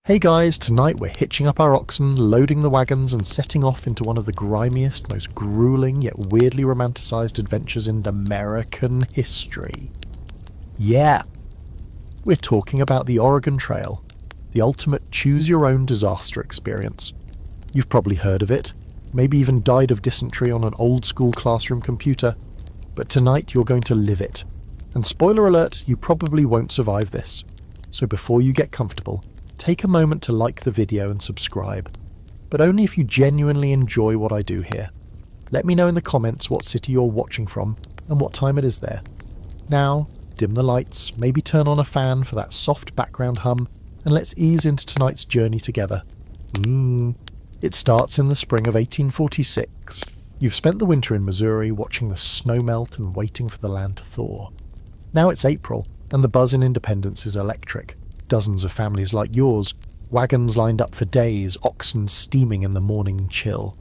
Hey guys, tonight we're hitching up our oxen, loading the wagons and setting off into one of the grimiest, most grueling yet weirdly romanticised adventures in American history. Yeah, we're talking about the Oregon Trail, the ultimate choose-your-own disaster experience. You've probably heard of it, maybe even died of dysentery on an old-school classroom computer, but tonight you're going to live it. And spoiler alert, you probably won't survive this. So before you get comfortable, take a moment to like the video and subscribe, but only if you genuinely enjoy what I do here. Let me know in the comments what city you're watching from and what time it is there. Now, dim the lights, maybe turn on a fan for that soft background hum, and let's ease into tonight's journey together. It starts in the spring of 1846. You've spent the winter in Missouri watching the snow melt and waiting for the land to thaw. Now it's April, and the buzz in Independence is electric. Dozens of families like yours, wagons lined up for days, oxen steaming in the morning chill.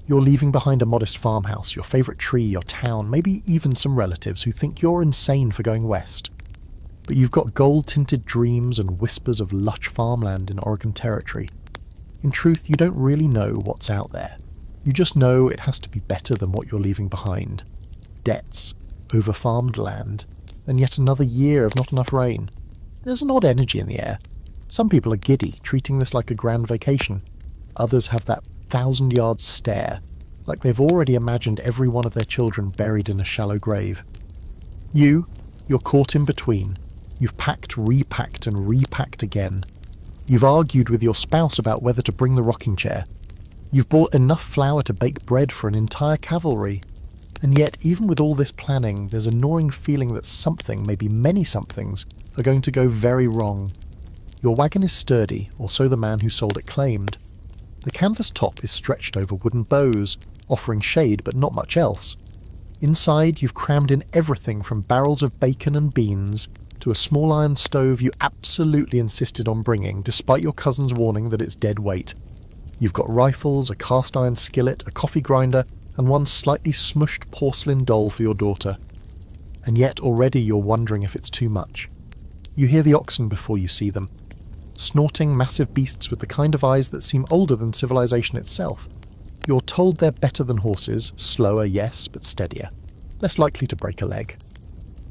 You're leaving behind a modest farmhouse, your favourite tree, your town, maybe even some relatives who think you're insane for going west. But you've got gold-tinted dreams and whispers of lush farmland in Oregon Territory. In truth, you don't really know what's out there. You just know it has to be better than what you're leaving behind. Debts, over-farmed land, and yet another year of not enough rain. There's an odd energy in the air. Some people are giddy, treating this like a grand vacation. Others have that 1,000-yard stare, like they've already imagined every one of their children buried in a shallow grave. You're caught in between. You've packed, repacked, and repacked again. You've argued with your spouse about whether to bring the rocking chair. You've bought enough flour to bake bread for an entire cavalry. And yet, even with all this planning, there's a gnawing feeling that something, maybe many somethings, are going to go very wrong. Your wagon is sturdy, or so the man who sold it claimed. The canvas top is stretched over wooden bows, offering shade but not much else. Inside you've crammed in everything from barrels of bacon and beans to a small iron stove you absolutely insisted on bringing, despite your cousin's warning that it's dead weight. You've got rifles, a cast iron skillet, a coffee grinder, and one slightly smushed porcelain doll for your daughter. And yet already you're wondering if it's too much. You hear the oxen before you see them. Snorting massive beasts with the kind of eyes that seem older than civilization itself. You're told they're better than horses, slower, yes, but steadier. Less likely to break a leg.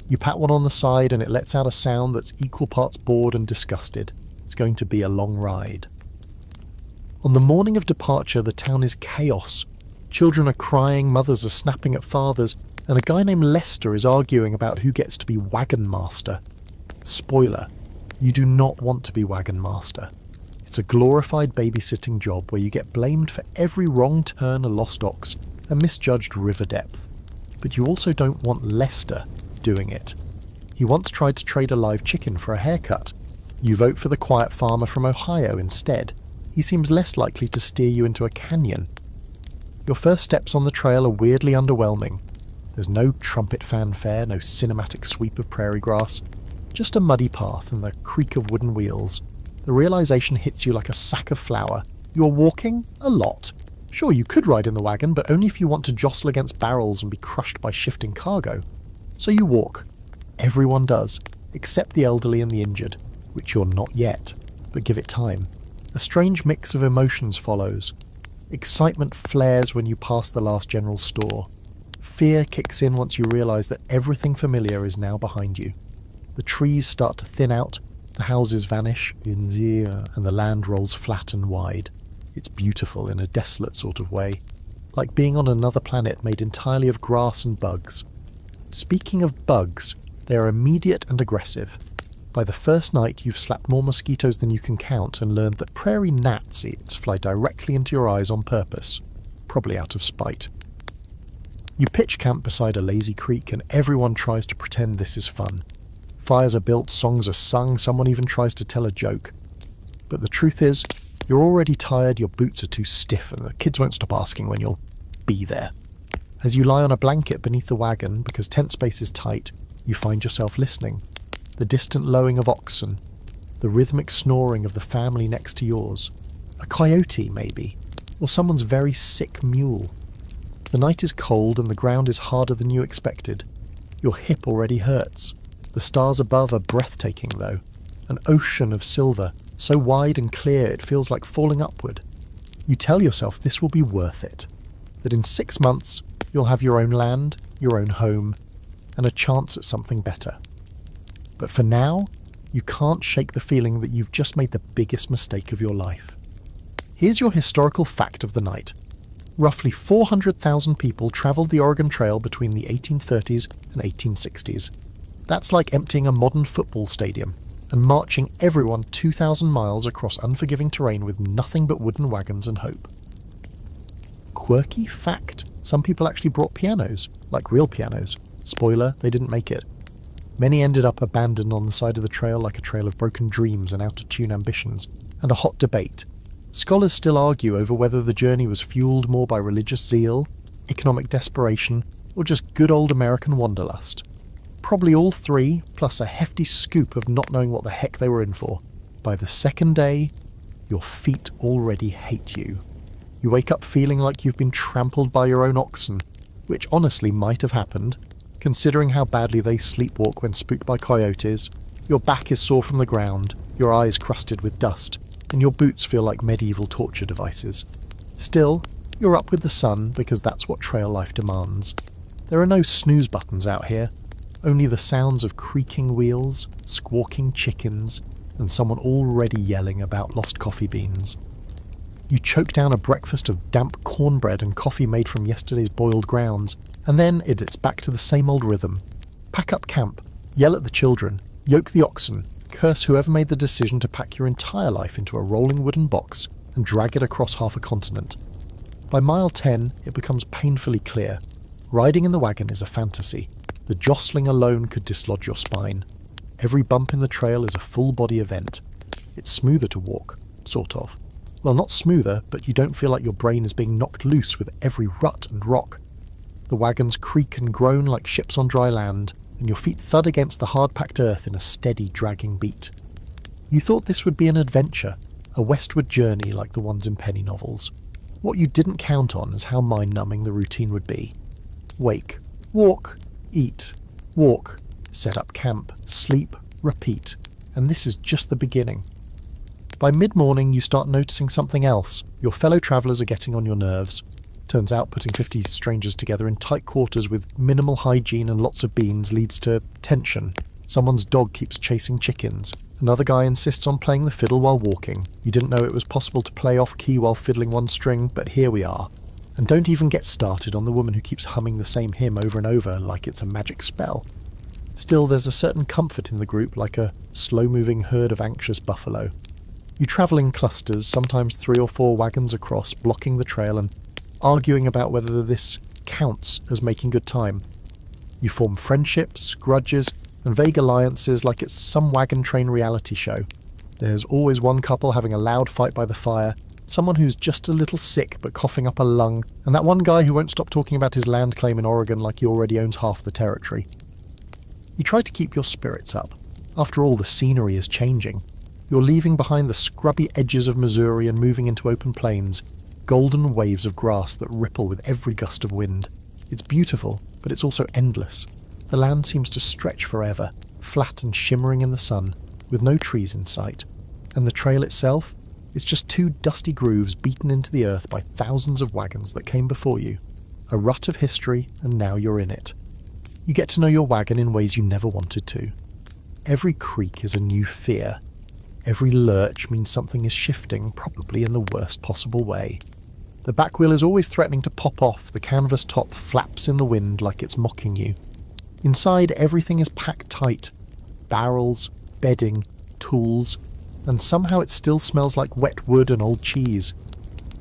You pat one on the side and it lets out a sound that's equal parts bored and disgusted. It's going to be a long ride. On the morning of departure, the town is chaos. Children are crying, mothers are snapping at fathers, and a guy named Lester is arguing about who gets to be wagon master. Spoiler, you do not want to be wagon master. It's a glorified babysitting job where you get blamed for every wrong turn, a lost ox, and misjudged river depth. But you also don't want Lester doing it. He once tried to trade a live chicken for a haircut. You vote for the quiet farmer from Ohio instead. He seems less likely to steer you into a canyon. Your first steps on the trail are weirdly underwhelming. There's no trumpet fanfare, no cinematic sweep of prairie grass. Just a muddy path and the creak of wooden wheels. The realization hits you like a sack of flour. You're walking a lot. Sure, you could ride in the wagon, but only if you want to jostle against barrels and be crushed by shifting cargo. So you walk. Everyone does, except the elderly and the injured, which you're not yet, but give it time. A strange mix of emotions follows. Excitement flares when you pass the last general store. Fear kicks in once you realize that everything familiar is now behind you. The trees start to thin out, the houses vanish, and the land rolls flat and wide. It's beautiful in a desolate sort of way, like being on another planet made entirely of grass and bugs. Speaking of bugs, they are immediate and aggressive. By the first night you've slapped more mosquitoes than you can count and learned that prairie gnats fly directly into your eyes on purpose, probably out of spite. You pitch camp beside a lazy creek and everyone tries to pretend this is fun. Fires are built, songs are sung, someone even tries to tell a joke. But the truth is, you're already tired, your boots are too stiff, and the kids won't stop asking when you'll be there. As you lie on a blanket beneath the wagon, because tent space is tight, you find yourself listening. The distant lowing of oxen, the rhythmic snoring of the family next to yours. A coyote, maybe, or someone's very sick mule. The night is cold and the ground is harder than you expected. Your hip already hurts. The stars above are breathtaking, though. An ocean of silver, So wide and clear it feels like falling upward. You tell yourself this will be worth it, that in 6 months you'll have your own land, your own home, and a chance at something better. But for now, you can't shake the feeling that you've just made the biggest mistake of your life. Here's your historical fact of the night. Roughly 400,000 people travelled the Oregon Trail between the 1830s and 1860s. That's like emptying a modern football stadium and marching everyone 2,000 miles across unforgiving terrain with nothing but wooden wagons and hope. Quirky fact: some people actually brought pianos, like real pianos. Spoiler, they didn't make it. Many ended up abandoned on the side of the trail like a trail of broken dreams and out-of-tune ambitions, and a hot debate. Scholars still argue over whether the journey was fueled more by religious zeal, economic desperation, or just good old American wanderlust. Probably all three, plus a hefty scoop of not knowing what the heck they were in for. By the second day, your feet already hate you. You wake up feeling like you've been trampled by your own oxen, which honestly might have happened, considering how badly they sleepwalk when spooked by coyotes. Your back is sore from the ground, your eyes crusted with dust, and your boots feel like medieval torture devices. Still, you're up with the sun because that's what trail life demands. There are no snooze buttons out here, only the sounds of creaking wheels, squawking chickens, and someone already yelling about lost coffee beans. You choke down a breakfast of damp cornbread and coffee made from yesterday's boiled grounds, and then it's back to the same old rhythm. Pack up camp, yell at the children, yoke the oxen, curse whoever made the decision to pack your entire life into a rolling wooden box and drag it across half a continent. By mile 10, it becomes painfully clear. Riding in the wagon is a fantasy. The jostling alone could dislodge your spine. Every bump in the trail is a full-body event. It's smoother to walk, sort of. Well, not smoother, but you don't feel like your brain is being knocked loose with every rut and rock. The wagons creak and groan like ships on dry land, and your feet thud against the hard-packed earth in a steady, dragging beat. You thought this would be an adventure, a westward journey like the ones in penny novels. What you didn't count on is how mind-numbing the routine would be. Wake, walk, eat, walk, set up camp, sleep, repeat, and this is just the beginning. By mid-morning you start noticing something else. Your fellow travellers are getting on your nerves. Turns out putting 50 strangers together in tight quarters with minimal hygiene and lots of beans leads to tension. Someone's dog keeps chasing chickens. Another guy insists on playing the fiddle while walking. You didn't know it was possible to play off-key while fiddling one string, but here we are. And don't even get started on the woman who keeps humming the same hymn over and over like it's a magic spell. Still, there's a certain comfort in the group, like a slow-moving herd of anxious buffalo. You travel in clusters, sometimes 3 or 4 wagons across, blocking the trail and arguing about whether this counts as making good time. You form friendships, grudges, and vague alliances like it's some wagon train reality show. There's always one couple having a loud fight by the fire, someone who's just a little sick but coughing up a lung, and that one guy who won't stop talking about his land claim in Oregon like he already owns half the territory. You try to keep your spirits up. After all, the scenery is changing. You're leaving behind the scrubby edges of Missouri and moving into open plains, golden waves of grass that ripple with every gust of wind. It's beautiful, but it's also endless. The land seems to stretch forever, flat and shimmering in the sun, with no trees in sight. And the trail itself is just 2 dusty grooves beaten into the earth by thousands of wagons that came before you. A rut of history, and now you're in it. You get to know your wagon in ways you never wanted to. Every creak is a new fear. Every lurch means something is shifting, probably in the worst possible way. The back wheel is always threatening to pop off, the canvas top flaps in the wind like it's mocking you. Inside, everything is packed tight. Barrels, bedding, tools, and somehow it still smells like wet wood and old cheese.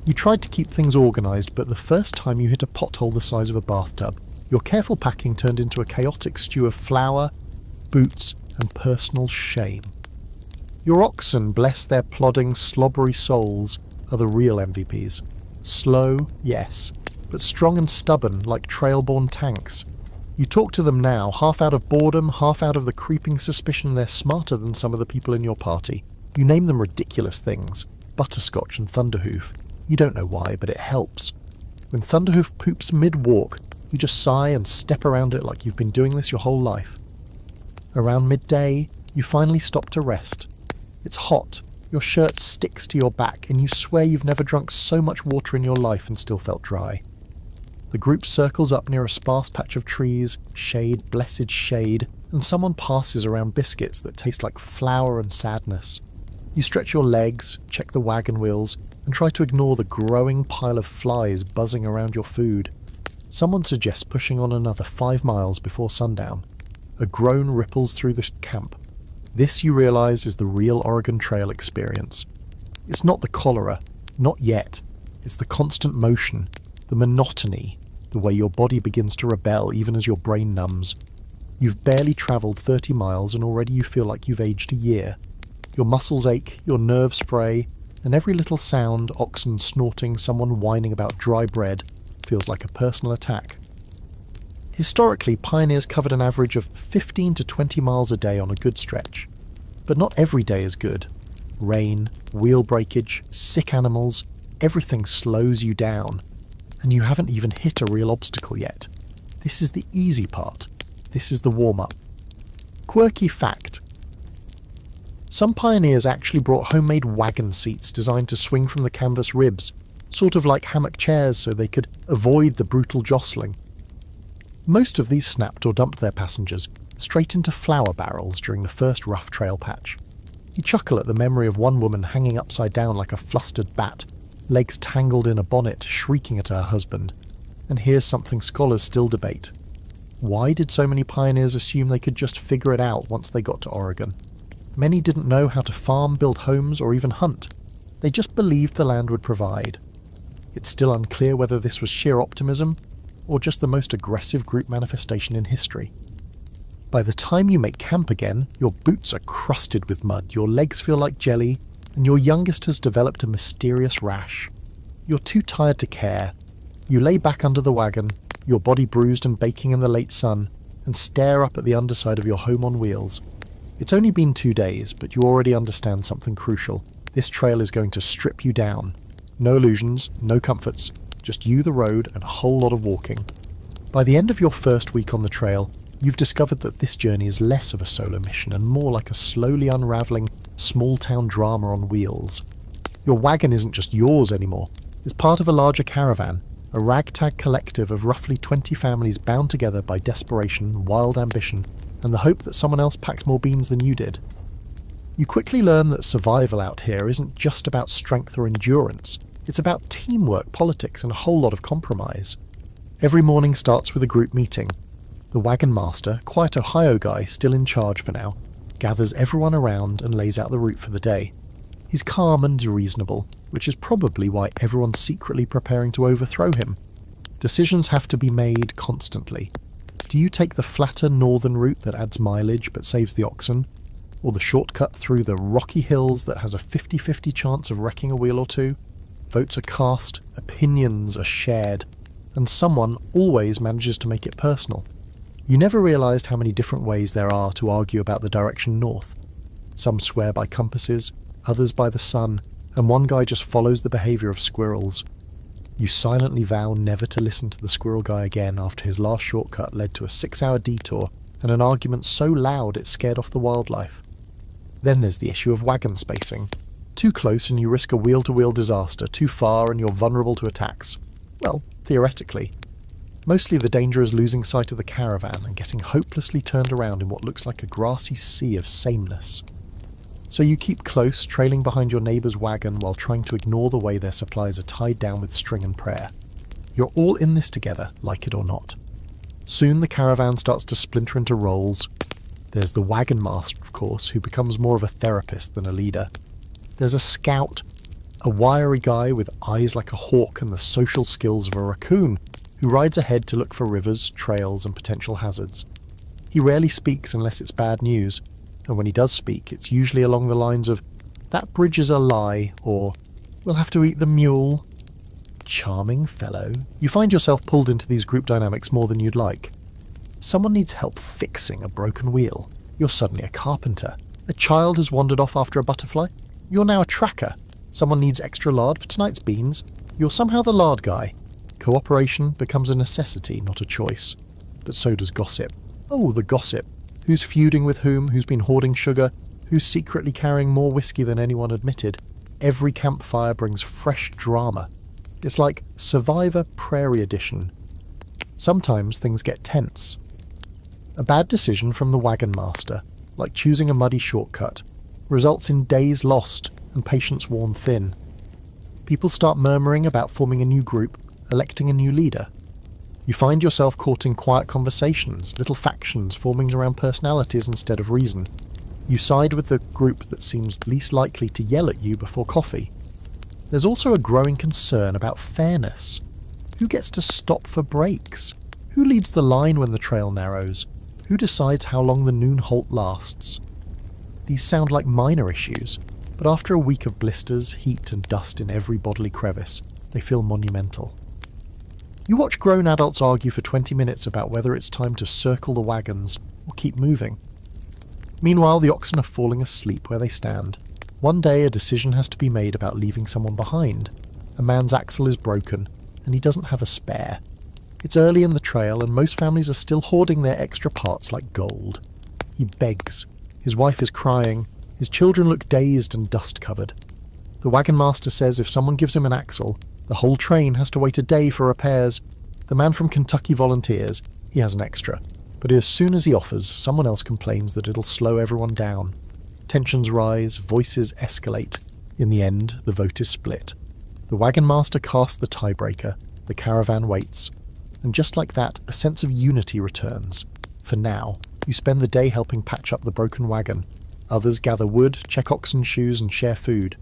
You tried to keep things organised, but the first time you hit a pothole the size of a bathtub, your careful packing turned into a chaotic stew of flour, boots, and personal shame. Your oxen, bless their plodding, slobbery souls, are the real MVPs. Slow, yes, but strong and stubborn like trail-born tanks. You talk to them now, half out of boredom, half out of the creeping suspicion they're smarter than some of the people in your party. You name them ridiculous things. Butterscotch and Thunderhoof. You don't know why, but it helps. When Thunderhoof poops mid-walk, you just sigh and step around it like you've been doing this your whole life. Around midday, you finally stop to rest. It's hot, Your shirt sticks to your back and you swear you've never drunk so much water in your life and still felt dry. The group circles up near a sparse patch of trees, shade, blessed shade, and someone passes around biscuits that taste like flour and sadness. You stretch your legs, check the wagon wheels, and try to ignore the growing pile of flies buzzing around your food. Someone suggests pushing on another 5 miles before sundown. A groan ripples through the camp. This, you realise, is the real Oregon Trail experience. It's not the cholera, not yet. It's the constant motion, the monotony, the way your body begins to rebel even as your brain numbs. You've barely travelled 30 miles and already you feel like you've aged a year. Your muscles ache, your nerves fray, and every little sound, oxen snorting, someone whining about dry bread, feels like a personal attack. Historically, pioneers covered an average of 15 to 20 miles a day on a good stretch. But not every day is good. Rain, wheel breakage, sick animals, everything slows you down. And you haven't even hit a real obstacle yet. This is the easy part. This is the warm-up. Quirky fact. Some pioneers actually brought homemade wagon seats designed to swing from the canvas ribs, sort of like hammock chairs so they could avoid the brutal jostling. Most of these snapped or dumped their passengers straight into flour barrels during the first rough trail patch. You chuckle at the memory of one woman hanging upside down like a flustered bat, legs tangled in a bonnet, shrieking at her husband. And here's something scholars still debate. Why did so many pioneers assume they could just figure it out once they got to Oregon? Many didn't know how to farm, build homes, or even hunt. They just believed the land would provide. It's still unclear whether this was sheer optimism, or just the most aggressive group manifestation in history. By the time you make camp again, your boots are crusted with mud, your legs feel like jelly, and your youngest has developed a mysterious rash. You're too tired to care. You lay back under the wagon, your body bruised and baking in the late sun, and stare up at the underside of your home on wheels. It's only been 2 days, but you already understand something crucial. This trail is going to strip you down. No illusions, no comforts, just you, the road, and a whole lot of walking. By the end of your first week on the trail, you've discovered that this journey is less of a solo mission and more like a slowly unravelling, small-town drama on wheels. Your wagon isn't just yours anymore. It's part of a larger caravan, a ragtag collective of roughly 20 families bound together by desperation, wild ambition, and the hope that someone else packed more beans than you did. You quickly learn that survival out here isn't just about strength or endurance. It's about teamwork, politics, and a whole lot of compromise. Every morning starts with a group meeting. The wagon master, quiet Ohio guy still in charge for now, gathers everyone around and lays out the route for the day. He's calm and reasonable, which is probably why everyone's secretly preparing to overthrow him. Decisions have to be made constantly. Do you take the flatter northern route that adds mileage but saves the oxen? Or the shortcut through the rocky hills that has a 50-50 chance of wrecking a wheel or two? Votes are cast, opinions are shared, and someone always manages to make it personal. You never realised how many different ways there are to argue about the direction north. Some swear by compasses, others by the sun, and one guy just follows the behaviour of squirrels. You silently vow never to listen to the squirrel guy again after his last shortcut led to a 6-hour detour and an argument so loud it scared off the wildlife. Then there's the issue of wagon spacing. Too close and you risk a wheel-to-wheel disaster, too far and you're vulnerable to attacks. Well, theoretically. Mostly the danger is losing sight of the caravan and getting hopelessly turned around in what looks like a grassy sea of sameness. So you keep close, trailing behind your neighbour's wagon while trying to ignore the way their supplies are tied down with string and prayer. You're all in this together, like it or not. Soon the caravan starts to splinter into roles. There's the wagon master, of course, who becomes more of a therapist than a leader. There's a scout, a wiry guy with eyes like a hawk and the social skills of a raccoon, who rides ahead to look for rivers, trails, and potential hazards. He rarely speaks unless it's bad news, and when he does speak, it's usually along the lines of, "That bridge is a lie," or, "We'll have to eat the mule." Charming fellow. You find yourself pulled into these group dynamics more than you'd like. Someone needs help fixing a broken wheel. You're suddenly a carpenter. A child has wandered off after a butterfly. You're now a tracker. Someone needs extra lard for tonight's beans. You're somehow the lard guy. Cooperation becomes a necessity, not a choice. But so does gossip. Oh, the gossip. Who's feuding with whom, who's been hoarding sugar, Who's secretly carrying more whiskey than anyone admitted? Every campfire brings fresh drama. It's like Survivor Prairie Edition. Sometimes things get tense. A bad decision from the wagon master, like choosing a muddy shortcut, results in days lost and patience worn thin. People start murmuring about forming a new group, electing a new leader. You find yourself caught in quiet conversations, little factions forming around personalities instead of reason. You side with the group that seems least likely to yell at you before coffee. There's also a growing concern about fairness. Who gets to stop for breaks? Who leads the line when the trail narrows? Who decides how long the noon halt lasts? These sound like minor issues, but after a week of blisters, heat and dust in every bodily crevice, they feel monumental. You watch grown adults argue for 20 minutes about whether it's time to circle the wagons or keep moving. Meanwhile, the oxen are falling asleep where they stand. One day a decision has to be made about leaving someone behind. A man's axle is broken, and he doesn't have a spare. It's early in the trail, and most families are still hoarding their extra parts like gold. He begs. His wife is crying. His children look dazed and dust-covered. The wagon master says if someone gives him an axle, the whole train has to wait a day for repairs. The man from Kentucky volunteers. He has an extra. But as soon as he offers, someone else complains that it'll slow everyone down. Tensions rise, voices escalate. In the end, the vote is split. The wagon master casts the tiebreaker. The caravan waits. And just like that, a sense of unity returns. For now, you spend the day helping patch up the broken wagon. Others gather wood, check oxen shoes, and share food.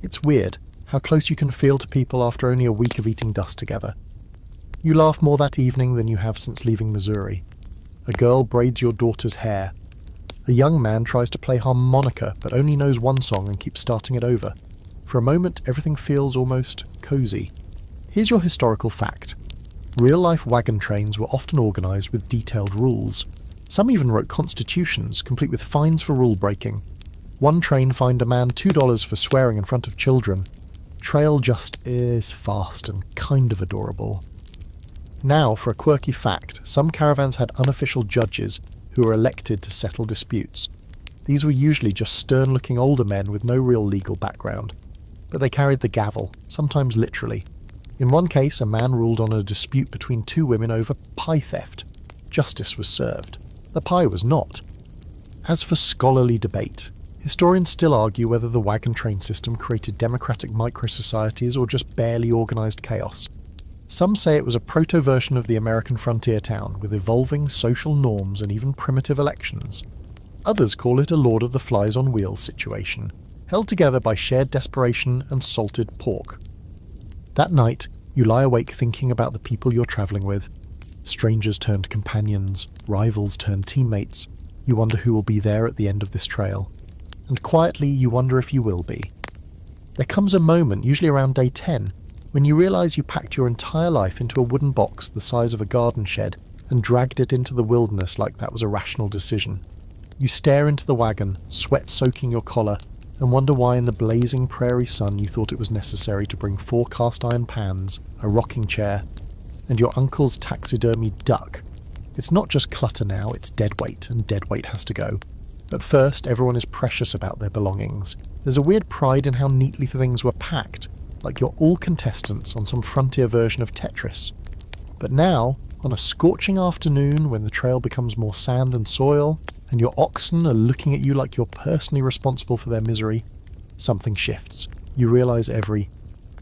It's weird how close you can feel to people after only a week of eating dust together. You laugh more that evening than you have since leaving Missouri. A girl braids your daughter's hair. A young man tries to play harmonica but only knows one song and keeps starting it over. For a moment, everything feels almost cozy. Here's your historical fact. Real-life wagon trains were often organised with detailed rules. Some even wrote constitutions, complete with fines for rule breaking. One train fined a man $2 for swearing in front of children. Trail just is fast and kind of adorable. Now, for a quirky fact, some caravans had unofficial judges who were elected to settle disputes. These were usually just stern-looking older men with no real legal background. But they carried the gavel, sometimes literally. In one case, a man ruled on a dispute between two women over pie theft. Justice was served. The pie was not. As for scholarly debate, historians still argue whether the wagon train system created democratic micro-societies or just barely organised chaos. Some say it was a proto-version of the American frontier town, with evolving social norms and even primitive elections. Others call it a Lord of the Flies on Wheels situation, held together by shared desperation and salted pork. That night, you lie awake thinking about the people you're travelling with. Strangers turned companions, rivals turned teammates. You wonder who will be there at the end of this trail. And quietly, you wonder if you will be. There comes a moment, usually around day 10, when you realise you packed your entire life into a wooden box the size of a garden shed and dragged it into the wilderness like that was a rational decision. You stare into the wagon, sweat soaking your collar, and wonder why in the blazing prairie sun you thought it was necessary to bring 4 cast-iron pans, a rocking chair, and your uncle's taxidermy duck. It's not just clutter now, it's deadweight, and deadweight has to go. But first, everyone is precious about their belongings. There's a weird pride in how neatly things were packed, like you're all contestants on some frontier version of Tetris. But now, on a scorching afternoon when the trail becomes more sand than soil, and your oxen are looking at you like you're personally responsible for their misery, something shifts. You realise every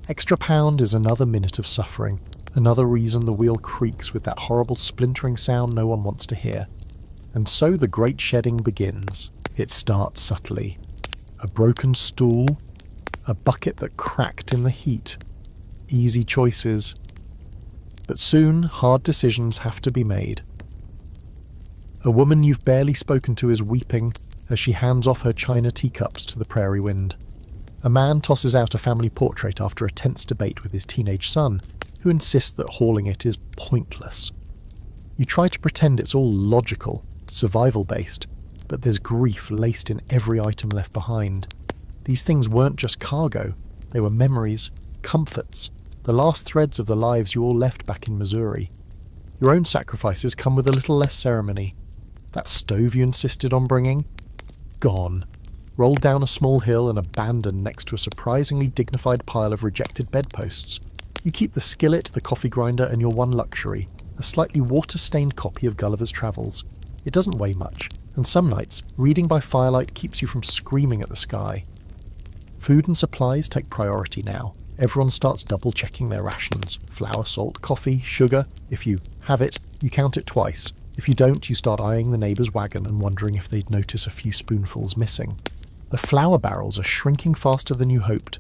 extra pound is another minute of suffering, another reason the wheel creaks with that horrible splintering sound no one wants to hear. And so the great shedding begins. It starts subtly. A broken stool, a bucket that cracked in the heat. Easy choices. But soon, hard decisions have to be made. A woman you've barely spoken to is weeping as she hands off her china teacups to the prairie wind. A man tosses out a family portrait after a tense debate with his teenage son, who insists that hauling it is pointless. You try to pretend it's all logical, survival-based, but there's grief laced in every item left behind. These things weren't just cargo, they were memories, comforts, the last threads of the lives you all left back in Missouri. Your own sacrifices come with a little less ceremony. That stove you insisted on bringing? Gone. rolled down a small hill and abandoned next to a surprisingly dignified pile of rejected bedposts. You keep the skillet, the coffee grinder, and your one luxury, a slightly water-stained copy of Gulliver's Travels. It doesn't weigh much, and some nights, reading by firelight keeps you from screaming at the sky. Food and supplies take priority now. Everyone starts double-checking their rations. Flour, salt, coffee, sugar. If you have it, you count it twice. If you don't, you start eyeing the neighbour's wagon and wondering if they'd notice a few spoonfuls missing. The flour barrels are shrinking faster than you hoped.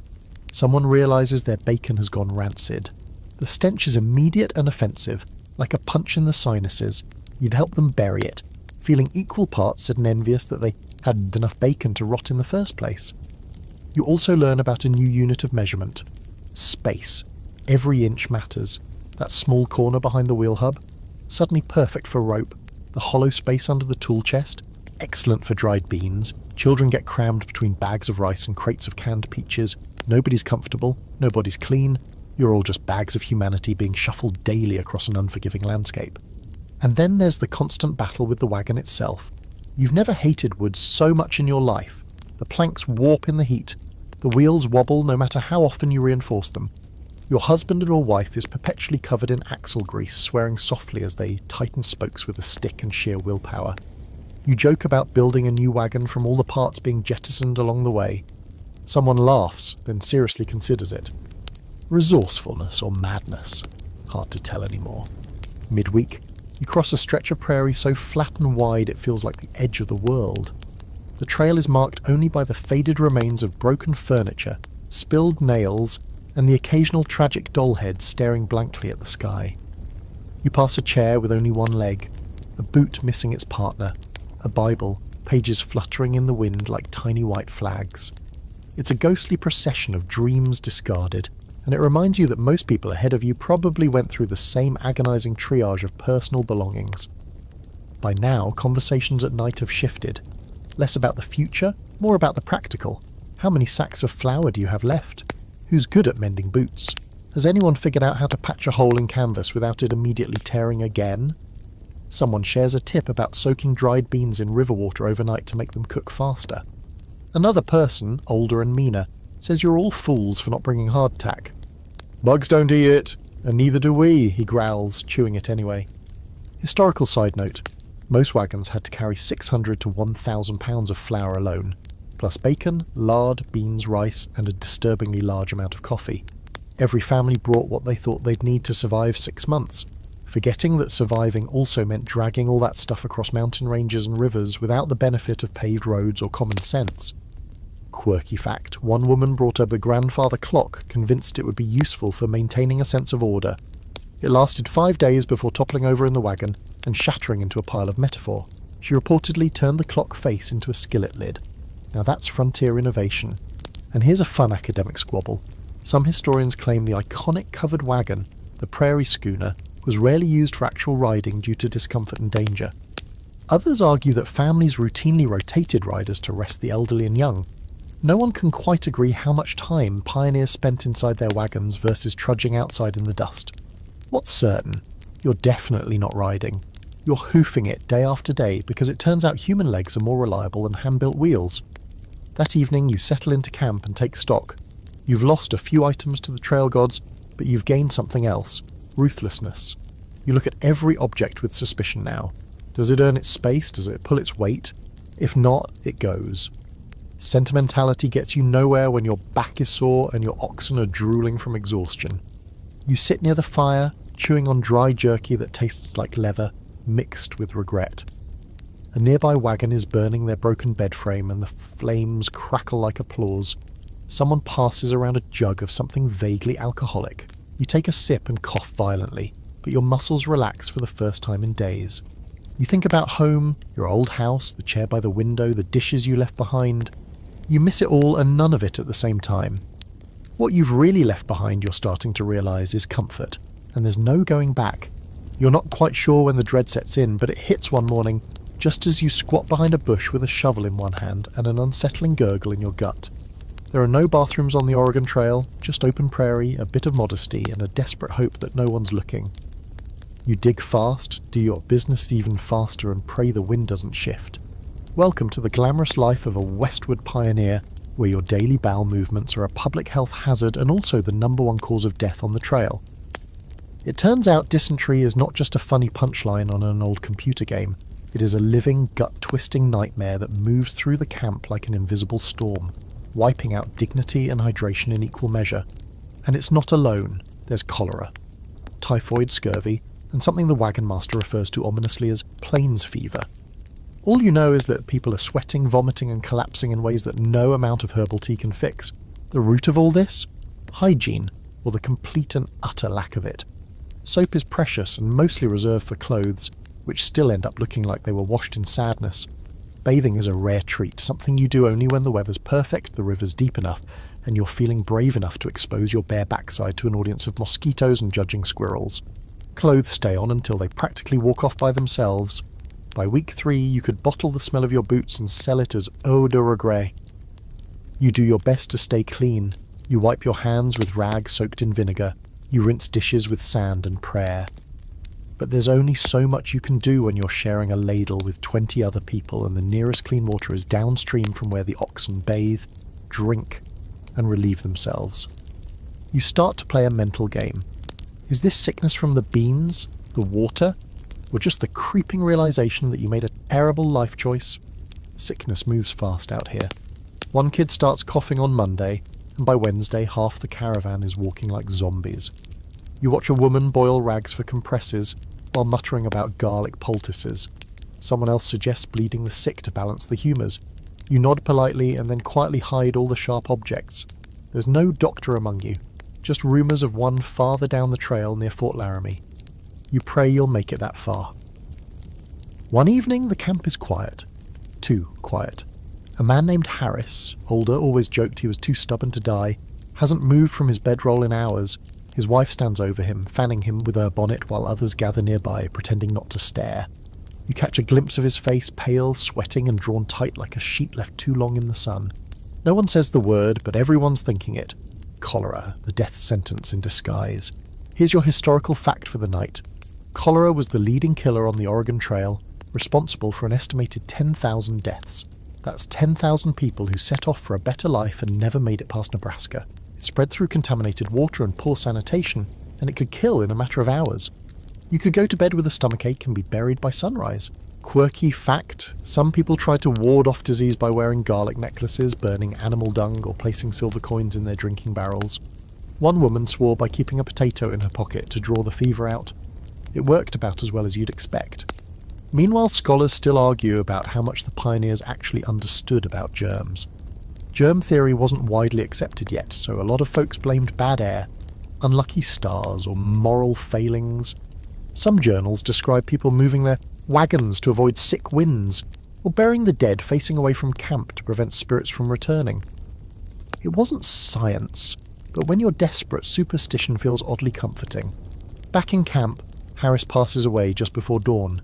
Someone realises their bacon has gone rancid. The stench is immediate and offensive, like a punch in the sinuses. You'd help them bury it, feeling equal parts sad and envious that they hadn't enough bacon to rot in the first place. You also learn about a new unit of measurement. Space. Every inch matters. That small corner behind the wheel hub, suddenly perfect for rope. The hollow space under the tool chest, excellent for dried beans. Children get crammed between bags of rice and crates of canned peaches. Nobody's comfortable, nobody's clean. You're all just bags of humanity being shuffled daily across an unforgiving landscape. And then there's the constant battle with the wagon itself. You've never hated wood so much in your life. The planks warp in the heat. The wheels wobble no matter how often you reinforce them. Your husband or wife is perpetually covered in axle grease, swearing softly as they tighten spokes with a stick and sheer willpower. You joke about building a new wagon from all the parts being jettisoned along the way. Someone laughs, then seriously considers it. Resourcefulness or madness? Hard to tell anymore. Midweek, you cross a stretch of prairie so flat and wide it feels like the edge of the world. The trail is marked only by the faded remains of broken furniture, spilled nails, and the occasional tragic doll head staring blankly at the sky. You pass a chair with only one leg, a boot missing its partner, a Bible, pages fluttering in the wind like tiny white flags. It's a ghostly procession of dreams discarded, and it reminds you that most people ahead of you probably went through the same agonizing triage of personal belongings. By now, conversations at night have shifted. Less about the future, more about the practical. How many sacks of flour do you have left? Who's good at mending boots? Has anyone figured out how to patch a hole in canvas without it immediately tearing again? Someone shares a tip about soaking dried beans in river water overnight to make them cook faster. Another person, older and meaner, says you're all fools for not bringing hardtack. Bugs don't eat it, and neither do we, he growls, chewing it anyway. Historical side note. Most wagons had to carry 600 to 1,000 pounds of flour alone, plus bacon, lard, beans, rice, and a disturbingly large amount of coffee. Every family brought what they thought they'd need to survive 6 months, forgetting that surviving also meant dragging all that stuff across mountain ranges and rivers without the benefit of paved roads or common sense. Quirky fact, one woman brought up a grandfather clock, convinced it would be useful for maintaining a sense of order. It lasted 5 days before toppling over in the wagon and shattering into a pile of metaphor. She reportedly turned the clock face into a skillet lid. Now that's frontier innovation. And here's a fun academic squabble. Some historians claim the iconic covered wagon, the prairie schooner, was rarely used for actual riding due to discomfort and danger. Others argue that families routinely rotated riders to rest the elderly and young. No one can quite agree how much time pioneers spent inside their wagons versus trudging outside in the dust. What's certain? You're definitely not riding. You're hoofing it day after day because it turns out human legs are more reliable than hand-built wheels. That evening you settle into camp and take stock. You've lost a few items to the trail gods, but you've gained something else. Ruthlessness. You look at every object with suspicion now. Does it earn its space? Does it pull its weight? If not, it goes. Sentimentality gets you nowhere when your back is sore and your oxen are drooling from exhaustion. You sit near the fire, chewing on dry jerky that tastes like leather, mixed with regret. A nearby wagon is burning their broken bed frame and the flames crackle like applause. Someone passes around a jug of something vaguely alcoholic. You take a sip and cough violently, but your muscles relax for the first time in days. You think about home, your old house, the chair by the window, the dishes you left behind. You miss it all and none of it at the same time. What you've really left behind, you're starting to realise, is comfort, and there's no going back. You're not quite sure when the dread sets in, but it hits one morning, just as you squat behind a bush with a shovel in one hand and an unsettling gurgle in your gut. There are no bathrooms on the Oregon Trail, just open prairie, a bit of modesty, and a desperate hope that no one's looking. You dig fast, do your business even faster, and pray the wind doesn't shift. Welcome to the glamorous life of a westward pioneer, where your daily bowel movements are a public health hazard and also the #1 cause of death on the trail. It turns out dysentery is not just a funny punchline on an old computer game. It is a living, gut-twisting nightmare that moves through the camp like an invisible storm, wiping out dignity and hydration in equal measure. And it's not alone. There's cholera, typhoid, scurvy, and something the wagon master refers to ominously as plains fever. All you know is that people are sweating, vomiting and collapsing in ways that no amount of herbal tea can fix. The root of all this? Hygiene, or the complete and utter lack of it. Soap is precious and mostly reserved for clothes, which still end up looking like they were washed in sadness. Bathing is a rare treat, something you do only when the weather's perfect, the river's deep enough, and you're feeling brave enough to expose your bare backside to an audience of mosquitoes and judging squirrels. Clothes stay on until they practically walk off by themselves. By week 3, you could bottle the smell of your boots and sell it as eau de regret. You do your best to stay clean. You wipe your hands with rags soaked in vinegar. You rinse dishes with sand and prayer. But there's only so much you can do when you're sharing a ladle with 20 other people and the nearest clean water is downstream from where the oxen bathe, drink, and relieve themselves. You start to play a mental game. Is this sickness from the beans, the water, or just the creeping realization that you made a terrible life choice? Sickness moves fast out here. One kid starts coughing on Monday, and by Wednesday half the caravan is walking like zombies. You watch a woman boil rags for compresses while muttering about garlic poultices. Someone else suggests bleeding the sick to balance the humours. You nod politely and then quietly hide all the sharp objects. There's no doctor among you, just rumours of one farther down the trail near Fort Laramie. You pray you'll make it that far. One evening the camp is quiet. Too quiet. A man named Harris, older, always joked he was too stubborn to die, hasn't moved from his bedroll in hours. His wife stands over him, fanning him with her bonnet while others gather nearby, pretending not to stare. You catch a glimpse of his face, pale, sweating and drawn tight like a sheet left too long in the sun. No one says the word, but everyone's thinking it. Cholera, the death sentence in disguise. Here's your historical fact for the night. Cholera was the leading killer on the Oregon Trail, responsible for an estimated 10,000 deaths. That's 10,000 people who set off for a better life and never made it past Nebraska. It spread through contaminated water and poor sanitation, and it could kill in a matter of hours. You could go to bed with a stomachache and be buried by sunrise. Quirky fact, some people try to ward off disease by wearing garlic necklaces, burning animal dung, or placing silver coins in their drinking barrels. One woman swore by keeping a potato in her pocket to draw the fever out. It worked about as well as you'd expect. Meanwhile, scholars still argue about how much the pioneers actually understood about germs. Germ theory wasn't widely accepted yet, so a lot of folks blamed bad air, unlucky stars, or moral failings. Some journals describe people moving their wagons to avoid sick winds, or burying the dead facing away from camp to prevent spirits from returning. It wasn't science, but when you're desperate, superstition feels oddly comforting. Back in camp, Harris passes away just before dawn.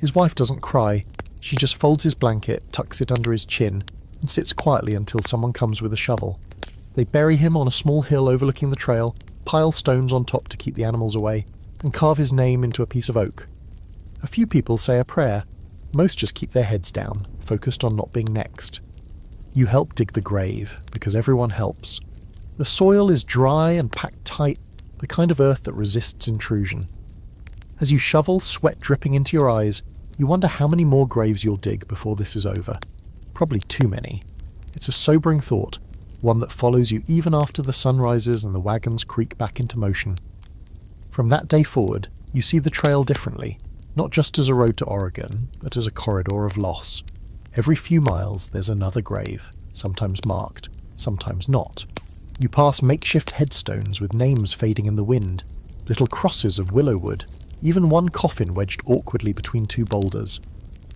His wife doesn't cry. She just folds his blanket, tucks it under his chin, and sits quietly until someone comes with a shovel. They bury him on a small hill overlooking the trail, pile stones on top to keep the animals away, and carve his name into a piece of oak. A few people say a prayer. Most just keep their heads down, focused on not being next. You help dig the grave, because everyone helps. The soil is dry and packed tight, the kind of earth that resists intrusion. As you shovel, sweat dripping into your eyes, you wonder how many more graves you'll dig before this is over. Probably too many. It's a sobering thought, one that follows you even after the sun rises and the wagons creak back into motion. From that day forward, you see the trail differently, not just as a road to Oregon, but as a corridor of loss. Every few miles there's another grave, sometimes marked, sometimes not. You pass makeshift headstones with names fading in the wind, little crosses of willow wood, even one coffin wedged awkwardly between two boulders.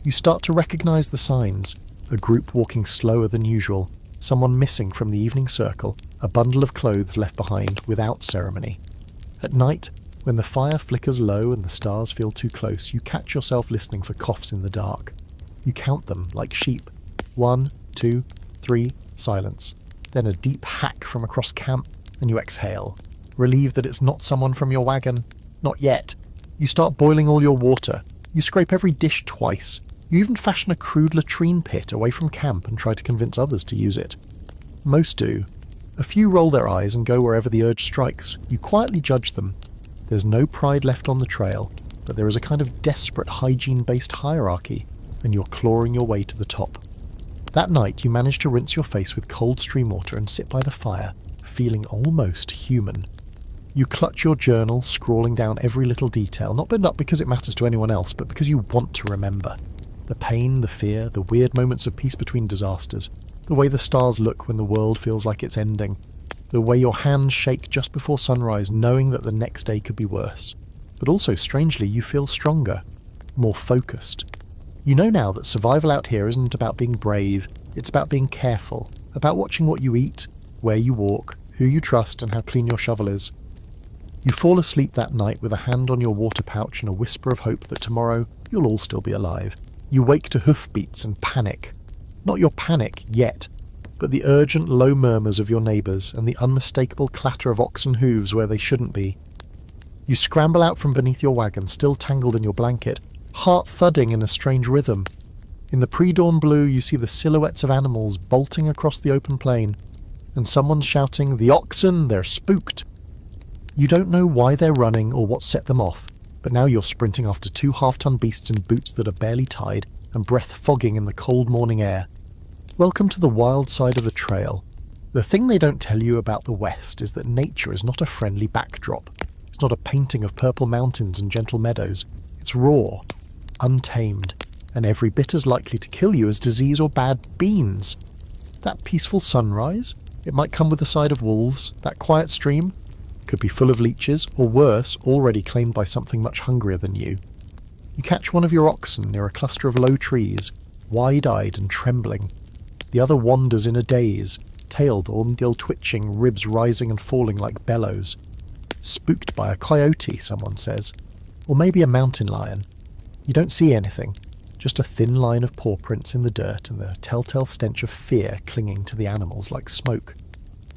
You start to recognize the signs, a group walking slower than usual, someone missing from the evening circle, a bundle of clothes left behind without ceremony. At night, when the fire flickers low and the stars feel too close, you catch yourself listening for coughs in the dark. You count them like sheep. 1, 2, 3, silence. Then a deep hack from across camp, and you exhale, relieved that it's not someone from your wagon. Not yet. You start boiling all your water. You scrape every dish twice. You even fashion a crude latrine pit away from camp and try to convince others to use it. Most do. A few roll their eyes and go wherever the urge strikes. You quietly judge them. There's no pride left on the trail, but there is a kind of desperate hygiene-based hierarchy, and you're clawing your way to the top. That night you manage to rinse your face with cold stream water and sit by the fire, feeling almost human. You clutch your journal, scrawling down every little detail, not because it matters to anyone else, but because you want to remember. The pain, the fear, the weird moments of peace between disasters, the way the stars look when the world feels like it's ending, the way your hands shake just before sunrise knowing that the next day could be worse. But also, strangely, you feel stronger, more focused. You know now that survival out here isn't about being brave, it's about being careful, about watching what you eat, where you walk, who you trust, and how clean your shovel is. You fall asleep that night with a hand on your water pouch and a whisper of hope that tomorrow you'll all still be alive. You wake to hoofbeats and panic. Not your panic, yet, but the urgent low murmurs of your neighbours and the unmistakable clatter of oxen hooves where they shouldn't be. You scramble out from beneath your wagon, still tangled in your blanket, heart thudding in a strange rhythm. In the pre-dawn blue you see the silhouettes of animals bolting across the open plain, and someone's shouting, "The oxen, they're spooked!" You don't know why they're running or what set them off, but now you're sprinting after two half-ton beasts in boots that are barely tied and breath fogging in the cold morning air. Welcome to the wild side of the trail. The thing they don't tell you about the West is that nature is not a friendly backdrop. It's not a painting of purple mountains and gentle meadows. It's raw, untamed, and every bit as likely to kill you as disease or bad beans. That peaceful sunrise, it might come with the side of wolves. That quiet stream could be full of leeches, or worse, already claimed by something much hungrier than you. You catch one of your oxen near a cluster of low trees, wide-eyed and trembling. The other wanders in a daze, tailed or still twitching, ribs rising and falling like bellows. Spooked by a coyote, someone says. Or maybe a mountain lion. You don't see anything, just a thin line of paw prints in the dirt and the telltale stench of fear clinging to the animals like smoke.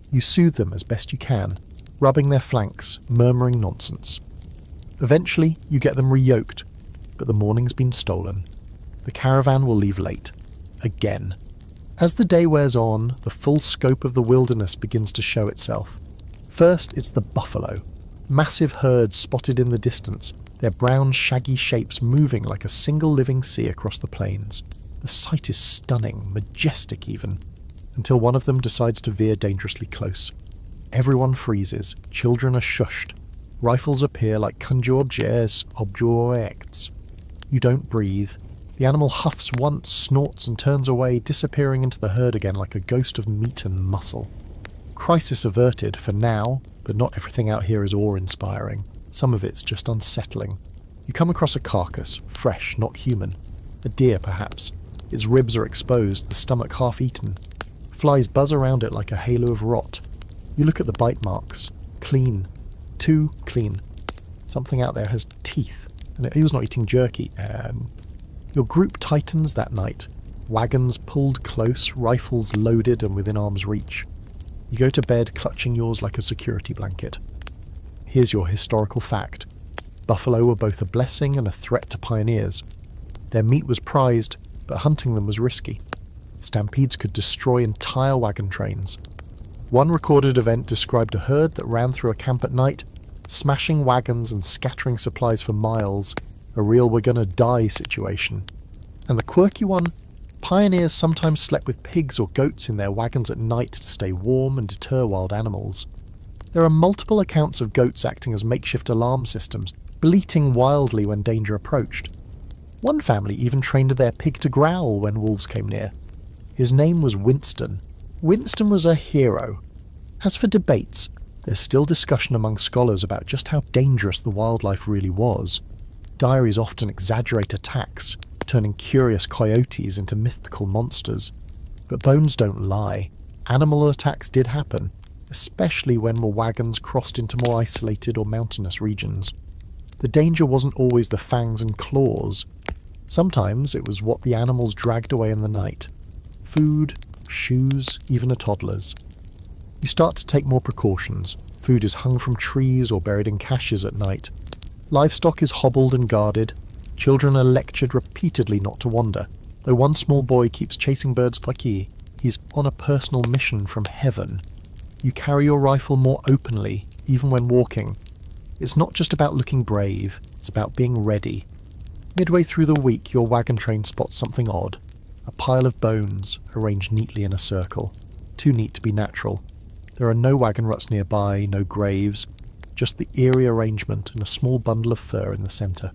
You soothe them as best you can, rubbing their flanks, murmuring nonsense. Eventually, you get them re-yoked, but the morning's been stolen. The caravan will leave late. Again. As the day wears on, the full scope of the wilderness begins to show itself. First, it's the buffalo. Massive herds spotted in the distance, their brown, shaggy shapes moving like a single living sea across the plains. The sight is stunning, majestic even, until one of them decides to veer dangerously close. Everyone freezes, children are shushed. Rifles appear like conjured objects. You don't breathe. The animal huffs once, snorts and turns away, disappearing into the herd again like a ghost of meat and muscle. Crisis averted for now, but not everything out here is awe-inspiring. Some of it's just unsettling. You come across a carcass, fresh, not human. A deer, perhaps. Its ribs are exposed, the stomach half-eaten. Flies buzz around it like a halo of rot. You look at the bite marks. Clean. Too clean. Something out there has teeth, and he was not eating jerky. Your group tightens that night. Wagons pulled close, rifles loaded and within arm's reach. You go to bed clutching yours like a security blanket. Here's your historical fact. Buffalo were both a blessing and a threat to pioneers. Their meat was prized, but hunting them was risky. Stampedes could destroy entire wagon trains. One recorded event described a herd that ran through a camp at night, smashing wagons and scattering supplies for miles, a real we're gonna die situation. And the quirky one, pioneers sometimes slept with pigs or goats in their wagons at night to stay warm and deter wild animals. There are multiple accounts of goats acting as makeshift alarm systems, bleating wildly when danger approached. One family even trained their pig to growl when wolves came near. His name was Winston. Winston was a hero. As for debates, there's still discussion among scholars about just how dangerous the wildlife really was. Diaries often exaggerate attacks, turning curious coyotes into mythical monsters. But bones don't lie. Animal attacks did happen, especially when the wagons crossed into more isolated or mountainous regions. The danger wasn't always the fangs and claws. Sometimes it was what the animals dragged away in the night. Food, shoes, even a toddler's. You start to take more precautions. Food is hung from trees or buried in caches at night. Livestock is hobbled and guarded. Children are lectured repeatedly not to wander, though one small boy keeps chasing birds plaquis. He's on a personal mission from heaven. You carry your rifle more openly, even when walking. It's not just about looking brave, it's about being ready. Midway through the week, your wagon train spots something odd. A pile of bones, arranged neatly in a circle. Too neat to be natural. There are no wagon ruts nearby, no graves, just the eerie arrangement and a small bundle of fur in the centre.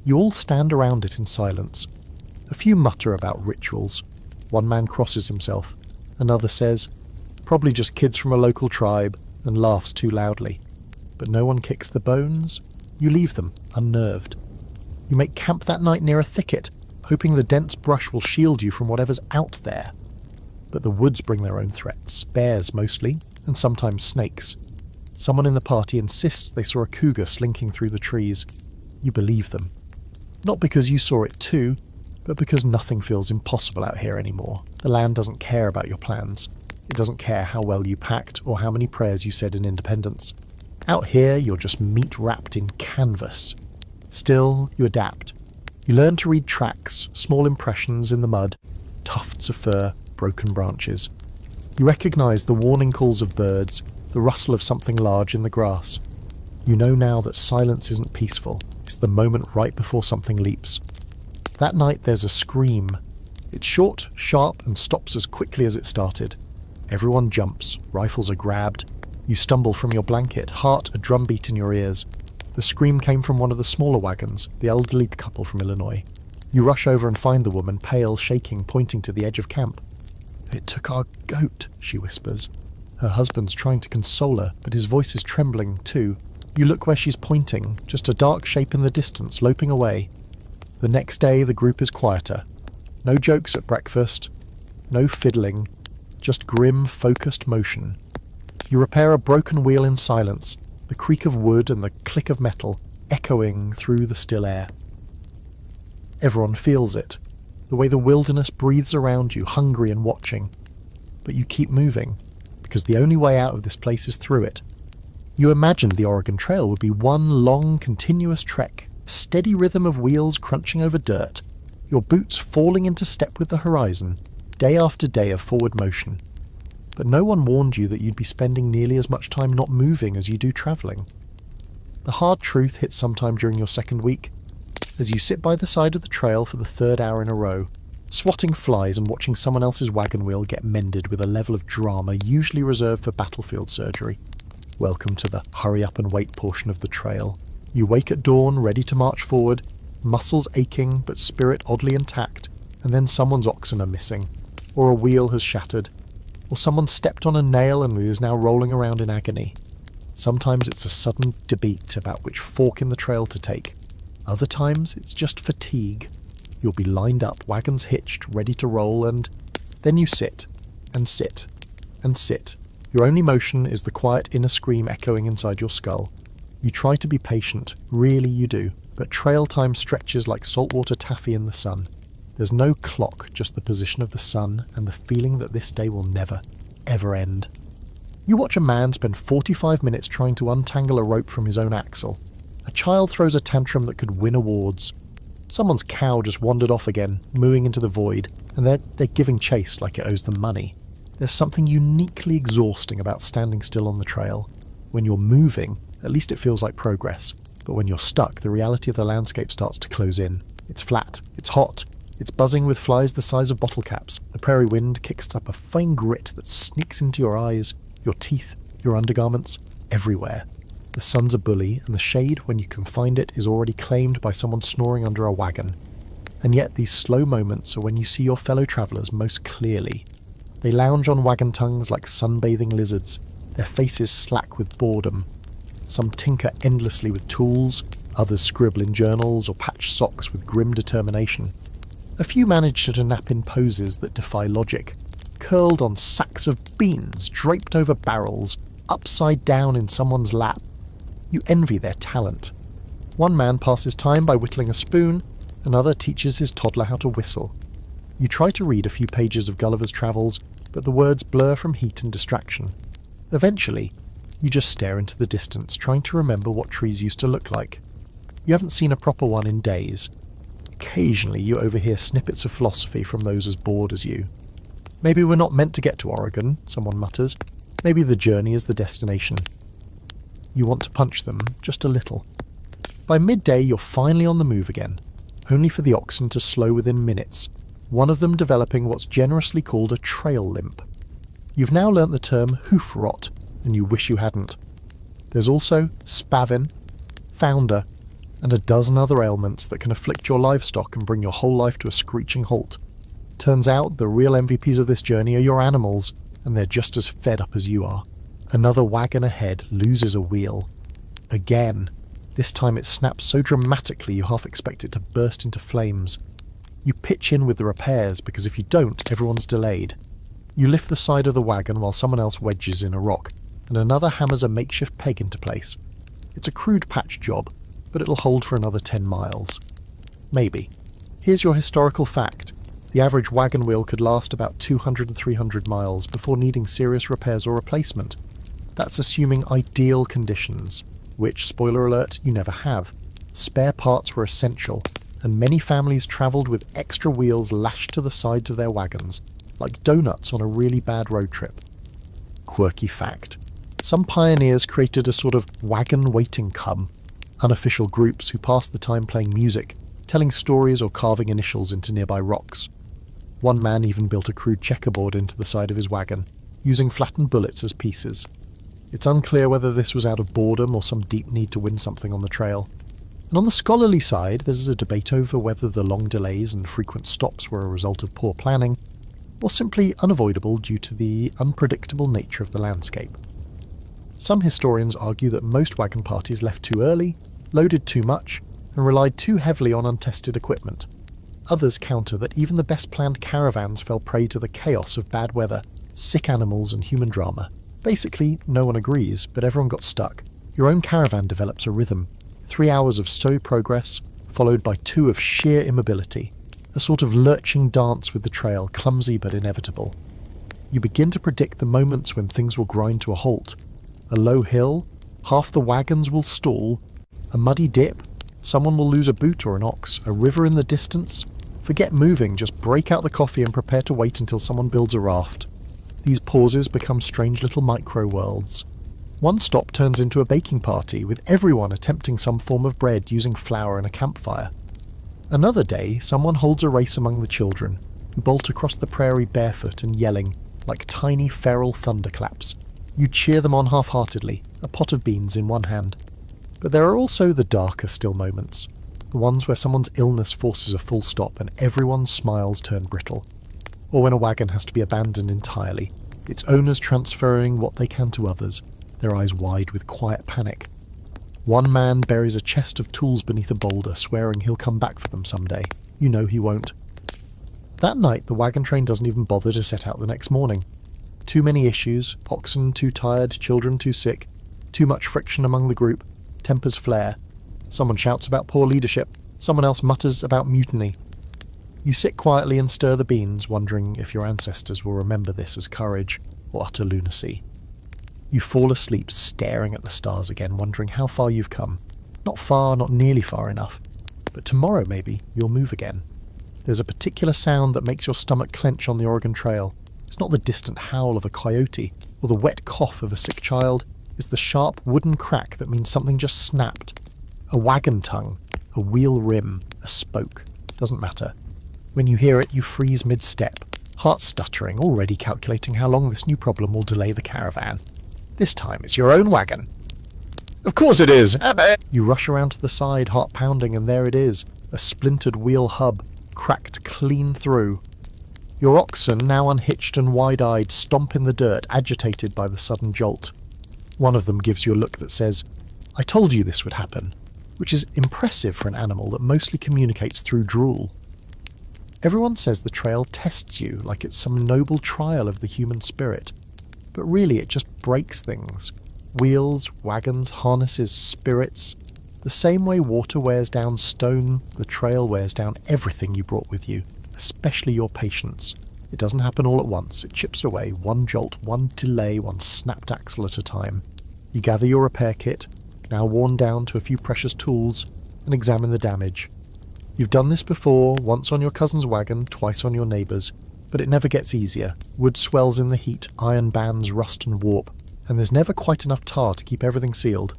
You all stand around it in silence. A few mutter about rituals. One man crosses himself. Another says, "Probably just kids from a local tribe," and laughs too loudly. But no one kicks the bones. You leave them, unnerved. You make camp that night near a thicket, hoping the dense brush will shield you from whatever's out there. But the woods bring their own threats, bears mostly, and sometimes snakes. Someone in the party insists they saw a cougar slinking through the trees. You believe them. Not because you saw it too, but because nothing feels impossible out here anymore. The land doesn't care about your plans. It doesn't care how well you packed or how many prayers you said in Independence. Out here, you're just meat wrapped in canvas. Still, you adapt. You learn to read tracks, small impressions in the mud, tufts of fur, broken branches. You recognise the warning calls of birds, the rustle of something large in the grass. You know now that silence isn't peaceful. It's the moment right before something leaps. That night there's a scream. It's short, sharp, and stops as quickly as it started. Everyone jumps, rifles are grabbed. You stumble from your blanket, heart a drumbeat in your ears. The scream came from one of the smaller wagons, the elderly couple from Illinois. You rush over and find the woman, pale, shaking, pointing to the edge of camp. "It took our goat," she whispers. Her husband's trying to console her, but his voice is trembling too. You look where she's pointing, just a dark shape in the distance, loping away. The next day the group is quieter. No jokes at breakfast, no fiddling, just grim, focused motion. You repair a broken wheel in silence, the creak of wood and the click of metal echoing through the still air. Everyone feels it, the way the wilderness breathes around you, hungry and watching. But you keep moving, because the only way out of this place is through it. You imagined the Oregon Trail would be one long, continuous trek, steady rhythm of wheels crunching over dirt, your boots falling into step with the horizon, day after day of forward motion. But no one warned you that you'd be spending nearly as much time not moving as you do travelling. The hard truth hits sometime during your second week, as you sit by the side of the trail for the third hour in a row, swatting flies and watching someone else's wagon wheel get mended with a level of drama usually reserved for battlefield surgery. Welcome to the hurry up and wait portion of the trail. You wake at dawn, ready to march forward, muscles aching but spirit oddly intact, and then someone's oxen are missing, or a wheel has shattered, or someone stepped on a nail and is now rolling around in agony. Sometimes it's a sudden debate about which fork in the trail to take. Other times it's just fatigue. You'll be lined up, wagons hitched, ready to roll, and then you sit, and sit, and sit. Your only motion is the quiet inner scream echoing inside your skull. You try to be patient, really you do, but trail time stretches like saltwater taffy in the sun. There's no clock, just the position of the sun and the feeling that this day will never, ever end. You watch a man spend 45 minutes trying to untangle a rope from his own axle. A child throws a tantrum that could win awards. Someone's cow just wandered off again, mooing into the void, and they're giving chase like it owes them money. There's something uniquely exhausting about standing still on the trail. When you're moving, at least it feels like progress. But when you're stuck, the reality of the landscape starts to close in. It's flat, it's hot, it's buzzing with flies the size of bottle caps. The prairie wind kicks up a fine grit that sneaks into your eyes, your teeth, your undergarments, everywhere. The sun's a bully, and the shade, when you can find it, is already claimed by someone snoring under a wagon. And yet these slow moments are when you see your fellow travellers most clearly. They lounge on wagon tongues like sunbathing lizards, their faces slack with boredom. Some tinker endlessly with tools, others scribble in journals or patch socks with grim determination. A few manage to nap in poses that defy logic, curled on sacks of beans draped over barrels, upside down in someone's lap. You envy their talent. One man passes time by whittling a spoon, another teaches his toddler how to whistle. You try to read a few pages of Gulliver's Travels, but the words blur from heat and distraction. Eventually, you just stare into the distance, trying to remember what trees used to look like. You haven't seen a proper one in days. Occasionally you overhear snippets of philosophy from those as bored as you. Maybe we're not meant to get to Oregon, someone mutters. Maybe the journey is the destination. You want to punch them, just a little. By midday you're finally on the move again, only for the oxen to slow within minutes, one of them developing what's generously called a trail limp. You've now learnt the term hoof rot, and you wish you hadn't. There's also spavin, founder, and a dozen other ailments that can afflict your livestock and bring your whole life to a screeching halt. Turns out the real MVPs of this journey are your animals, and they're just as fed up as you are. Another wagon ahead loses a wheel. Again. This time it snaps so dramatically you half expect it to burst into flames. You pitch in with the repairs because if you don't, everyone's delayed. You lift the side of the wagon while someone else wedges in a rock, and another hammers a makeshift peg into place. It's a crude patch job, but it'll hold for another 10 miles. Maybe. Here's your historical fact. The average wagon wheel could last about 200 to 300 miles before needing serious repairs or replacement. That's assuming ideal conditions, which, spoiler alert, you never have. Spare parts were essential, and many families travelled with extra wheels lashed to the sides of their wagons, like donuts on a really bad road trip. Quirky fact. Some pioneers created a sort of wagon waiting club, unofficial groups who passed the time playing music, telling stories or carving initials into nearby rocks. One man even built a crude checkerboard into the side of his wagon, using flattened bullets as pieces. It's unclear whether this was out of boredom or some deep need to win something on the trail. And on the scholarly side, there's a debate over whether the long delays and frequent stops were a result of poor planning, or simply unavoidable due to the unpredictable nature of the landscape. Some historians argue that most wagon parties left too early, loaded too much, and relied too heavily on untested equipment. Others counter that even the best planned caravans fell prey to the chaos of bad weather, sick animals and human drama. Basically, no one agrees, but everyone got stuck. Your own caravan develops a rhythm. 3 hours of slow progress, followed by 2 of sheer immobility. A sort of lurching dance with the trail, clumsy but inevitable. You begin to predict the moments when things will grind to a halt. A low hill, half the wagons will stall, a muddy dip, someone will lose a boot or an ox, a river in the distance. Forget moving, just break out the coffee and prepare to wait until someone builds a raft. These pauses become strange little micro-worlds. One stop turns into a baking party, with everyone attempting some form of bread using flour and a campfire. Another day, someone holds a race among the children, who bolt across the prairie barefoot and yelling, like tiny feral thunderclaps. You cheer them on half-heartedly, a pot of beans in one hand. But there are also the darker still moments, the ones where someone's illness forces a full stop and everyone's smiles turn brittle. Or when a wagon has to be abandoned entirely, its owners transferring what they can to others, their eyes wide with quiet panic. One man buries a chest of tools beneath a boulder, swearing he'll come back for them someday. You know he won't. That night, the wagon train doesn't even bother to set out the next morning. Too many issues, oxen too tired, children too sick, too much friction among the group, tempers flare. Someone shouts about poor leadership, someone else mutters about mutiny. You sit quietly and stir the beans, wondering if your ancestors will remember this as courage or utter lunacy. You fall asleep staring at the stars again, wondering how far you've come. Not far, not nearly far enough. But tomorrow, maybe, you'll move again. There's a particular sound that makes your stomach clench on the Oregon Trail. It's not the distant howl of a coyote, or the wet cough of a sick child. It's the sharp wooden crack that means something just snapped. A wagon tongue, a wheel rim, a spoke. Doesn't matter. When you hear it, you freeze mid-step, heart stuttering, already calculating how long this new problem will delay the caravan. This time it's your own wagon. Of course it is! You rush around to the side, heart pounding, and there it is, a splintered wheel hub, cracked clean through. Your oxen, now unhitched and wide-eyed, stomp in the dirt, agitated by the sudden jolt. One of them gives you a look that says, "I told you this would happen," which is impressive for an animal that mostly communicates through drool. Everyone says the trail tests you like it's some noble trial of the human spirit, but really it just breaks things. Wheels, wagons, harnesses, spirits. The same way water wears down stone, the trail wears down everything you brought with you, especially your patience. It doesn't happen all at once, it chips away, one jolt, one delay, one snapped axle at a time. You gather your repair kit, now worn down to a few precious tools, and examine the damage. You've done this before, once on your cousin's wagon, twice on your neighbour's, but it never gets easier. Wood swells in the heat, iron bands rust and warp, and there's never quite enough tar to keep everything sealed.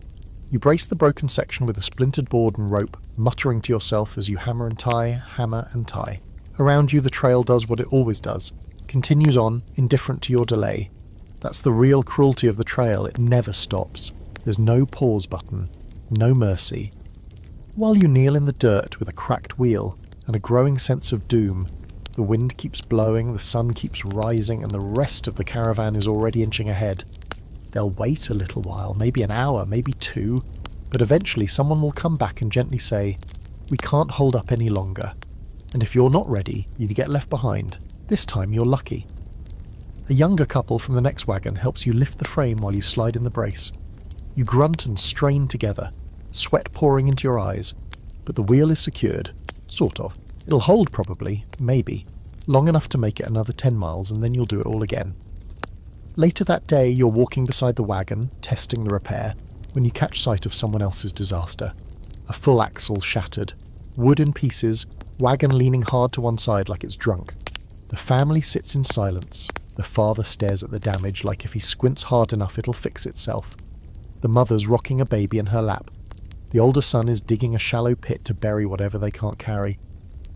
You brace the broken section with a splintered board and rope, muttering to yourself as you hammer and tie, hammer and tie. Around you the trail does what it always does, continues on, indifferent to your delay. That's the real cruelty of the trail, it never stops. There's no pause button, no mercy. While you kneel in the dirt with a cracked wheel and a growing sense of doom, the wind keeps blowing, the sun keeps rising, and the rest of the caravan is already inching ahead. They'll wait a little while, maybe an hour, maybe two, but eventually someone will come back and gently say, "We can't hold up any longer." And if you're not ready, you get left behind. This time you're lucky. A younger couple from the next wagon helps you lift the frame while you slide in the brace. You grunt and strain together, sweat pouring into your eyes, but the wheel is secured, sort of. It'll hold probably, maybe, long enough to make it another 10 miles and then you'll do it all again. Later that day you're walking beside the wagon, testing the repair, when you catch sight of someone else's disaster. A full axle shattered, wood in pieces, wagon leaning hard to one side like it's drunk. The family sits in silence. The father stares at the damage like if he squints hard enough it'll fix itself. The mother's rocking a baby in her lap. The older son is digging a shallow pit to bury whatever they can't carry.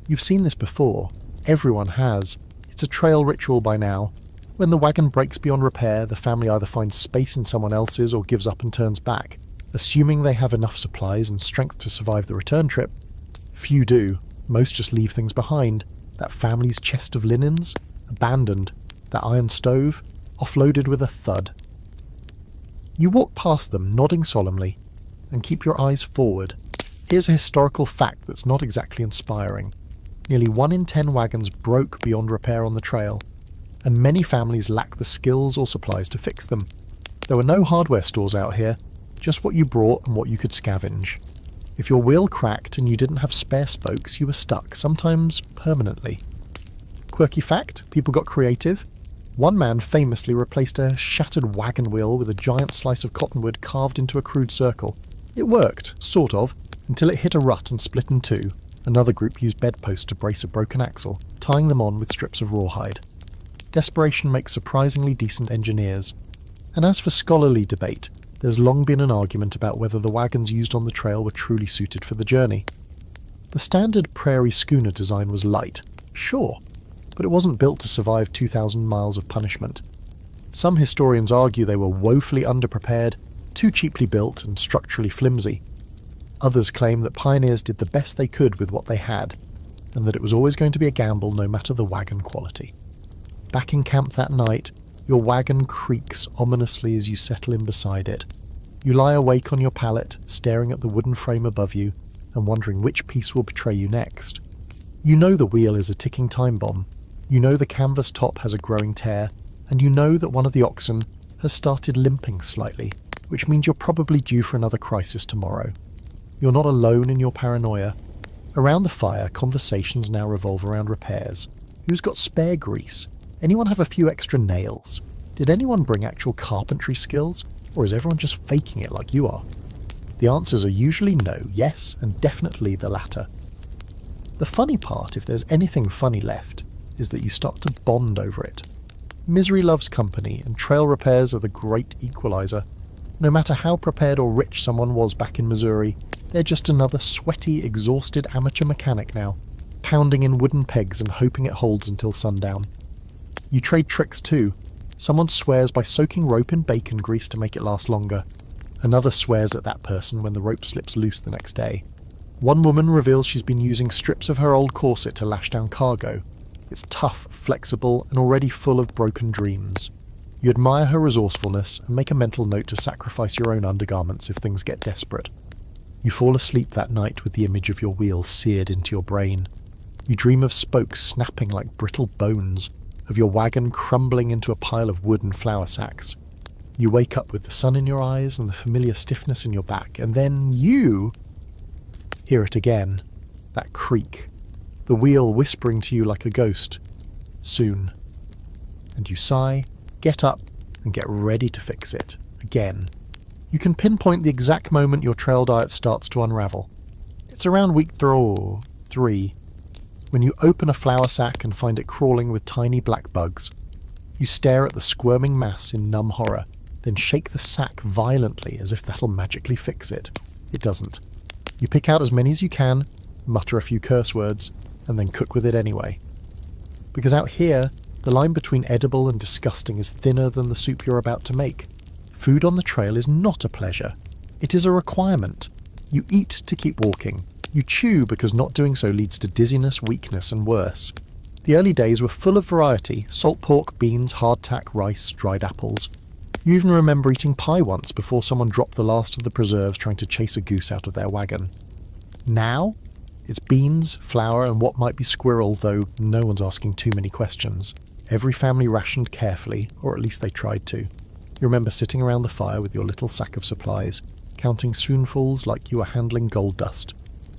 You've seen this before. Everyone has. It's a trail ritual by now. When the wagon breaks beyond repair, the family either finds space in someone else's or gives up and turns back, assuming they have enough supplies and strength to survive the return trip. Few do. Most just leave things behind. That family's chest of linens, abandoned. That iron stove, offloaded with a thud. You walk past them, nodding solemnly, and keep your eyes forward. Here's a historical fact that's not exactly inspiring. Nearly 1 in 10 wagons broke beyond repair on the trail, and many families lack the skills or supplies to fix them. There were no hardware stores out here, just what you brought and what you could scavenge. If your wheel cracked and you didn't have spare spokes, you were stuck, sometimes permanently. Quirky fact, people got creative. One man famously replaced a shattered wagon wheel with a giant slice of cottonwood carved into a crude circle. It worked, sort of, until it hit a rut and split in two. Another group used bedposts to brace a broken axle, tying them on with strips of rawhide. Desperation makes surprisingly decent engineers. And as for scholarly debate, there's long been an argument about whether the wagons used on the trail were truly suited for the journey. The standard prairie schooner design was light, sure, but it wasn't built to survive 2,000 miles of punishment. Some historians argue they were woefully underprepared, too cheaply built and structurally flimsy. Others claim that pioneers did the best they could with what they had, and that it was always going to be a gamble no matter the wagon quality. Back in camp that night, your wagon creaks ominously as you settle in beside it. You lie awake on your pallet, staring at the wooden frame above you, and wondering which piece will betray you next. You know the wheel is a ticking time bomb. You know the canvas top has a growing tear, and you know that one of the oxen has started limping slightly, which means you're probably due for another crisis tomorrow. You're not alone in your paranoia. Around the fire, conversations now revolve around repairs. Who's got spare grease? Anyone have a few extra nails? Did anyone bring actual carpentry skills? Or is everyone just faking it like you are? The answers are usually no, yes, and definitely the latter. The funny part, if there's anything funny left, is that you start to bond over it. Misery loves company, and trail repairs are the great equalizer. No matter how prepared or rich someone was back in Missouri, they're just another sweaty, exhausted amateur mechanic now, pounding in wooden pegs and hoping it holds until sundown. You trade tricks too. Someone swears by soaking rope in bacon grease to make it last longer. Another swears at that person when the rope slips loose the next day. One woman reveals she's been using strips of her old corset to lash down cargo. It's tough, flexible, and already full of broken dreams. You admire her resourcefulness and make a mental note to sacrifice your own undergarments if things get desperate. You fall asleep that night with the image of your wheel seared into your brain. You dream of spokes snapping like brittle bones, of your wagon crumbling into a pile of wood and flour sacks. You wake up with the sun in your eyes and the familiar stiffness in your back, and then you hear it again, that creak, the wheel whispering to you like a ghost. Soon. And you sigh, get up, and get ready to fix it. Again. You can pinpoint the exact moment your trail diet starts to unravel. It's around week 3 when you open a flour sack and find it crawling with tiny black bugs. You stare at the squirming mass in numb horror, then shake the sack violently as if that'll magically fix it. It doesn't. You pick out as many as you can, mutter a few curse words, and then cook with it anyway. Because out here, the line between edible and disgusting is thinner than the soup you're about to make. Food on the trail is not a pleasure. It is a requirement. You eat to keep walking. You chew because not doing so leads to dizziness, weakness, and worse. The early days were full of variety: salt pork, beans, hardtack, rice, dried apples. You even remember eating pie once before someone dropped the last of the preserves trying to chase a goose out of their wagon. Now, it's beans, flour, and what might be squirrel, though no one's asking too many questions. Every family rationed carefully, or at least they tried to. You remember sitting around the fire with your little sack of supplies, counting spoonfuls like you were handling gold dust.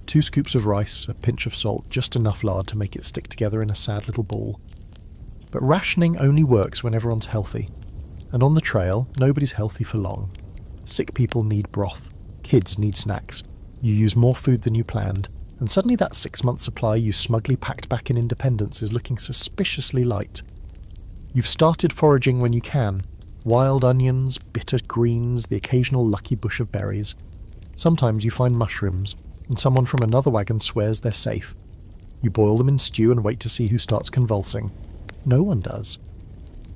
2 scoops of rice, a pinch of salt, just enough lard to make it stick together in a sad little ball. But rationing only works when everyone's healthy. And on the trail, nobody's healthy for long. Sick people need broth. Kids need snacks. You use more food than you planned, and suddenly that 6-month supply you smugly packed back in Independence is looking suspiciously light. You've started foraging when you can. Wild onions, bitter greens, the occasional lucky bush of berries. Sometimes you find mushrooms, and someone from another wagon swears they're safe. You boil them in stew and wait to see who starts convulsing. No one does.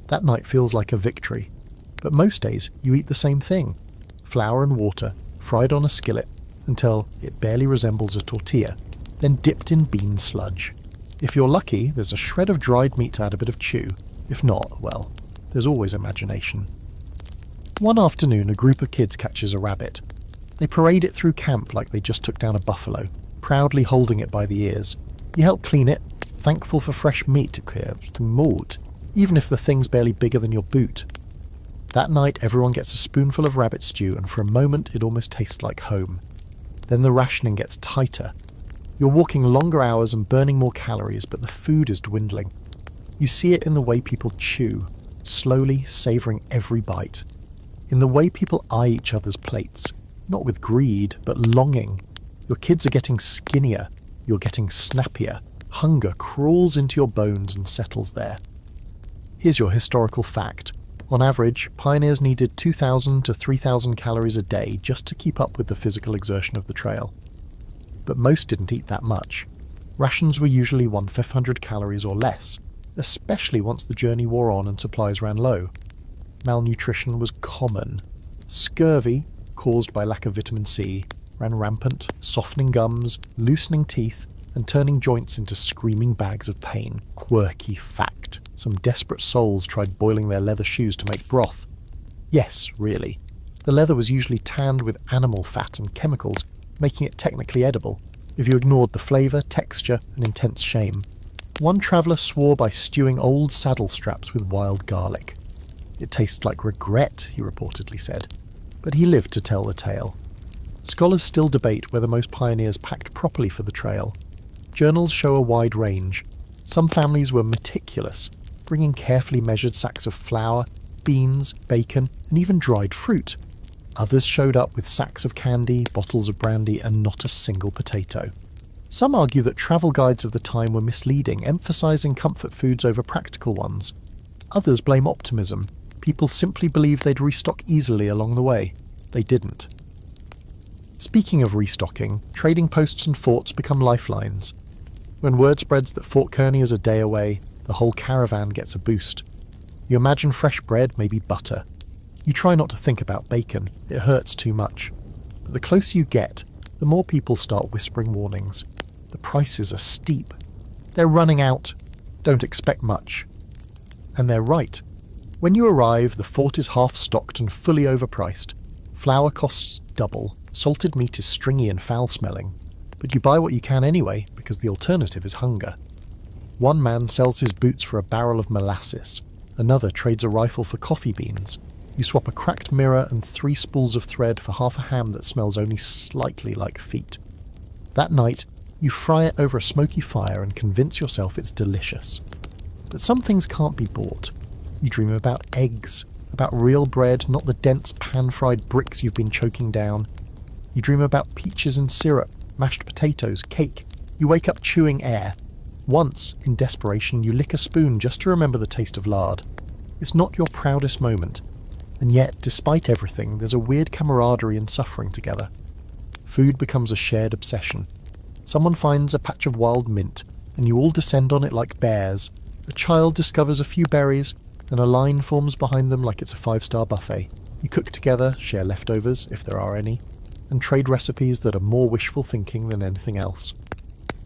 That night feels like a victory, but most days you eat the same thing. Flour and water, fried on a skillet, until it barely resembles a tortilla, then dipped in bean sludge. If you're lucky, there's a shred of dried meat to add a bit of chew. If not, well, there's always imagination. One afternoon, a group of kids catches a rabbit. They parade it through camp like they just took down a buffalo, proudly holding it by the ears. You help clean it, thankful for fresh meat to mold, even if the thing's barely bigger than your boot. That night, everyone gets a spoonful of rabbit stew, and for a moment it almost tastes like home. Then the rationing gets tighter. You're walking longer hours and burning more calories, but the food is dwindling. You see it in the way people chew, slowly savouring every bite. In the way people eye each other's plates. Not with greed, but longing. Your kids are getting skinnier. You're getting snappier. Hunger crawls into your bones and settles there. Here's your historical fact. On average, pioneers needed 2,000 to 3,000 calories a day just to keep up with the physical exertion of the trail. But most didn't eat that much. Rations were usually 1/500 calories or less, especially once the journey wore on and supplies ran low. Malnutrition was common. Scurvy, caused by lack of vitamin C, ran rampant, softening gums, loosening teeth, and turning joints into screaming bags of pain. Quirky fact. Some desperate souls tried boiling their leather shoes to make broth. Yes, really. The leather was usually tanned with animal fat and chemicals, making it technically edible, if you ignored the flavour, texture, and intense shame. One traveller swore by stewing old saddle straps with wild garlic. It tastes like regret, he reportedly said, but he lived to tell the tale. Scholars still debate whether most pioneers packed properly for the trail. Journals show a wide range. Some families were meticulous, bringing carefully measured sacks of flour, beans, bacon, and even dried fruit. Others showed up with sacks of candy, bottles of brandy, and not a single potato. Some argue that travel guides of the time were misleading, emphasizing comfort foods over practical ones. Others blame optimism. People simply believed they'd restock easily along the way. They didn't. Speaking of restocking, trading posts and forts become lifelines. When word spreads that Fort Kearny is a day away, the whole caravan gets a boost. You imagine fresh bread, maybe butter. You try not to think about bacon, it hurts too much. But the closer you get, the more people start whispering warnings. The prices are steep. They're running out. Don't expect much. And they're right. When you arrive, the fort is half stocked and fully overpriced. Flour costs double, salted meat is stringy and foul-smelling. But you buy what you can anyway, because the alternative is hunger. One man sells his boots for a barrel of molasses. Another trades a rifle for coffee beans. You swap a cracked mirror and 3 spools of thread for half a ham that smells only slightly like feet. That night, you fry it over a smoky fire and convince yourself it's delicious. But some things can't be bought. You dream about eggs, about real bread, not the dense pan-fried bricks you've been choking down. You dream about peaches and syrup, mashed potatoes, cake. You wake up chewing air. Once, in desperation, you lick a spoon just to remember the taste of lard. It's not your proudest moment, and yet, despite everything, there's a weird camaraderie in suffering together. Food becomes a shared obsession. Someone finds a patch of wild mint, and you all descend on it like bears. A child discovers a few berries, and a line forms behind them like it's a 5-star buffet. You cook together, share leftovers, if there are any, and trade recipes that are more wishful thinking than anything else.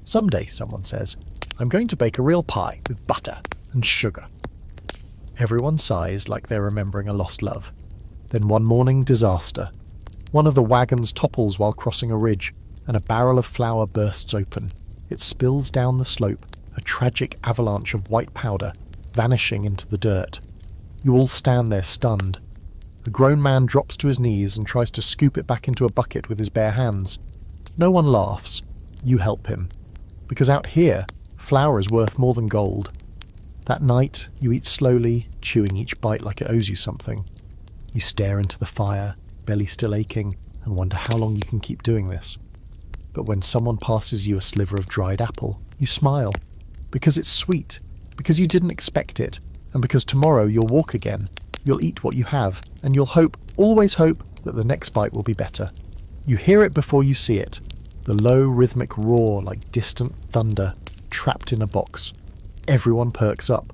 Someday, someone says, I'm going to bake a real pie with butter and sugar. Everyone sighs like they're remembering a lost love. Then one morning, disaster. One of the wagons topples while crossing a ridge, and a barrel of flour bursts open. It spills down the slope, a tragic avalanche of white powder, vanishing into the dirt. You all stand there stunned. A grown man drops to his knees and tries to scoop it back into a bucket with his bare hands. No one laughs. You help him. Because out here, flour is worth more than gold. That night, you eat slowly, chewing each bite like it owes you something. You stare into the fire, belly still aching, and wonder how long you can keep doing this. But when someone passes you a sliver of dried apple, you smile. Because it's sweet, because you didn't expect it, and because tomorrow you'll walk again. You'll eat what you have, and you'll hope, always hope, that the next bite will be better. You hear it before you see it. The low rhythmic roar like distant thunder, trapped in a box. Everyone perks up.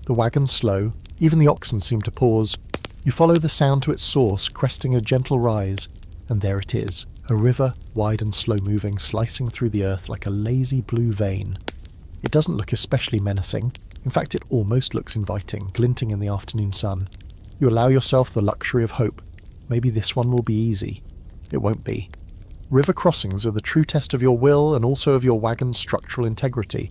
The wagons slow, even the oxen seem to pause. You follow the sound to its source, cresting a gentle rise, and there it is, a river, wide and slow-moving, slicing through the earth like a lazy blue vein. It doesn't look especially menacing. In fact, it almost looks inviting, glinting in the afternoon sun. You allow yourself the luxury of hope. Maybe this one will be easy. It won't be. River crossings are the true test of your will and also of your wagon's structural integrity.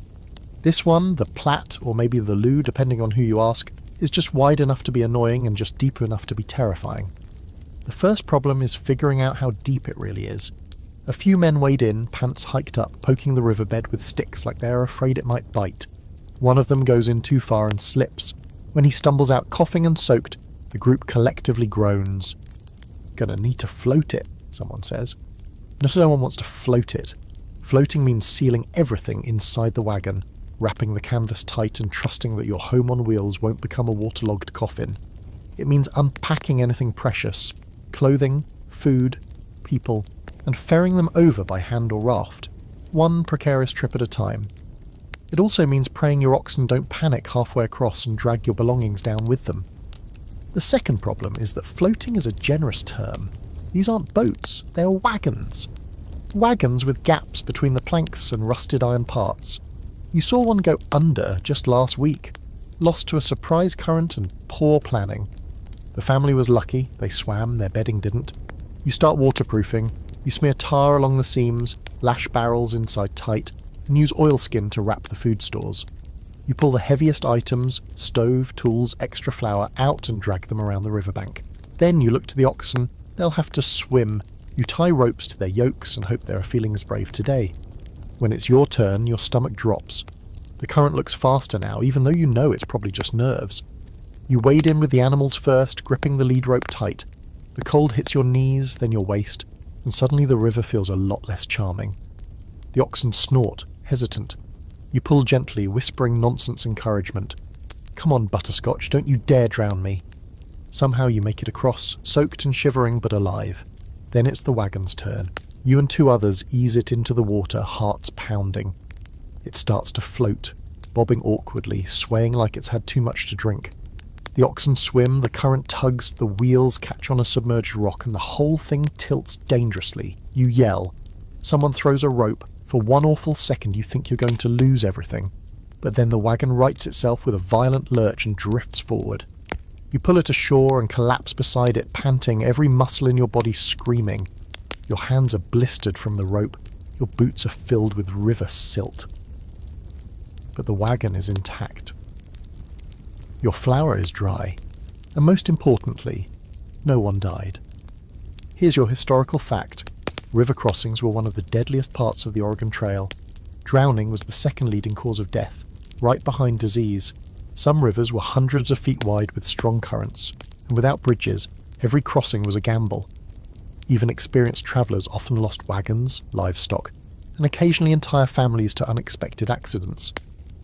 This one, the Platte, or maybe the Loo, depending on who you ask, is just wide enough to be annoying and just deep enough to be terrifying. The first problem is figuring out how deep it really is. A few men wade in, pants hiked up, poking the riverbed with sticks like they are afraid it might bite. One of them goes in too far and slips. When he stumbles out coughing and soaked, the group collectively groans. Gonna need to float it, someone says. No one wants to float it. Floating means sealing everything inside the wagon, wrapping the canvas tight and trusting that your home on wheels won't become a waterlogged coffin. It means unpacking anything precious, clothing, food, people, and ferrying them over by hand or raft, one precarious trip at a time. It also means praying your oxen don't panic halfway across and drag your belongings down with them. The second problem is that floating is a generous term. These aren't boats, they're wagons. Wagons with gaps between the planks and rusted iron parts. You saw one go under just last week, lost to a surprise current and poor planning. The family was lucky, they swam, their bedding didn't. You start waterproofing, you smear tar along the seams, lash barrels inside tight, and use oilskin to wrap the food stores. You pull the heaviest items, stove, tools, extra flour, out and drag them around the riverbank. Then you look to the oxen, they'll have to swim. You tie ropes to their yokes and hope they are feeling as brave today. When it's your turn, your stomach drops. The current looks faster now, even though you know it's probably just nerves. You wade in with the animals first, gripping the lead rope tight. The cold hits your knees, then your waist, and suddenly the river feels a lot less charming. The oxen snort, hesitant. You pull gently, whispering nonsense encouragement. Come on, Butterscotch, don't you dare drown me. Somehow you make it across, soaked and shivering but alive. Then it's the wagon's turn. You and two others ease it into the water, hearts pounding. It starts to float, bobbing awkwardly, swaying like it's had too much to drink. The oxen swim, the current tugs, the wheels catch on a submerged rock, and the whole thing tilts dangerously. You yell. Someone throws a rope. For one awful second you think you're going to lose everything. But then the wagon rights itself with a violent lurch and drifts forward. You pull it ashore and collapse beside it, panting, every muscle in your body screaming. Your hands are blistered from the rope. Your boots are filled with river silt. But the wagon is intact. Your flour is dry. And most importantly, no one died. Here's your historical fact. River crossings were one of the deadliest parts of the Oregon Trail. Drowning was the second leading cause of death, right behind disease. Some rivers were hundreds of feet wide with strong currents, and without bridges, every crossing was a gamble. Even experienced travellers often lost wagons, livestock, and occasionally entire families to unexpected accidents.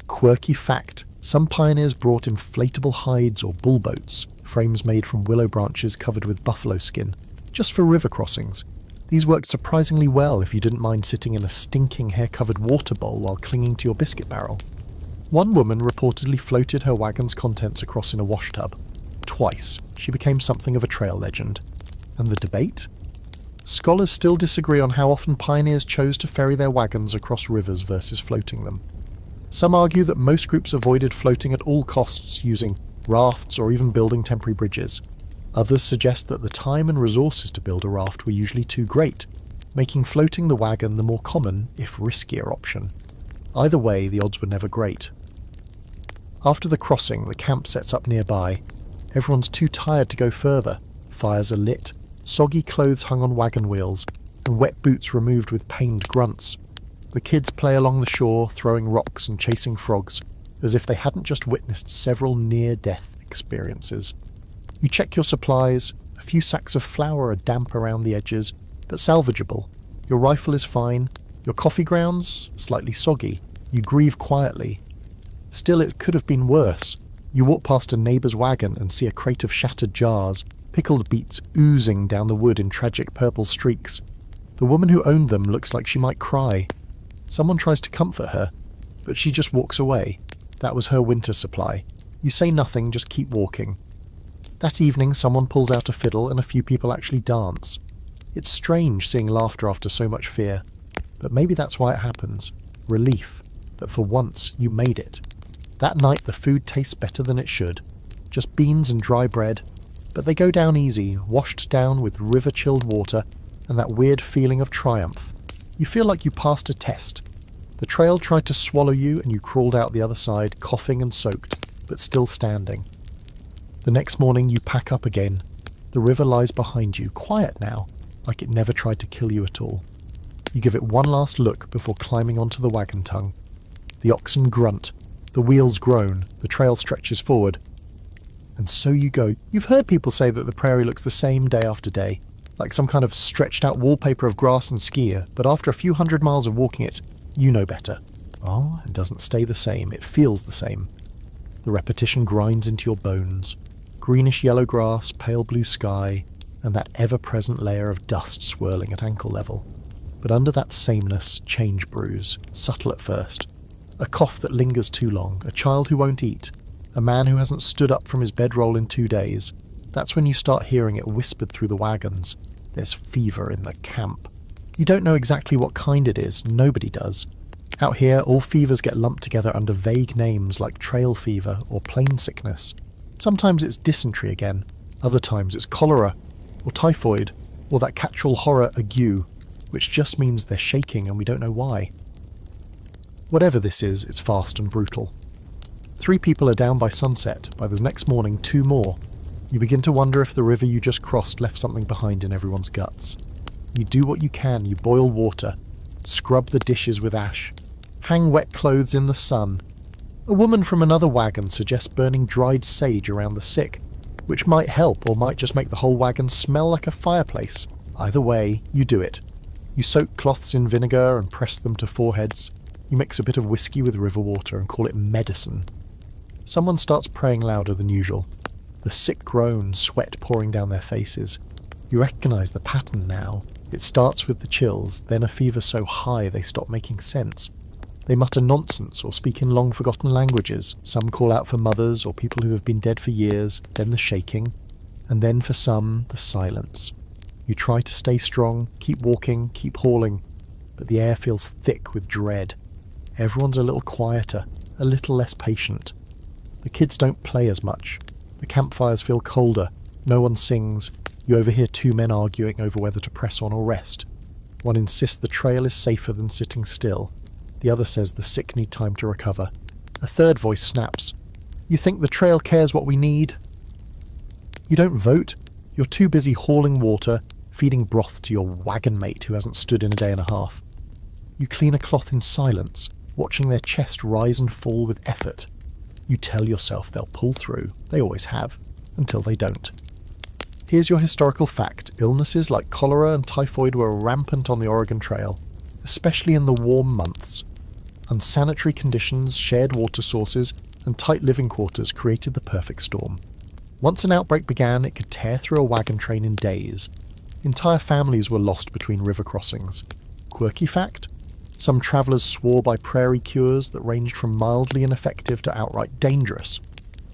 Quirky fact, some pioneers brought inflatable hides or bull boats, frames made from willow branches covered with buffalo skin, just for river crossings. These worked surprisingly well if you didn't mind sitting in a stinking hair-covered water bowl while clinging to your biscuit barrel. One woman reportedly floated her wagon's contents across in a wash tub. Twice, she became something of a trail legend. And the debate? Scholars still disagree on how often pioneers chose to ferry their wagons across rivers versus floating them. Some argue that most groups avoided floating at all costs using rafts or even building temporary bridges. Others suggest that the time and resources to build a raft were usually too great, making floating the wagon the more common, if riskier, option. Either way, the odds were never great. After the crossing, the camp sets up nearby. Everyone's too tired to go further. Fires are lit, soggy clothes hung on wagon wheels, and wet boots removed with pained grunts. The kids play along the shore, throwing rocks and chasing frogs, as if they hadn't just witnessed several near-death experiences. You check your supplies. A few sacks of flour are damp around the edges, but salvageable. Your rifle is fine. Your coffee grounds? Slightly soggy. You grieve quietly. Still, it could have been worse. You walk past a neighbour's wagon and see a crate of shattered jars, pickled beets oozing down the wood in tragic purple streaks. The woman who owned them looks like she might cry. Someone tries to comfort her, but she just walks away. That was her winter supply. You say nothing, just keep walking. That evening, someone pulls out a fiddle and a few people actually dance. It's strange seeing laughter after so much fear, but maybe that's why it happens. Relief, that for once you made it. That night the food tastes better than it should. Just beans and dry bread, but they go down easy, washed down with river-chilled water and that weird feeling of triumph. You feel like you passed a test. The trail tried to swallow you and you crawled out the other side, coughing and soaked, but still standing. The next morning you pack up again. The river lies behind you, quiet now, like it never tried to kill you at all. You give it one last look before climbing onto the wagon tongue. The oxen grunt, the wheels groan, the trail stretches forward. And so you go. You've heard people say that the prairie looks the same day after day, like some kind of stretched out wallpaper of grass and skier, but after a few hundred miles of walking it, you know better. Oh, it doesn't stay the same, it feels the same. The repetition grinds into your bones. Greenish-yellow grass, pale blue sky, and that ever-present layer of dust swirling at ankle level. But under that sameness, change brews, subtle at first. A cough that lingers too long, a child who won't eat, a man who hasn't stood up from his bedroll in 2 days. That's when you start hearing it whispered through the wagons. There's fever in the camp. You don't know exactly what kind it is, nobody does. Out here, all fevers get lumped together under vague names like trail fever or plain sickness. Sometimes it's dysentery again, other times it's cholera, or typhoid, or that catch-all horror ague, which just means they're shaking and we don't know why. Whatever this is, it's fast and brutal. 3 people are down by sunset, by the next morning 2 more. You begin to wonder if the river you just crossed left something behind in everyone's guts. You do what you can, you boil water, scrub the dishes with ash, hang wet clothes in the sun. A woman from another wagon suggests burning dried sage around the sick, which might help or might just make the whole wagon smell like a fireplace. Either way, you do it. You soak cloths in vinegar and press them to foreheads. You mix a bit of whiskey with river water and call it medicine. Someone starts praying louder than usual. The sick groan, sweat pouring down their faces. You recognise the pattern now. It starts with the chills, then a fever so high they stop making sense. They mutter nonsense or speak in long-forgotten languages. Some call out for mothers or people who have been dead for years, then the shaking, and then for some, the silence. You try to stay strong, keep walking, keep hauling, but the air feels thick with dread. Everyone's a little quieter, a little less patient. The kids don't play as much. The campfires feel colder. No one sings. You overhear 2 men arguing over whether to press on or rest. One insists the trail is safer than sitting still. The other says the sick need time to recover. A third voice snaps. You think the trail cares what we need? You don't vote. You're too busy hauling water, feeding broth to your wagon mate who hasn't stood in a day and a half. You clean a cloth in silence, watching their chest rise and fall with effort. You tell yourself they'll pull through. They always have, until they don't. Here's your historical fact. Illnesses like cholera and typhoid were rampant on the Oregon Trail. especially in the warm months. Unsanitary conditions, shared water sources, and tight living quarters created the perfect storm. Once an outbreak began, it could tear through a wagon train in days. Entire families were lost between river crossings. Quirky fact? Some travellers swore by prairie cures that ranged from mildly ineffective to outright dangerous.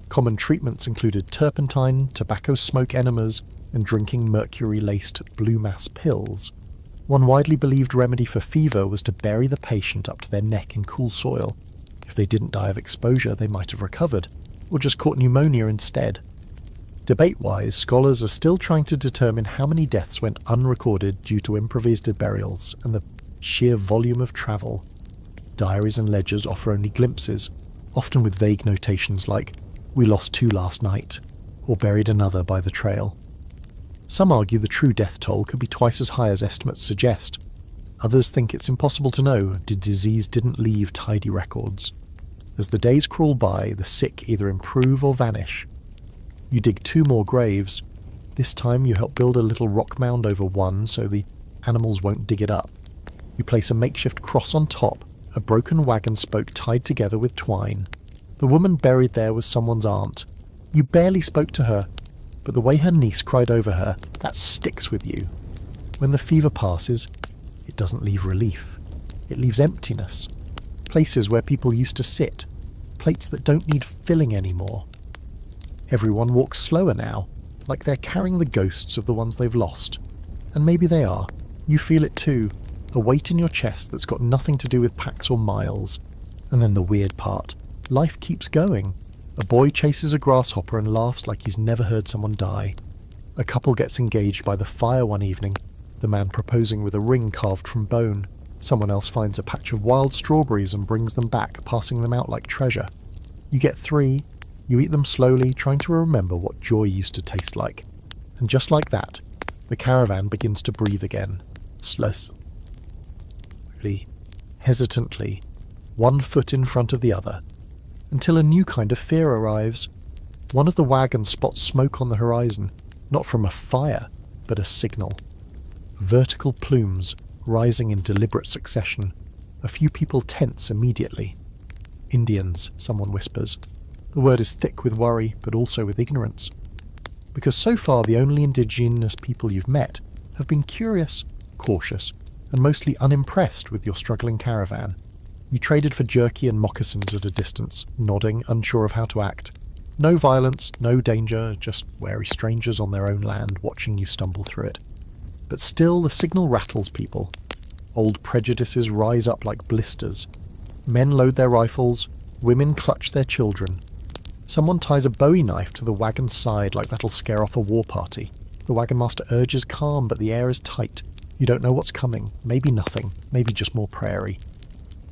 Common treatments included turpentine, tobacco smoke enemas, and drinking mercury-laced blue mass pills. One widely believed remedy for fever was to bury the patient up to their neck in cool soil. If they didn't die of exposure, they might have recovered, or just caught pneumonia instead. Debate-wise, scholars are still trying to determine how many deaths went unrecorded due to improvised burials and the sheer volume of travel. Diaries and ledgers offer only glimpses, often with vague notations like, "We lost 2 last night," or "buried another by the trail." Some argue the true death toll could be twice as high as estimates suggest. Others think it's impossible to know, the disease didn't leave tidy records. As the days crawl by, the sick either improve or vanish. You dig 2 more graves. This time you help build a little rock mound over one so the animals won't dig it up. You place a makeshift cross on top, a broken wagon spoke tied together with twine. The woman buried there was someone's aunt. You barely spoke to her, but the way her niece cried over her, that sticks with you. When the fever passes, it doesn't leave relief. It leaves emptiness. Places where people used to sit. Plates that don't need filling anymore. Everyone walks slower now, like they're carrying the ghosts of the ones they've lost. And maybe they are. You feel it too. A weight in your chest that's got nothing to do with packs or miles. And then the weird part. Life keeps going. A boy chases a grasshopper and laughs like he's never heard someone die. A couple gets engaged by the fire one evening, the man proposing with a ring carved from bone. Someone else finds a patch of wild strawberries and brings them back, passing them out like treasure. You get 3, you eat them slowly, trying to remember what joy used to taste like. And just like that, the caravan begins to breathe again. Slowly, hesitantly, one foot in front of the other, until a new kind of fear arrives. One of the wagons spots smoke on the horizon, not from a fire, but a signal. Vertical plumes, rising in deliberate succession. A few people tense immediately. "Indians," someone whispers. The word is thick with worry, but also with ignorance. Because so far the only indigenous people you've met have been curious, cautious, and mostly unimpressed with your struggling caravan. You traded for jerky and moccasins at a distance, nodding, unsure of how to act. No violence, no danger, just wary strangers on their own land watching you stumble through it. But still the signal rattles people. Old prejudices rise up like blisters. Men load their rifles, women clutch their children. Someone ties a bowie knife to the wagon's side like that'll scare off a war party. The wagon master urges calm, but the air is tight. You don't know what's coming. Maybe nothing. Maybe just more prairie.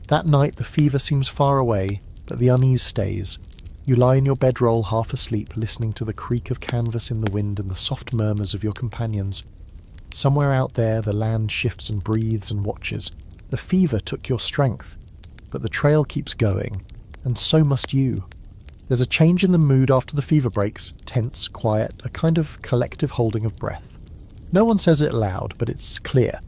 That night the fever seems far away, but the unease stays. You lie in your bedroll half asleep, listening to the creak of canvas in the wind and the soft murmurs of your companions. Somewhere out there the land shifts and breathes and watches. The fever took your strength, but the trail keeps going, and so must you. There's a change in the mood after the fever breaks, tense, quiet, a kind of collective holding of breath. No one says it loud, but it's clear.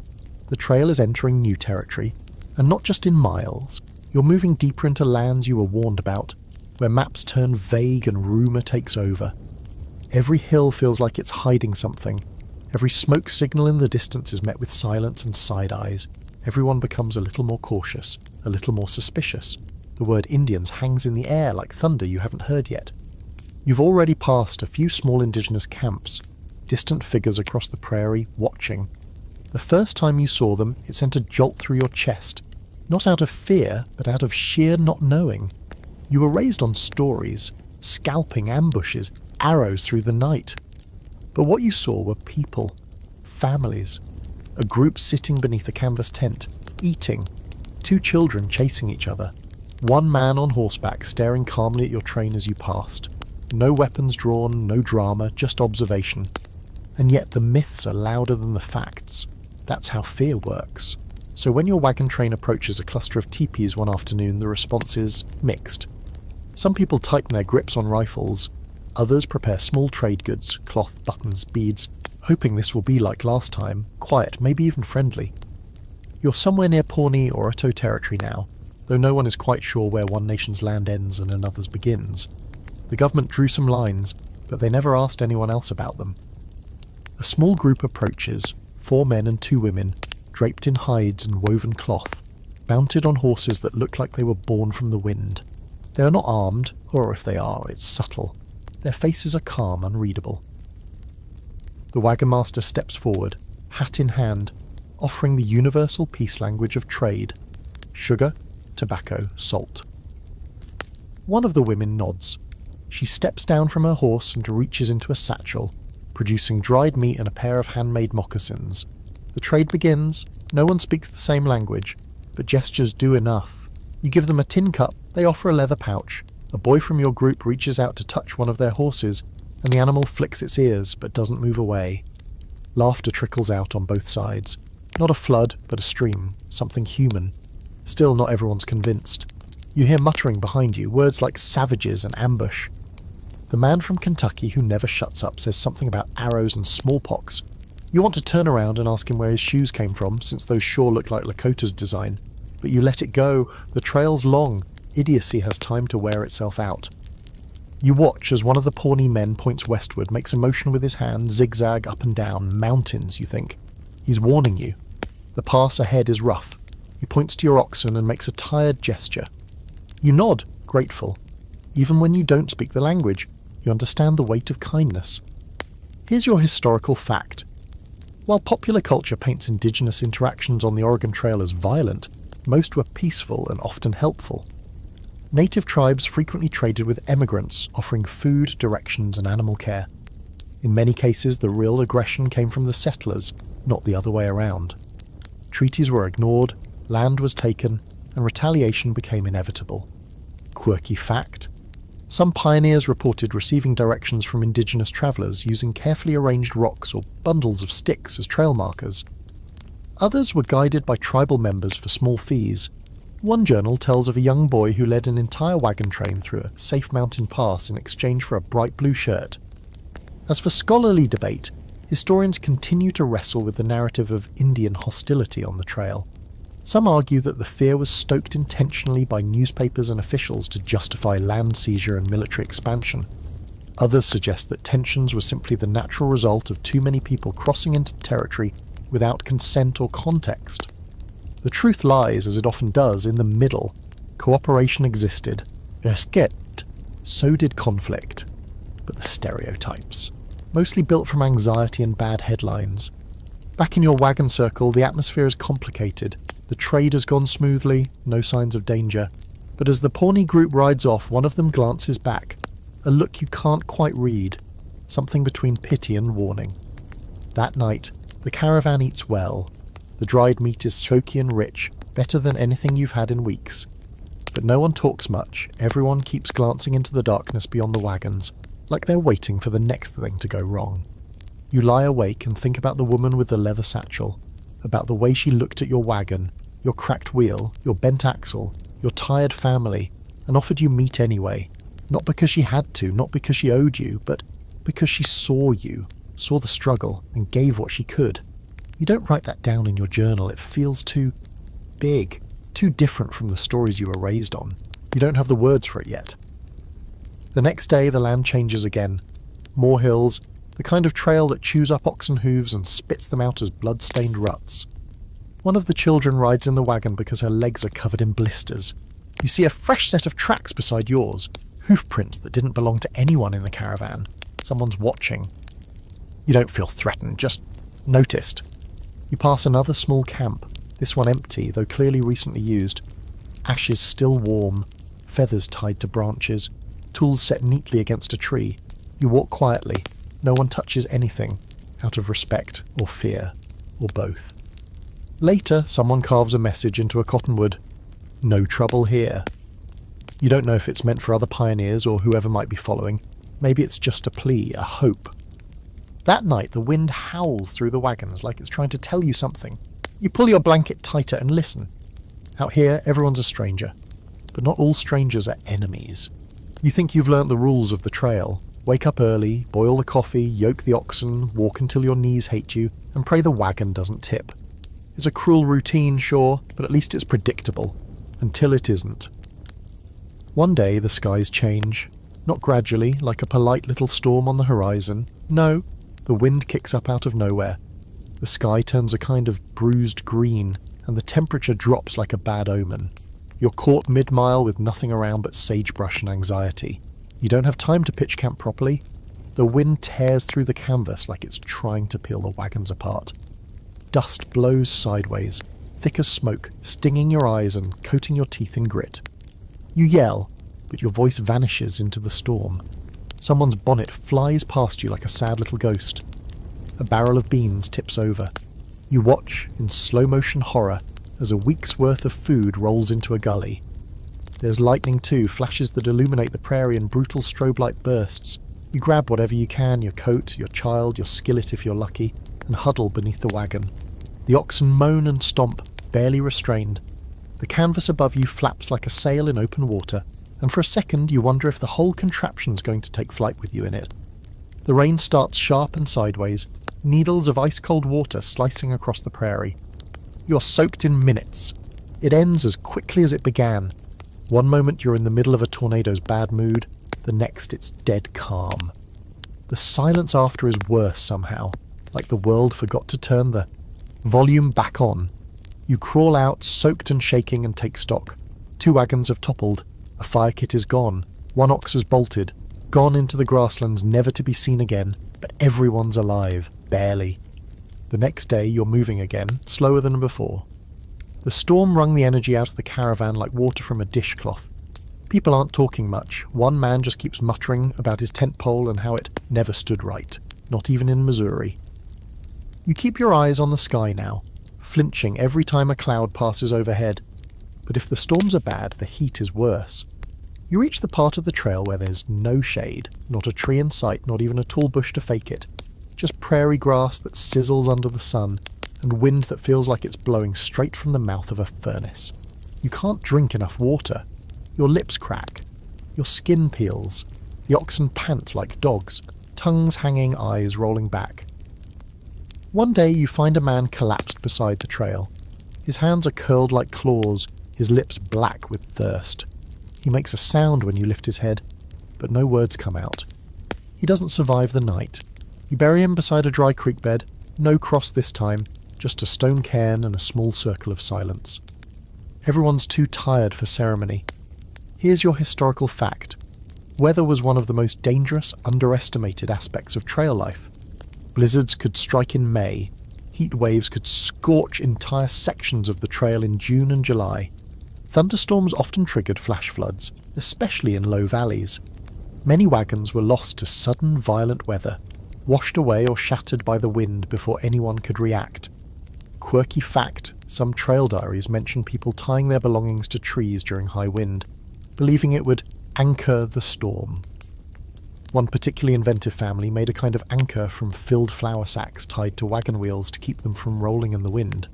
The trail is entering new territory, and not just in miles. You're moving deeper into lands you were warned about, where maps turn vague and rumour takes over. Every hill feels like it's hiding something. Every smoke signal in the distance is met with silence and side eyes. Everyone becomes a little more cautious, a little more suspicious. The word Indians hangs in the air like thunder you haven't heard yet. You've already passed a few small indigenous camps, distant figures across the prairie, watching. The first time you saw them, it sent a jolt through your chest, not out of fear, but out of sheer not knowing. You were raised on stories, scalping ambushes, arrows through the night. But what you saw were people, families, a group sitting beneath a canvas tent, eating, 2 children chasing each other, one man on horseback staring calmly at your train as you passed. No weapons drawn, no drama, just observation. And yet the myths are louder than the facts. That's how fear works. So when your wagon train approaches a cluster of teepees one afternoon, the response is mixed. Some people tighten their grips on rifles. Others prepare small trade goods, cloth, buttons, beads, hoping this will be like last time, quiet, maybe even friendly. You're somewhere near Pawnee or Oto territory now, though no one is quite sure where one nation's land ends and another's begins. The government drew some lines, but they never asked anyone else about them. A small group approaches, 4 men and 2 women, draped in hides and woven cloth, mounted on horses that look like they were born from the wind. They are not armed, or if they are, it's subtle. Their faces are calm, unreadable. The wagon master steps forward, hat in hand, offering the universal peace language of trade: sugar, tobacco, salt. One of the women nods. She steps down from her horse and reaches into a satchel, producing dried meat and a pair of handmade moccasins. The trade begins. No one speaks the same language, but gestures do enough. You give them a tin cup, they offer a leather pouch. A boy from your group reaches out to touch one of their horses, and the animal flicks its ears but doesn't move away. Laughter trickles out on both sides. Not a flood, but a stream, something human. Still, not everyone's convinced. You hear muttering behind you, words like savages and ambush. The man from Kentucky who never shuts up says something about arrows and smallpox. You want to turn around and ask him where his shoes came from, since those sure look like Lakota's design. But you let it go. The trail's long. Idiocy has time to wear itself out. You watch as one of the Pawnee men points westward, makes a motion with his hand, zigzag up and down, mountains, you think. He's warning you. The pass ahead is rough. He points to your oxen and makes a tired gesture. You nod, grateful. Even when you don't speak the language, you understand the weight of kindness. Here's your historical fact. While popular culture paints indigenous interactions on the Oregon Trail as violent, most were peaceful and often helpful. Native tribes frequently traded with emigrants, offering food, directions, and animal care. In many cases, the real aggression came from the settlers, not the other way around. Treaties were ignored, land was taken, and retaliation became inevitable. Quirky fact: some pioneers reported receiving directions from indigenous travellers using carefully arranged rocks or bundles of sticks as trail markers. Others were guided by tribal members for small fees. One journal tells of a young boy who led an entire wagon train through a safe mountain pass in exchange for a bright blue shirt. As for scholarly debate, historians continue to wrestle with the narrative of Indian hostility on the trail. Some argue that the fear was stoked intentionally by newspapers and officials to justify land seizure and military expansion. Others suggest that tensions were simply the natural result of too many people crossing into territory without consent or context. The truth lies, as it often does, in the middle. Cooperation existed. Esket. So did conflict. But the stereotypes. Mostly built from anxiety and bad headlines. Back in your wagon circle, the atmosphere is complicated. The trade has gone smoothly, no signs of danger. But as the Pawnee group rides off, one of them glances back. A look you can't quite read. Something between pity and warning. That night, the caravan eats well. The dried meat is soaky and rich, better than anything you've had in weeks. But no one talks much. Everyone keeps glancing into the darkness beyond the wagons, like they're waiting for the next thing to go wrong. You lie awake and think about the woman with the leather satchel, about the way she looked at your wagon, your cracked wheel, your bent axle, your tired family, and offered you meat anyway. Not because she had to, not because she owed you, but because she saw you, saw the struggle, and gave what she could. You don't write that down in your journal. It feels too big, too different from the stories you were raised on. You don't have the words for it yet. The next day the land changes again. More hills, the kind of trail that chews up oxen hooves and spits them out as blood-stained ruts. One of the children rides in the wagon because her legs are covered in blisters. You see a fresh set of tracks beside yours, hoof prints that didn't belong to anyone in the caravan. Someone's watching. You don't feel threatened, just noticed. You pass another small camp, this one empty, though clearly recently used. Ashes still warm, feathers tied to branches, tools set neatly against a tree. You walk quietly. No one touches anything, out of respect or fear, or both. Later, someone carves a message into a cottonwood. No trouble here. You don't know if it's meant for other pioneers or whoever might be following. Maybe it's just a plea, a hope. That night, the wind howls through the wagons like it's trying to tell you something. You pull your blanket tighter and listen. Out here, everyone's a stranger. But not all strangers are enemies. You think you've learnt the rules of the trail. Wake up early, boil the coffee, yoke the oxen, walk until your knees hate you, and pray the wagon doesn't tip. It's a cruel routine, sure, but at least it's predictable. Until it isn't. One day the skies change. Not gradually, like a polite little storm on the horizon. No, the wind kicks up out of nowhere. The sky turns a kind of bruised green, and the temperature drops like a bad omen. You're caught mid-mile with nothing around but sagebrush and anxiety. You don't have time to pitch camp properly. The wind tears through the canvas like it's trying to peel the wagons apart. Dust blows sideways, thick as smoke, stinging your eyes and coating your teeth in grit. You yell, but your voice vanishes into the storm. Someone's bonnet flies past you like a sad little ghost. A barrel of beans tips over. You watch, in slow-motion horror, as a week's worth of food rolls into a gully. There's lightning too, flashes that illuminate the prairie in brutal strobe-light bursts. You grab whatever you can, your coat, your child, your skillet if you're lucky, and huddle beneath the wagon. The oxen moan and stomp, barely restrained. The canvas above you flaps like a sail in open water, and for a second you wonder if the whole contraption's going to take flight with you in it. The rain starts sharp and sideways, needles of ice-cold water slicing across the prairie. You're soaked in minutes. It ends as quickly as it began. One moment you're in the middle of a tornado's bad mood, the next it's dead calm. The silence after is worse somehow, like the world forgot to turn the volume back on. You crawl out, soaked and shaking, and take stock. 2 wagons have toppled. A fire kit is gone. 1 ox has bolted. Gone into the grasslands, never to be seen again, but everyone's alive, barely. The next day you're moving again, slower than before. The storm wrung the energy out of the caravan like water from a dishcloth. People aren't talking much. One man just keeps muttering about his tent pole and how it never stood right, not even in Missouri. You keep your eyes on the sky now, flinching every time a cloud passes overhead. But if the storms are bad, the heat is worse. You reach the part of the trail where there's no shade, not a tree in sight, not even a tall bush to fake it. Just prairie grass that sizzles under the sun, and wind that feels like it's blowing straight from the mouth of a furnace. You can't drink enough water. Your lips crack. Your skin peels. The oxen pant like dogs, tongues hanging, eyes rolling back. One day you find a man collapsed beside the trail. His hands are curled like claws, his lips black with thirst. He makes a sound when you lift his head, but no words come out. He doesn't survive the night. You bury him beside a dry creek bed, no cross this time, just a stone cairn and a small circle of silence. Everyone's too tired for ceremony. Here's your historical fact. Weather was one of the most dangerous, underestimated aspects of trail life. Blizzards could strike in May. Heat waves could scorch entire sections of the trail in June and July. Thunderstorms often triggered flash floods, especially in low valleys. Many wagons were lost to sudden, violent weather, washed away or shattered by the wind before anyone could react. Quirky fact, some trail diaries mention people tying their belongings to trees during high wind, believing it would anchor the storm. One particularly inventive family made a kind of anchor from filled flour sacks tied to wagon wheels to keep them from rolling in the wind.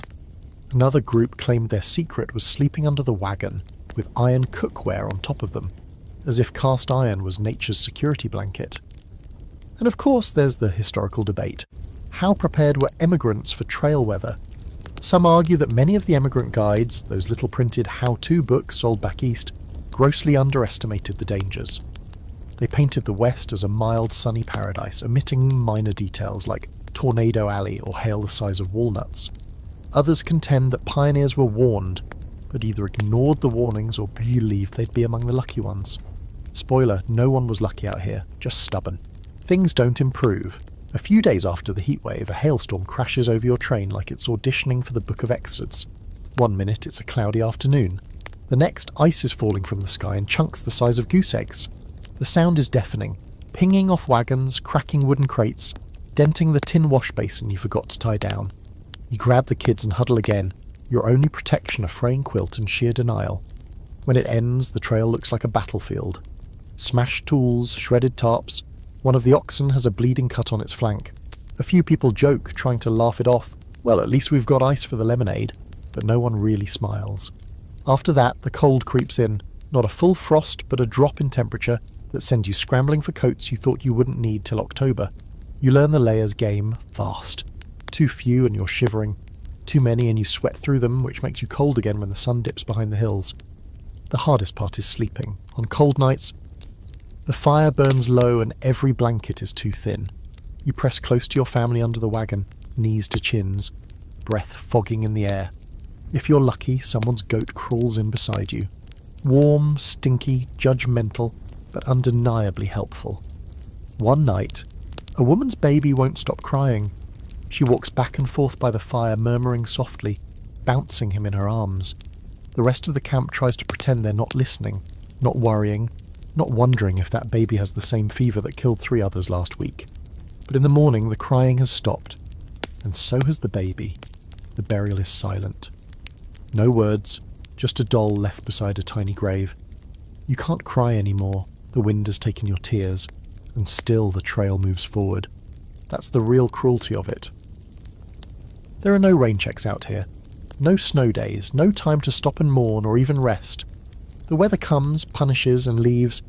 Another group claimed their secret was sleeping under the wagon, with iron cookware on top of them, as if cast iron was nature's security blanket. And of course there's the historical debate. How prepared were emigrants for trail weather? Some argue that many of the emigrant guides, those little printed how-to books sold back east, grossly underestimated the dangers. They painted the West as a mild, sunny paradise, omitting minor details like Tornado Alley or hail the size of walnuts. Others contend that pioneers were warned, but either ignored the warnings or believed they'd be among the lucky ones. Spoiler, no one was lucky out here, just stubborn. Things don't improve. A few days after the heatwave, a hailstorm crashes over your train like it's auditioning for the Book of Exodus. One minute it's a cloudy afternoon. The next, ice is falling from the sky in chunks the size of goose eggs. The sound is deafening, pinging off wagons, cracking wooden crates, denting the tin wash basin you forgot to tie down. You grab the kids and huddle again, your only protection a fraying quilt and sheer denial. When it ends, the trail looks like a battlefield. Smashed tools, shredded tarps. One of the oxen has a bleeding cut on its flank. A few people joke, trying to laugh it off. Well, at least we've got ice for the lemonade. But no one really smiles. After that, the cold creeps in. Not a full frost, but a drop in temperature that sends you scrambling for coats you thought you wouldn't need till October. You learn the layers game fast. Too few and you're shivering. Too many and you sweat through them, which makes you cold again when the sun dips behind the hills. The hardest part is sleeping. On cold nights, the fire burns low and every blanket is too thin. You press close to your family under the wagon, knees to chins, breath fogging in the air. If you're lucky, someone's goat crawls in beside you. Warm, stinky, judgmental, but undeniably helpful. One night, a woman's baby won't stop crying. She walks back and forth by the fire, murmuring softly, bouncing him in her arms. The rest of the camp tries to pretend they're not listening, not worrying, not wondering if that baby has the same fever that killed 3 others last week. But in the morning, the crying has stopped, and so has the baby. The burial is silent. No words, just a doll left beside a tiny grave. You can't cry anymore, the wind has taken your tears, and still the trail moves forward. That's the real cruelty of it. There are no rain checks out here. No snow days, no time to stop and mourn or even rest. The weather comes, punishes and leaves,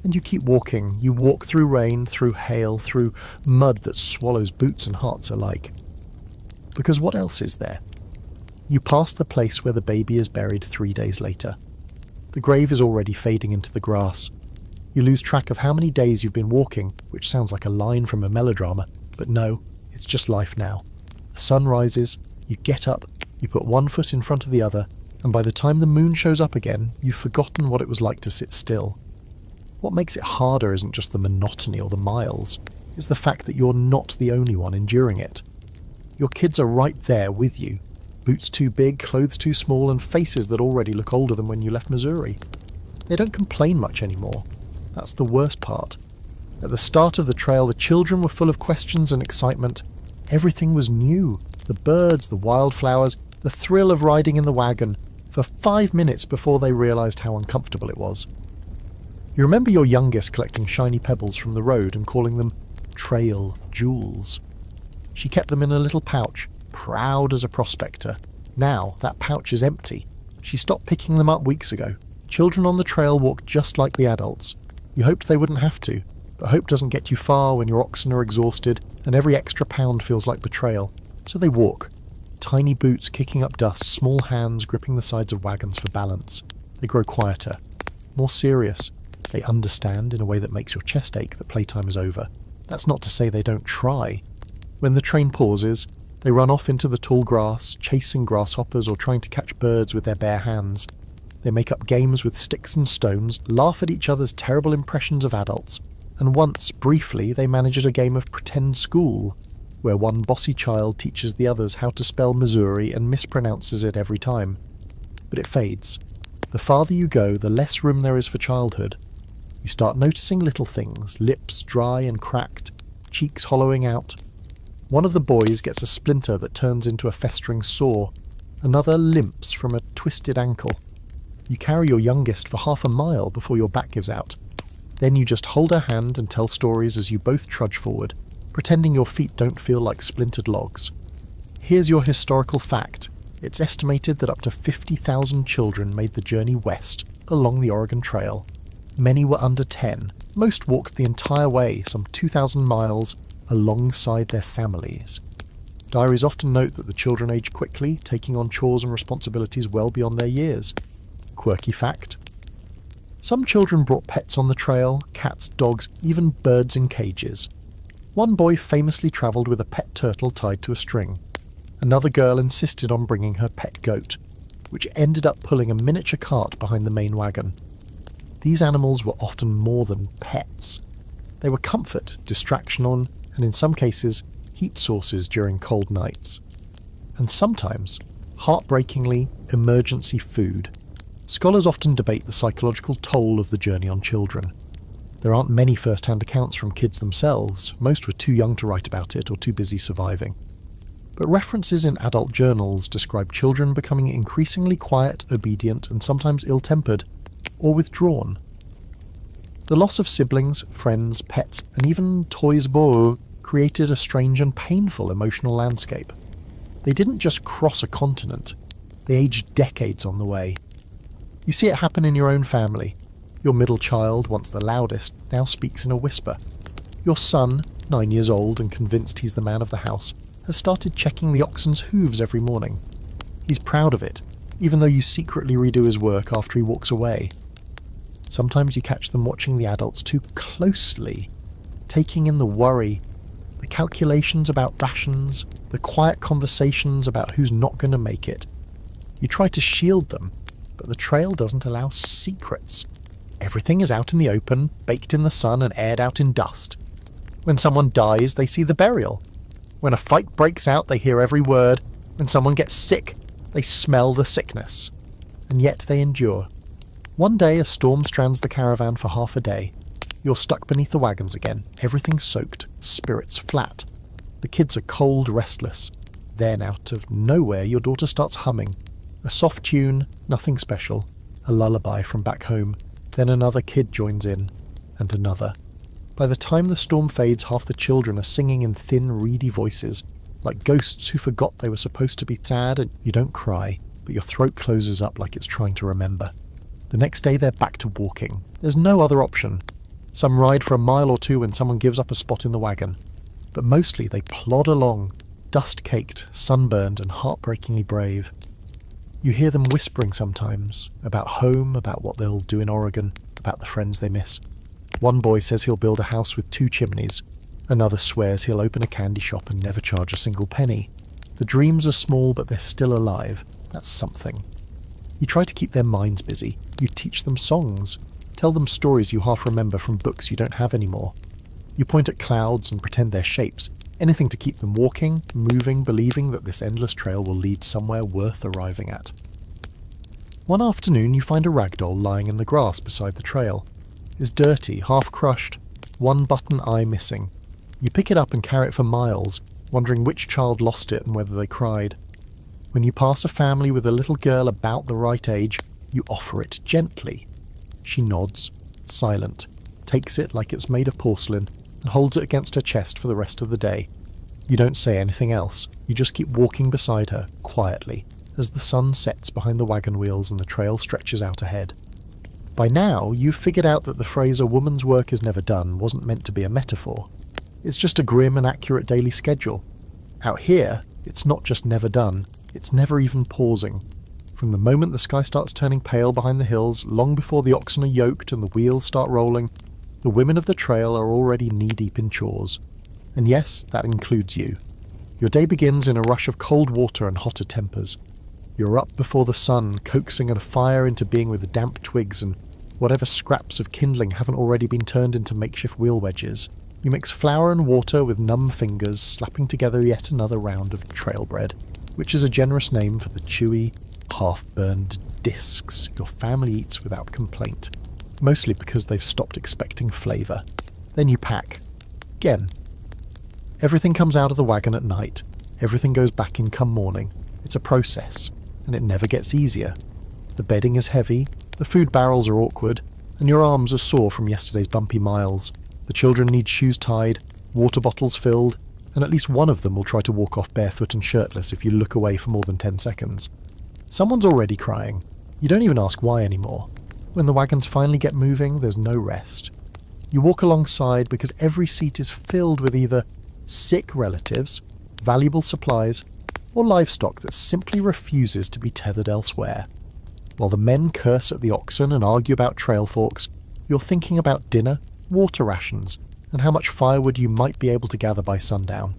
and you keep walking. You walk through rain, through hail, through mud that swallows boots and hearts alike. Because what else is there? You pass the place where the baby is buried 3 days later. The grave is already fading into the grass. You lose track of how many days you've been walking, which sounds like a line from a melodrama, but no, it's just life now. The sun rises, you get up, you put one foot in front of the other, and by the time the moon shows up again, you've forgotten what it was like to sit still. What makes it harder isn't just the monotony or the miles, it's the fact that you're not the only one enduring it. Your kids are right there with you. Boots too big, clothes too small, and faces that already look older than when you left Missouri. They don't complain much anymore. That's the worst part. At the start of the trail, the children were full of questions and excitement. Everything was new. The birds, the wildflowers, the thrill of riding in the wagon, for 5 minutes before they realised how uncomfortable it was. You remember your youngest collecting shiny pebbles from the road and calling them trail jewels. She kept them in a little pouch, proud as a prospector. Now that pouch is empty. She stopped picking them up weeks ago. Children on the trail walk just like the adults. You hoped they wouldn't have to, but hope doesn't get you far when your oxen are exhausted and every extra pound feels like betrayal. So they walk. Tiny boots kicking up dust, small hands gripping the sides of wagons for balance. They grow quieter, more serious. They understand in a way that makes your chest ache that playtime is over. That's not to say they don't try. When the train pauses, they run off into the tall grass, chasing grasshoppers or trying to catch birds with their bare hands. They make up games with sticks and stones, laugh at each other's terrible impressions of adults, and once, briefly, they manage a game of pretend school, where one bossy child teaches the others how to spell Missouri and mispronounces it every time. But it fades. The farther you go, the less room there is for childhood. You start noticing little things, lips dry and cracked, cheeks hollowing out. One of the boys gets a splinter that turns into a festering sore. Another limps from a twisted ankle. You carry your youngest for half a mile before your back gives out. Then you just hold her hand and tell stories as you both trudge forward, pretending your feet don't feel like splintered logs. Here's your historical fact. It's estimated that up to 50,000 children made the journey west along the Oregon Trail. Many were under 10. Most walked the entire way, some 2,000 miles, alongside their families. Diaries often note that the children age quickly, taking on chores and responsibilities well beyond their years. Quirky fact. Some children brought pets on the trail, cats, dogs, even birds in cages. One boy famously travelled with a pet turtle tied to a string. Another girl insisted on bringing her pet goat, which ended up pulling a miniature cart behind the main wagon. These animals were often more than pets. They were comfort, distraction on, and in some cases, heat sources during cold nights. And sometimes, heartbreakingly, emergency food. Scholars often debate the psychological toll of the journey on children. There aren't many first-hand accounts from kids themselves. Most were too young to write about it or too busy surviving. But references in adult journals describe children becoming increasingly quiet, obedient, and sometimes ill-tempered, or withdrawn. The loss of siblings, friends, pets, and even toys beaux created a strange and painful emotional landscape. They didn't just cross a continent, they aged decades on the way. You see it happen in your own family. Your middle child, once the loudest, now speaks in a whisper. Your son, 9 years old and convinced he's the man of the house, has started checking the oxen's hooves every morning. He's proud of it, even though you secretly redo his work after he walks away. Sometimes you catch them watching the adults too closely, taking in the worry, the calculations about rations, the quiet conversations about who's not going to make it. You try to shield them, but the trail doesn't allow secrets. Everything is out in the open, baked in the sun and aired out in dust. When someone dies, they see the burial. When a fight breaks out, they hear every word. When someone gets sick, they smell the sickness. And yet they endure. One day a storm strands the caravan for half a day. You're stuck beneath the wagons again, everything soaked, spirits flat. The kids are cold, restless. Then, out of nowhere, your daughter starts humming. A soft tune, nothing special. A lullaby from back home. Then another kid joins in, and another. By the time the storm fades, half the children are singing in thin, reedy voices, like ghosts who forgot they were supposed to be sad, and you don't cry, but your throat closes up like it's trying to remember. The next day they're back to walking. There's no other option. Some ride for a mile or two when someone gives up a spot in the wagon. But mostly they plod along, dust-caked, sunburned and heartbreakingly brave. You hear them whispering sometimes, about home, about what they'll do in Oregon, about the friends they miss. One boy says he'll build a house with 2 chimneys. Another swears he'll open a candy shop and never charge a single penny. The dreams are small, but they're still alive. That's something. You try to keep their minds busy. You teach them songs. Tell them stories you half remember from books you don't have anymore. You point at clouds and pretend they're shapes. Anything to keep them walking, moving, believing that this endless trail will lead somewhere worth arriving at. One afternoon you find a ragdoll lying in the grass beside the trail. It's dirty, half crushed, one button eye missing. You pick it up and carry it for miles, wondering which child lost it and whether they cried. When you pass a family with a little girl about the right age, you offer it gently. She nods, silent, takes it like it's made of porcelain, and holds it against her chest for the rest of the day. You don't say anything else, you just keep walking beside her, quietly, as the sun sets behind the wagon wheels and the trail stretches out ahead. By now, you've figured out that the phrase "a woman's work is never done" wasn't meant to be a metaphor. It's just a grim and accurate daily schedule. Out here, it's not just never done, it's never even pausing. From the moment the sky starts turning pale behind the hills, long before the oxen are yoked and the wheels start rolling, the women of the trail are already knee-deep in chores. And yes, that includes you. Your day begins in a rush of cold water and hotter tempers. You're up before the sun, coaxing a fire into being with the damp twigs and whatever scraps of kindling haven't already been turned into makeshift wheel wedges. You mix flour and water with numb fingers, slapping together yet another round of trail bread, which is a generous name for the chewy, half-burned discs your family eats without complaint, mostly because they've stopped expecting flavour. Then you pack. Again. Everything comes out of the wagon at night. Everything goes back in come morning. It's a process, and it never gets easier. The bedding is heavy, the food barrels are awkward, and your arms are sore from yesterday's bumpy miles. The children need shoes tied, water bottles filled, and at least one of them will try to walk off barefoot and shirtless if you look away for more than 10 seconds. Someone's already crying. You don't even ask why anymore. When the wagons finally get moving, there's no rest. You walk alongside because every seat is filled with either sick relatives, valuable supplies, or livestock that simply refuses to be tethered elsewhere. While the men curse at the oxen and argue about trail forks, you're thinking about dinner, water rations, and how much firewood you might be able to gather by sundown.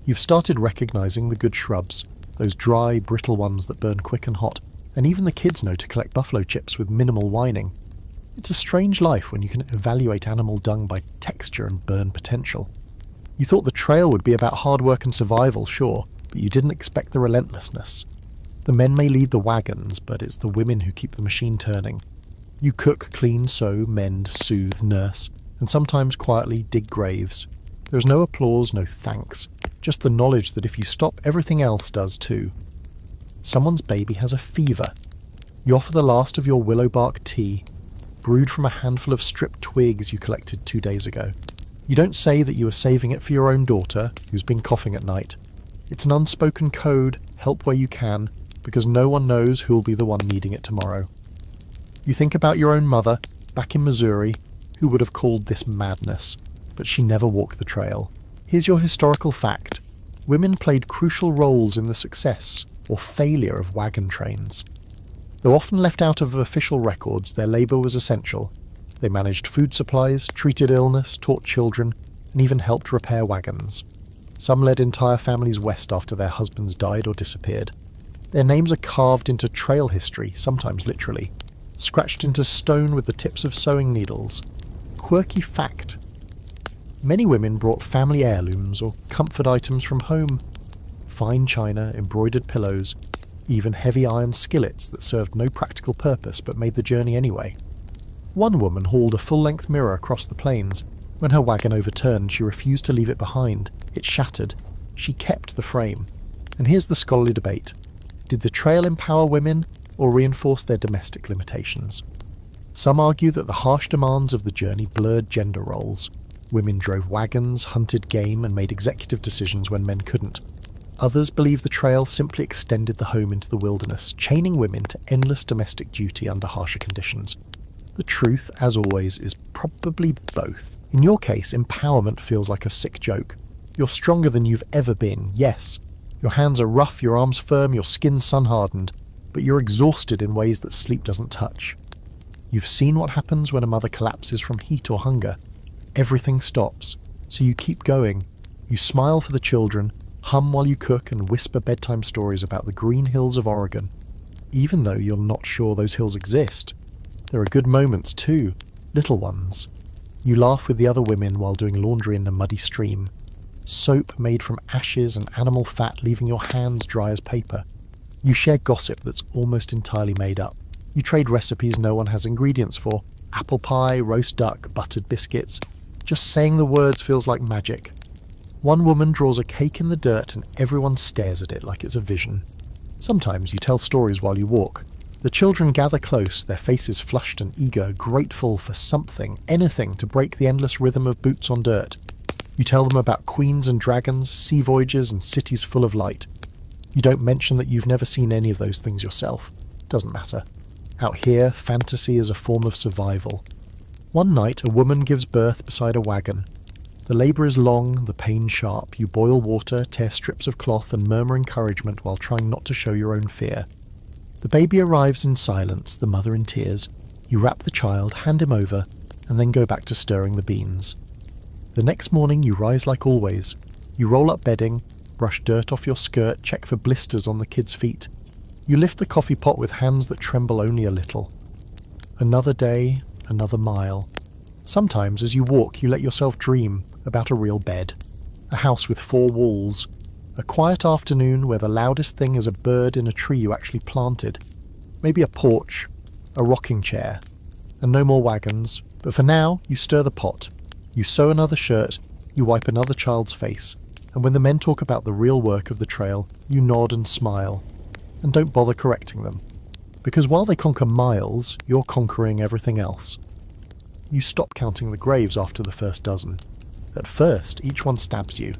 You've started recognizing the good shrubs, those dry, brittle ones that burn quick and hot, and even the kids know to collect buffalo chips with minimal whining. It's a strange life when you can evaluate animal dung by texture and burn potential. You thought the trail would be about hard work and survival, sure, but you didn't expect the relentlessness. The men may lead the wagons, but it's the women who keep the machine turning. You cook, clean, sew, mend, soothe, nurse, and sometimes quietly dig graves. There's no applause, no thanks, just the knowledge that if you stop, everything else does too. Someone's baby has a fever. You offer the last of your willow bark tea, brewed from a handful of stripped twigs you collected 2 days ago. You don't say that you are saving it for your own daughter, who's been coughing at night. It's an unspoken code, help where you can, because no one knows who'll be the one needing it tomorrow. You think about your own mother, back in Missouri, who would have called this madness, but she never walked the trail. Here's your historical fact. women played crucial roles in the success or failure of wagon trains. Though often left out of official records, their labour was essential. They managed food supplies, treated illness, taught children, and even helped repair wagons. Some led entire families west after their husbands died or disappeared. Their names are carved into trail history, sometimes literally, scratched into stone with the tips of sewing needles. Quirky fact: many women brought family heirlooms or comfort items from home. Fine china, embroidered pillows, even heavy iron skillets that served no practical purpose but made the journey anyway. One woman hauled a full-length mirror across the plains. When her wagon overturned, she refused to leave it behind. It shattered. She kept the frame. And here's the scholarly debate. Did the trail empower women or reinforce their domestic limitations? Some argue that the harsh demands of the journey blurred gender roles. Women drove wagons, hunted game, and made executive decisions when men couldn't. Others believe the trail simply extended the home into the wilderness, chaining women to endless domestic duty under harsher conditions. The truth, as always, is probably both. In your case, empowerment feels like a sick joke. You're stronger than you've ever been, yes. Your hands are rough, your arms firm, your skin sun-hardened, but you're exhausted in ways that sleep doesn't touch. You've seen what happens when a mother collapses from heat or hunger. Everything stops, so you keep going. You smile for the children, hum while you cook, and whisper bedtime stories about the green hills of Oregon, even though you're not sure those hills exist. There are good moments too, little ones. You laugh with the other women while doing laundry in a muddy stream. Soap made from ashes and animal fat leaving your hands dry as paper. You share gossip that's almost entirely made up. You trade recipes no one has ingredients for. Apple pie, roast duck, buttered biscuits. Just saying the words feels like magic. One woman draws a cake in the dirt and everyone stares at it like it's a vision. Sometimes you tell stories while you walk. The children gather close, their faces flushed and eager, grateful for something, anything to break the endless rhythm of boots on dirt. You tell them about queens and dragons, sea voyages and cities full of light. You don't mention that you've never seen any of those things yourself. Doesn't matter. Out here, fantasy is a form of survival. One night, a woman gives birth beside a wagon. The labour is long, the pain sharp. You boil water, tear strips of cloth and murmur encouragement while trying not to show your own fear. The baby arrives in silence, the mother in tears. You wrap the child, hand him over, and then go back to stirring the beans. The next morning you rise like always. You roll up bedding, brush dirt off your skirt, check for blisters on the kid's feet. You lift the coffee pot with hands that tremble only a little. Another day, another mile. Sometimes as you walk you let yourself dream about a real bed. A house with 4 walls. A quiet afternoon where the loudest thing is a bird in a tree you actually planted. Maybe a porch, a rocking chair, and no more wagons. But for now, you stir the pot. You sew another shirt, you wipe another child's face. And when the men talk about the real work of the trail, you nod and smile. And don't bother correcting them. Because while they conquer miles, you're conquering everything else. You stop counting the graves after the first dozen. At first, each one stabs you.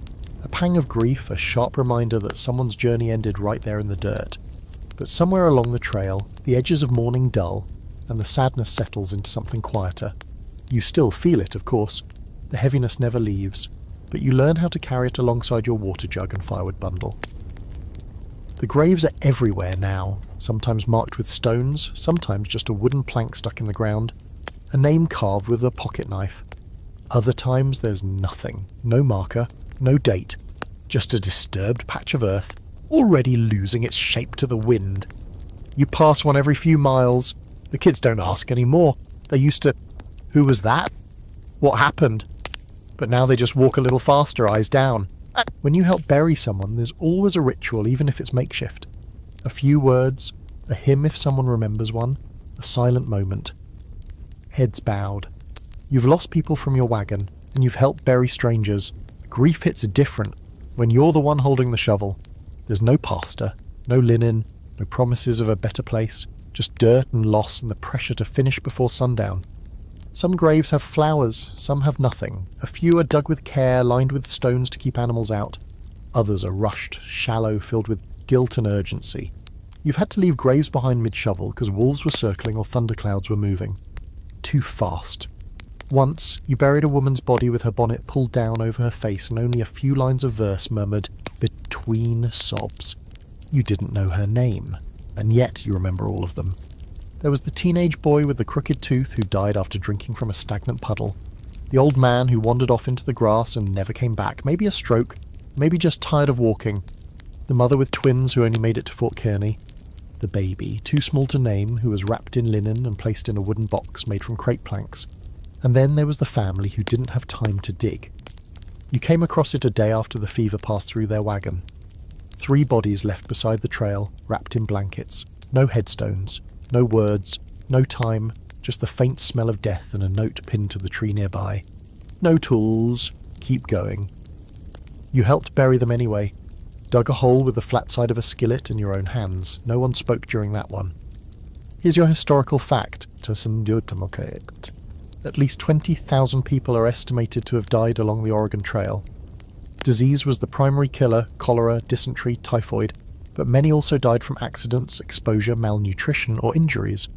A pang of grief, a sharp reminder that someone's journey ended right there in the dirt. But somewhere along the trail, the edges of mourning dull, and the sadness settles into something quieter. You still feel it, of course. The heaviness never leaves, but you learn how to carry it alongside your water jug and firewood bundle. The graves are everywhere now, sometimes marked with stones, sometimes just a wooden plank stuck in the ground, a name carved with a pocket knife. Other times there's nothing, no marker, no date, just a disturbed patch of earth, already losing its shape to the wind. You pass one every few miles. The kids don't ask anymore. They used to, "Who was that? What happened?" But now they just walk a little faster, eyes down. When you help bury someone, there's always a ritual, even if it's makeshift. A few words, a hymn if someone remembers one, a silent moment. Heads bowed. You've lost people from your wagon, and you've helped bury strangers. Grief hits different when you're the one holding the shovel. There's no pastor, no linen, no promises of a better place, just dirt and loss and the pressure to finish before sundown. Some graves have flowers, some have nothing. A few are dug with care, lined with stones to keep animals out. Others are rushed, shallow, filled with guilt and urgency. You've had to leave graves behind mid-shovel because wolves were circling or thunderclouds were moving. Too fast. Once, you buried a woman's body with her bonnet pulled down over her face and only a few lines of verse murmured between sobs. You didn't know her name, and yet you remember all of them. There was the teenage boy with the crooked tooth who died after drinking from a stagnant puddle. The old man who wandered off into the grass and never came back, maybe a stroke, maybe just tired of walking. The mother with twins who only made it to Fort Kearney. The baby, too small to name, who was wrapped in linen and placed in a wooden box made from crepe planks. And then there was the family who didn't have time to dig. You came across it a day after the fever passed through their wagon. 3 bodies left beside the trail, wrapped in blankets. No headstones, no words, no time, just the faint smell of death and a note pinned to the tree nearby. No tools, keep going. You helped bury them anyway. Dug a hole with the flat side of a skillet in your own hands. No one spoke during that one. Here's your historical fact. At least 20,000 people are estimated to have died along the Oregon Trail. Disease was the primary killer: cholera, dysentery, typhoid, but many also died from accidents, exposure, malnutrition, or injuries.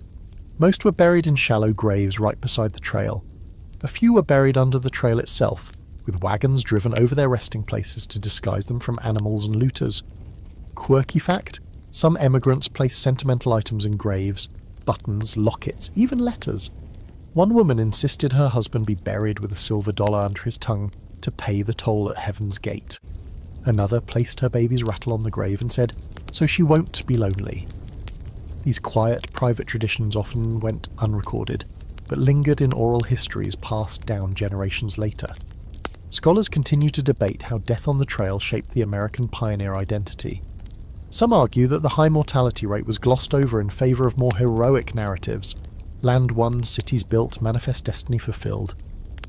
Most were buried in shallow graves right beside the trail. A few were buried under the trail itself, with wagons driven over their resting places to disguise them from animals and looters. Quirky fact: some emigrants placed sentimental items in graves, buttons, lockets, even letters. One woman insisted her husband be buried with a silver dollar under his tongue to pay the toll at Heaven's Gate. Another placed her baby's rattle on the grave and said, "So she won't be lonely." These quiet, private traditions often went unrecorded, but lingered in oral histories passed down generations later. Scholars continue to debate how death on the trail shaped the American pioneer identity. Some argue that the high mortality rate was glossed over in favour of more heroic narratives. Land won, cities built, manifest destiny fulfilled.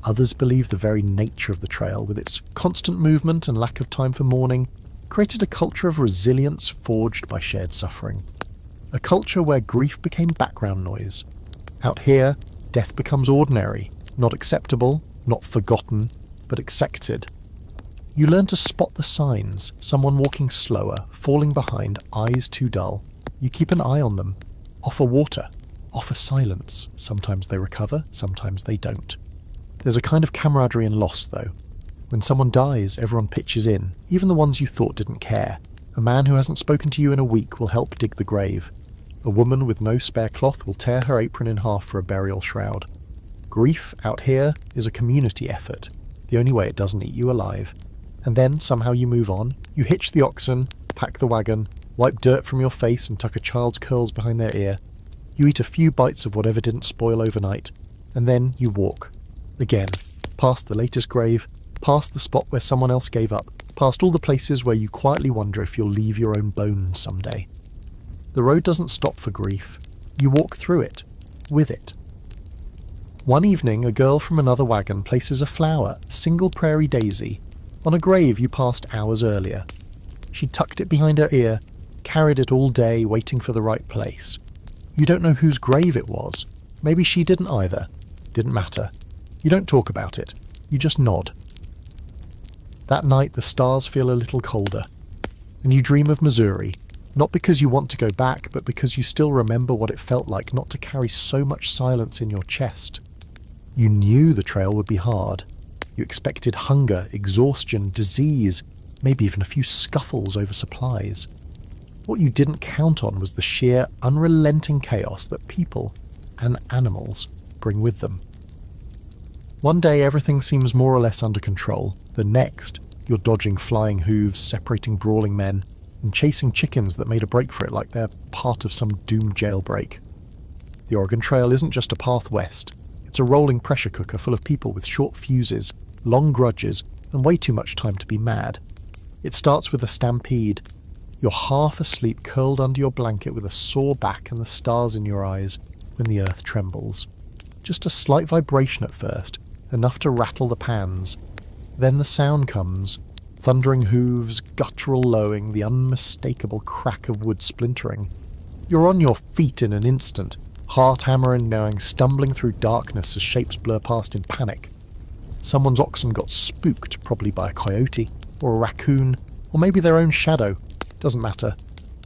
Others believe the very nature of the trail, with its constant movement and lack of time for mourning, created a culture of resilience forged by shared suffering. A culture where grief became background noise. Out here, death becomes ordinary, not acceptable, not forgotten, but accepted. You learn to spot the signs: someone walking slower, falling behind, eyes too dull. You keep an eye on them. Offer water. Offer silence. Sometimes they recover, sometimes they don't. There's a kind of camaraderie and loss, though. When someone dies, everyone pitches in, even the ones you thought didn't care. A man who hasn't spoken to you in a week will help dig the grave. A woman with no spare cloth will tear her apron in half for a burial shroud. Grief, out here, is a community effort, the only way it doesn't eat you alive. And then, somehow you move on. You hitch the oxen, pack the wagon, wipe dirt from your face and tuck a child's curls behind their ear. You eat a few bites of whatever didn't spoil overnight, and then you walk. Again, past the latest grave, past the spot where someone else gave up, past all the places where you quietly wonder if you'll leave your own bones someday. The road doesn't stop for grief. You walk through it, with it. One evening, a girl from another wagon places a flower, a single prairie daisy, on a grave you passed hours earlier. She tucked it behind her ear, carried it all day, waiting for the right place. You don't know whose grave it was. Maybe she didn't either. Didn't matter. You don't talk about it. You just nod. That night the stars feel a little colder, and you dream of Missouri, not because you want to go back, but because you still remember what it felt like not to carry so much silence in your chest. You knew the trail would be hard. You expected hunger, exhaustion, disease, maybe even a few scuffles over supplies. What you didn't count on was the sheer, unrelenting chaos that people and animals bring with them. One day everything seems more or less under control. The next, you're dodging flying hooves, separating brawling men, and chasing chickens that made a break for it like they're part of some doomed jailbreak. The Oregon Trail isn't just a path west. It's a rolling pressure cooker full of people with short fuses, long grudges, and way too much time to be mad. It starts with a stampede. You're half asleep, curled under your blanket with a sore back and the stars in your eyes when the earth trembles. Just a slight vibration at first, enough to rattle the pans. Then the sound comes. Thundering hooves, guttural lowing, the unmistakable crack of wood splintering. You're on your feet in an instant, heart hammering, knowing, stumbling through darkness as shapes blur past in panic. Someone's oxen got spooked, probably by a coyote, or a raccoon, or maybe their own shadow. Doesn't matter.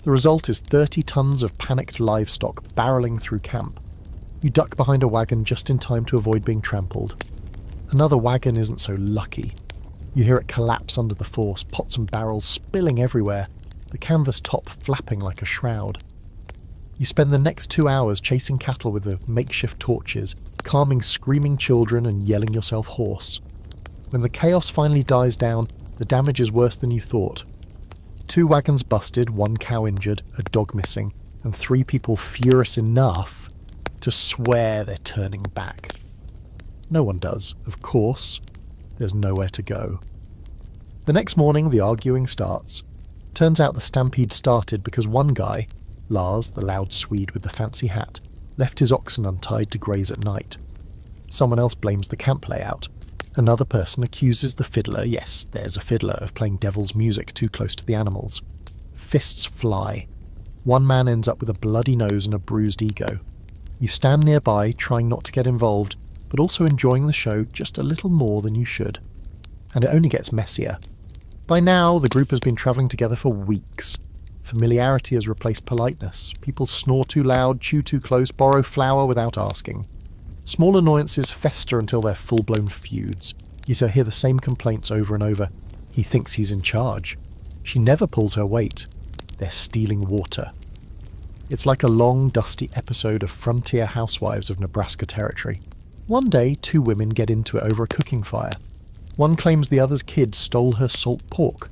The result is 30 tons of panicked livestock barreling through camp. You duck behind a wagon just in time to avoid being trampled. Another wagon isn't so lucky. You hear it collapse under the force, pots and barrels spilling everywhere, the canvas top flapping like a shroud. You spend the next 2 hours chasing cattle with the makeshift torches, calming screaming children and yelling yourself hoarse. When the chaos finally dies down, the damage is worse than you thought. 2 wagons busted, 1 cow injured, a dog missing, and 3 people furious enough to swear they're turning back. No one does, of course. There's nowhere to go. The next morning, the arguing starts. Turns out the stampede started because one guy, Lars, the loud Swede with the fancy hat, left his oxen untied to graze at night. Someone else blames the camp layout. Another person accuses the fiddler, yes, there's a fiddler, of playing devil's music too close to the animals. Fists fly. One man ends up with a bloody nose and a bruised ego. You stand nearby, trying not to get involved, but also enjoying the show just a little more than you should. And it only gets messier. By now, the group has been travelling together for weeks. Familiarity has replaced politeness. People snore too loud, chew too close, borrow flour without asking. Small annoyances fester until they're full-blown feuds. You hear the same complaints over and over. He thinks he's in charge. She never pulls her weight. They're stealing water. It's like a long, dusty episode of Frontier Housewives of Nebraska Territory. One day, 2 women get into it over a cooking fire. One claims the other's kid stole her salt pork.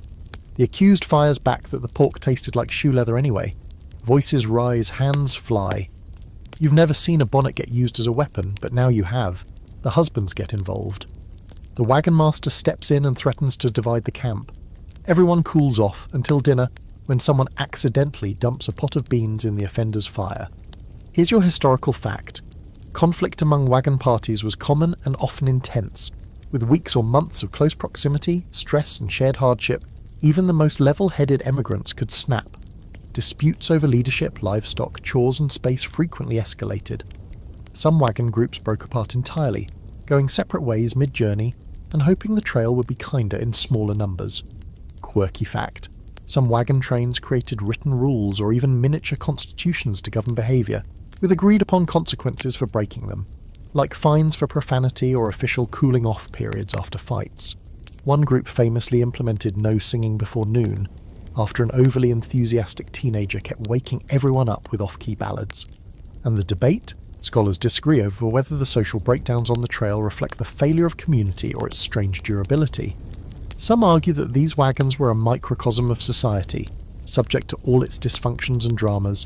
The accused fires back that the pork tasted like shoe leather anyway. Voices rise, hands fly. You've never seen a bonnet get used as a weapon, but now you have. The husbands get involved. The wagon master steps in and threatens to divide the camp. Everyone cools off until dinner, when someone accidentally dumps a pot of beans in the offender's fire. Here's your historical fact. Conflict among wagon parties was common and often intense. With weeks or months of close proximity, stress and shared hardship, even the most level-headed emigrants could snap. Disputes over leadership, livestock, chores and space frequently escalated. Some wagon groups broke apart entirely, going separate ways mid-journey and hoping the trail would be kinder in smaller numbers. Quirky fact. Some wagon trains created written rules or even miniature constitutions to govern behaviour, with agreed-upon consequences for breaking them, like fines for profanity or official cooling-off periods after fights. One group famously implemented no singing before noon, after an overly enthusiastic teenager kept waking everyone up with off-key ballads. And the debate? Scholars disagree over whether the social breakdowns on the trail reflect the failure of community or its strange durability. Some argue that these wagons were a microcosm of society, subject to all its dysfunctions and dramas.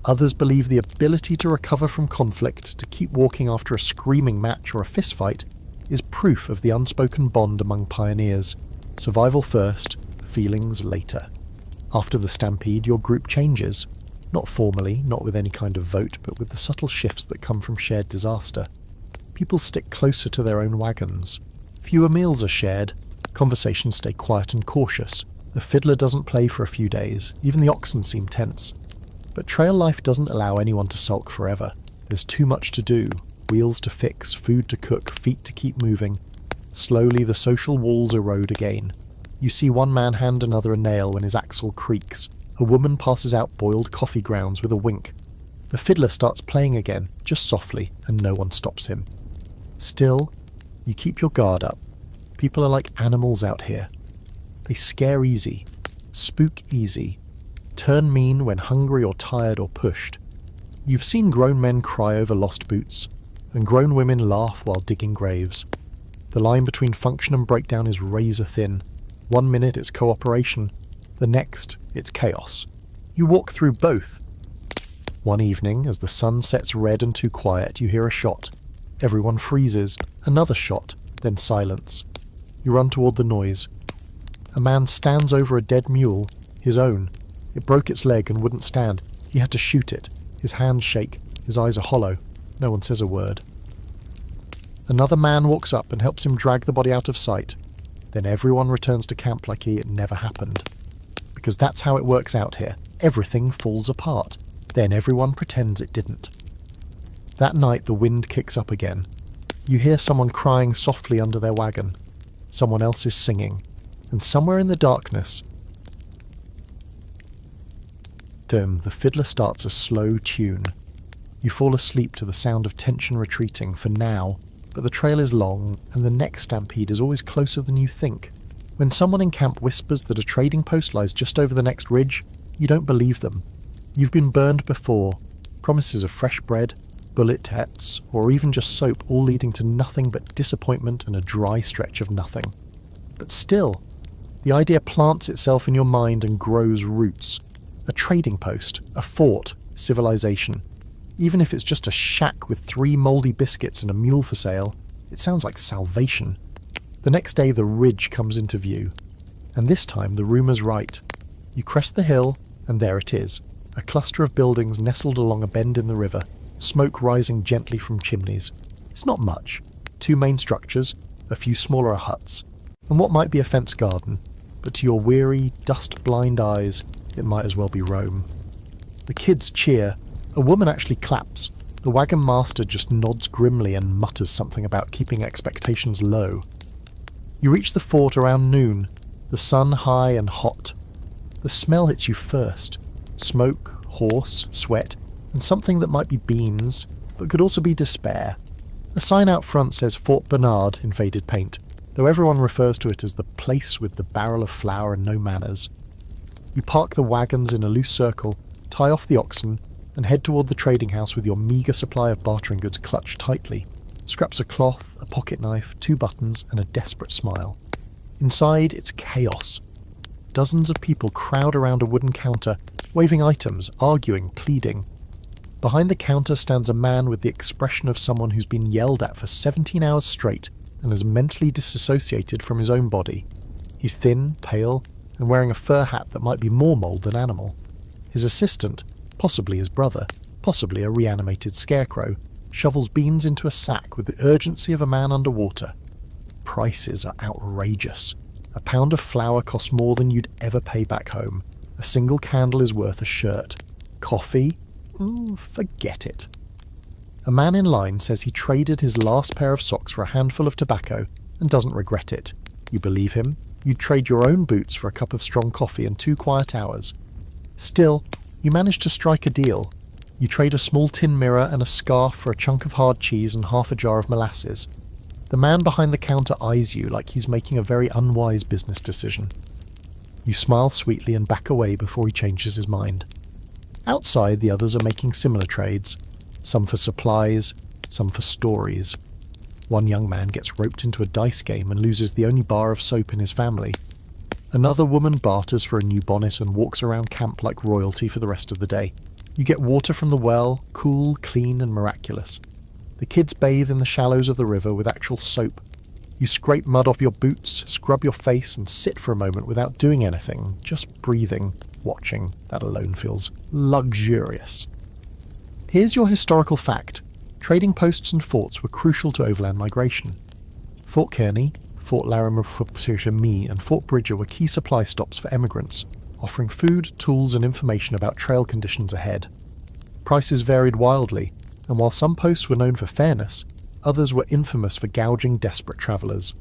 Others believe the ability to recover from conflict, to keep walking after a screaming match or a fistfight, is proof of the unspoken bond among pioneers. Survival first, feelings later. After the stampede, your group changes. Not formally, not with any kind of vote, but with the subtle shifts that come from shared disaster. People stick closer to their own wagons. Fewer meals are shared. Conversations stay quiet and cautious. The fiddler doesn't play for a few days. Even the oxen seem tense. But trail life doesn't allow anyone to sulk forever. There's too much to do. Wheels to fix, food to cook, feet to keep moving. Slowly the social walls erode again. You see one man hand another a nail when his axle creaks. A woman passes out boiled coffee grounds with a wink. The fiddler starts playing again, just softly, and no one stops him. Still, you keep your guard up. People are like animals out here. They scare easy, spook easy, turn mean when hungry or tired or pushed. You've seen grown men cry over lost boots, and grown women laugh while digging graves. The line between function and breakdown is razor thin. 1 minute it's cooperation, the next it's chaos. You walk through both. One evening, as the sun sets red and too quiet, you hear a shot. Everyone freezes. Another shot, then silence. You run toward the noise. A man stands over a dead mule, his own. It broke its leg and wouldn't stand. He had to shoot it. His hands shake. His eyes are hollow. No one says a word. Another man walks up and helps him drag the body out of sight. Then everyone returns to camp like it never happened. Because that's how it works out here. Everything falls apart. Then everyone pretends it didn't. That night the wind kicks up again. You hear someone crying softly under their wagon. Someone else is singing. And somewhere in the darkness, the fiddler starts a slow tune. You fall asleep to the sound of tension retreating for now, but the trail is long, and the next stampede is always closer than you think. When someone in camp whispers that a trading post lies just over the next ridge, you don't believe them. You've been burned before. Promises of fresh bread, bullet hets, or even just soap, all leading to nothing but disappointment and a dry stretch of nothing. But still, the idea plants itself in your mind and grows roots. A trading post, a fort, civilization. Even if it's just a shack with 3 mouldy biscuits and a mule for sale, it sounds like salvation. The next day the ridge comes into view. And this time the rumour's right. You crest the hill, and there it is. A cluster of buildings nestled along a bend in the river, smoke rising gently from chimneys. It's not much. 2 main structures, a few smaller huts, and what might be a fenced garden, but to your weary, dust-blind eyes, it might as well be Rome. The kids cheer. A woman actually claps. The wagon master just nods grimly and mutters something about keeping expectations low. You reach the fort around noon, the sun high and hot. The smell hits you first. Smoke, horse, sweat, and something that might be beans, but could also be despair. A sign out front says Fort Bernard in faded paint, though everyone refers to it as the place with the barrel of flour and no manners. You park the wagons in a loose circle, tie off the oxen, and head toward the trading house with your meagre supply of bartering goods clutched tightly. Scraps of cloth, a pocket knife, 2 buttons, and a desperate smile. Inside, it's chaos. Dozens of people crowd around a wooden counter, waving items, arguing, pleading. Behind the counter stands a man with the expression of someone who's been yelled at for 17 hours straight and is mentally disassociated from his own body. He's thin, pale, and wearing a fur hat that might be more mould than animal. His assistant, possibly his brother, possibly a reanimated scarecrow, shovels beans into a sack with the urgency of a man underwater. Prices are outrageous. A pound of flour costs more than you'd ever pay back home. A single candle is worth a shirt. Coffee? Forget it. A man in line says he traded his last pair of socks for a handful of tobacco and doesn't regret it. You believe him? You'd trade your own boots for a cup of strong coffee and 2 quiet hours. Still, you manage to strike a deal. You trade a small tin mirror and a scarf for a chunk of hard cheese and half a jar of molasses. The man behind the counter eyes you like he's making a very unwise business decision. You smile sweetly and back away before he changes his mind. Outside, the others are making similar trades, some for supplies, some for stories. One young man gets roped into a dice game and loses the only bar of soap in his family. Another woman barters for a new bonnet and walks around camp like royalty for the rest of the day. You get water from the well, cool, clean and miraculous. The kids bathe in the shallows of the river with actual soap. You scrape mud off your boots, scrub your face and sit for a moment without doing anything, just breathing, watching. That alone feels luxurious. Here's your historical fact. Trading posts and forts were crucial to overland migration. Fort Kearney, Fort Laramie and Fort Bridger were key supply stops for emigrants, offering food, tools and information about trail conditions ahead. Prices varied wildly, and while some posts were known for fairness, others were infamous for gouging desperate travellers.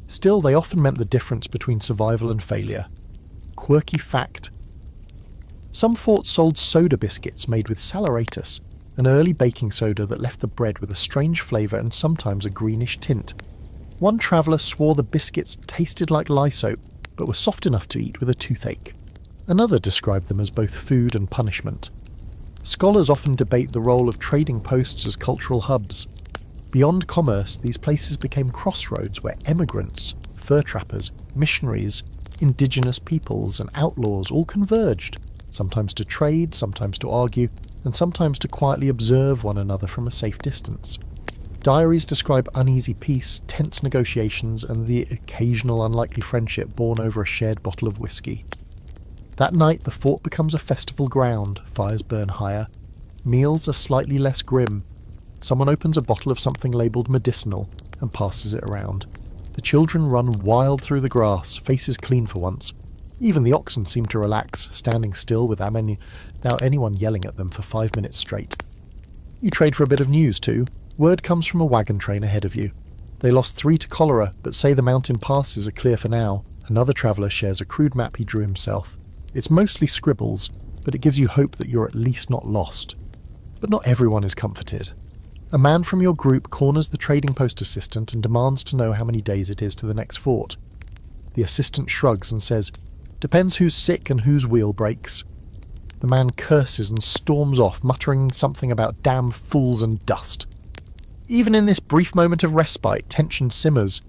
Still, they often meant the difference between survival and failure. Quirky fact. Some forts sold soda biscuits made with saleratus, an early baking soda that left the bread with a strange flavour and sometimes a greenish tint. One traveller swore the biscuits tasted like lye soap, but were soft enough to eat with a toothache. Another described them as both food and punishment. Scholars often debate the role of trading posts as cultural hubs. Beyond commerce, these places became crossroads where emigrants, fur trappers, missionaries, indigenous peoples and outlaws all converged, sometimes to trade, sometimes to argue, and sometimes to quietly observe one another from a safe distance. Diaries describe uneasy peace, tense negotiations, and the occasional unlikely friendship born over a shared bottle of whiskey. That night the fort becomes a festival ground, fires burn higher. Meals are slightly less grim. Someone opens a bottle of something labelled medicinal and passes it around. The children run wild through the grass, faces clean for once. Even the oxen seem to relax, standing still without anyone yelling at them for 5 minutes straight. You trade for a bit of news too. Word comes from a wagon train ahead of you. They lost 3 to cholera, but say the mountain passes are clear for now. Another traveller shares a crude map he drew himself. It's mostly scribbles, but it gives you hope that you're at least not lost. But not everyone is comforted. A man from your group corners the trading post assistant and demands to know how many days it is to the next fort. The assistant shrugs and says, "Depends who's sick and whose wheel breaks." The man curses and storms off, muttering something about damn fools and dust. Even in this brief moment of respite, tension simmers.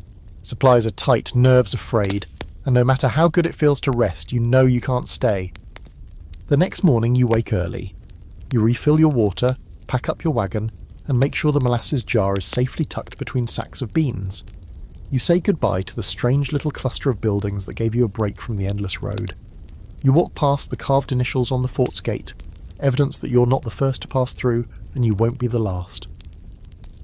Supplies are tight, nerves are frayed, and no matter how good it feels to rest, you know you can't stay. The next morning you wake early. You refill your water, pack up your wagon, and make sure the molasses jar is safely tucked between sacks of beans. You say goodbye to the strange little cluster of buildings that gave you a break from the endless road. You walk past the carved initials on the fort's gate, evidence that you're not the first to pass through, and you won't be the last.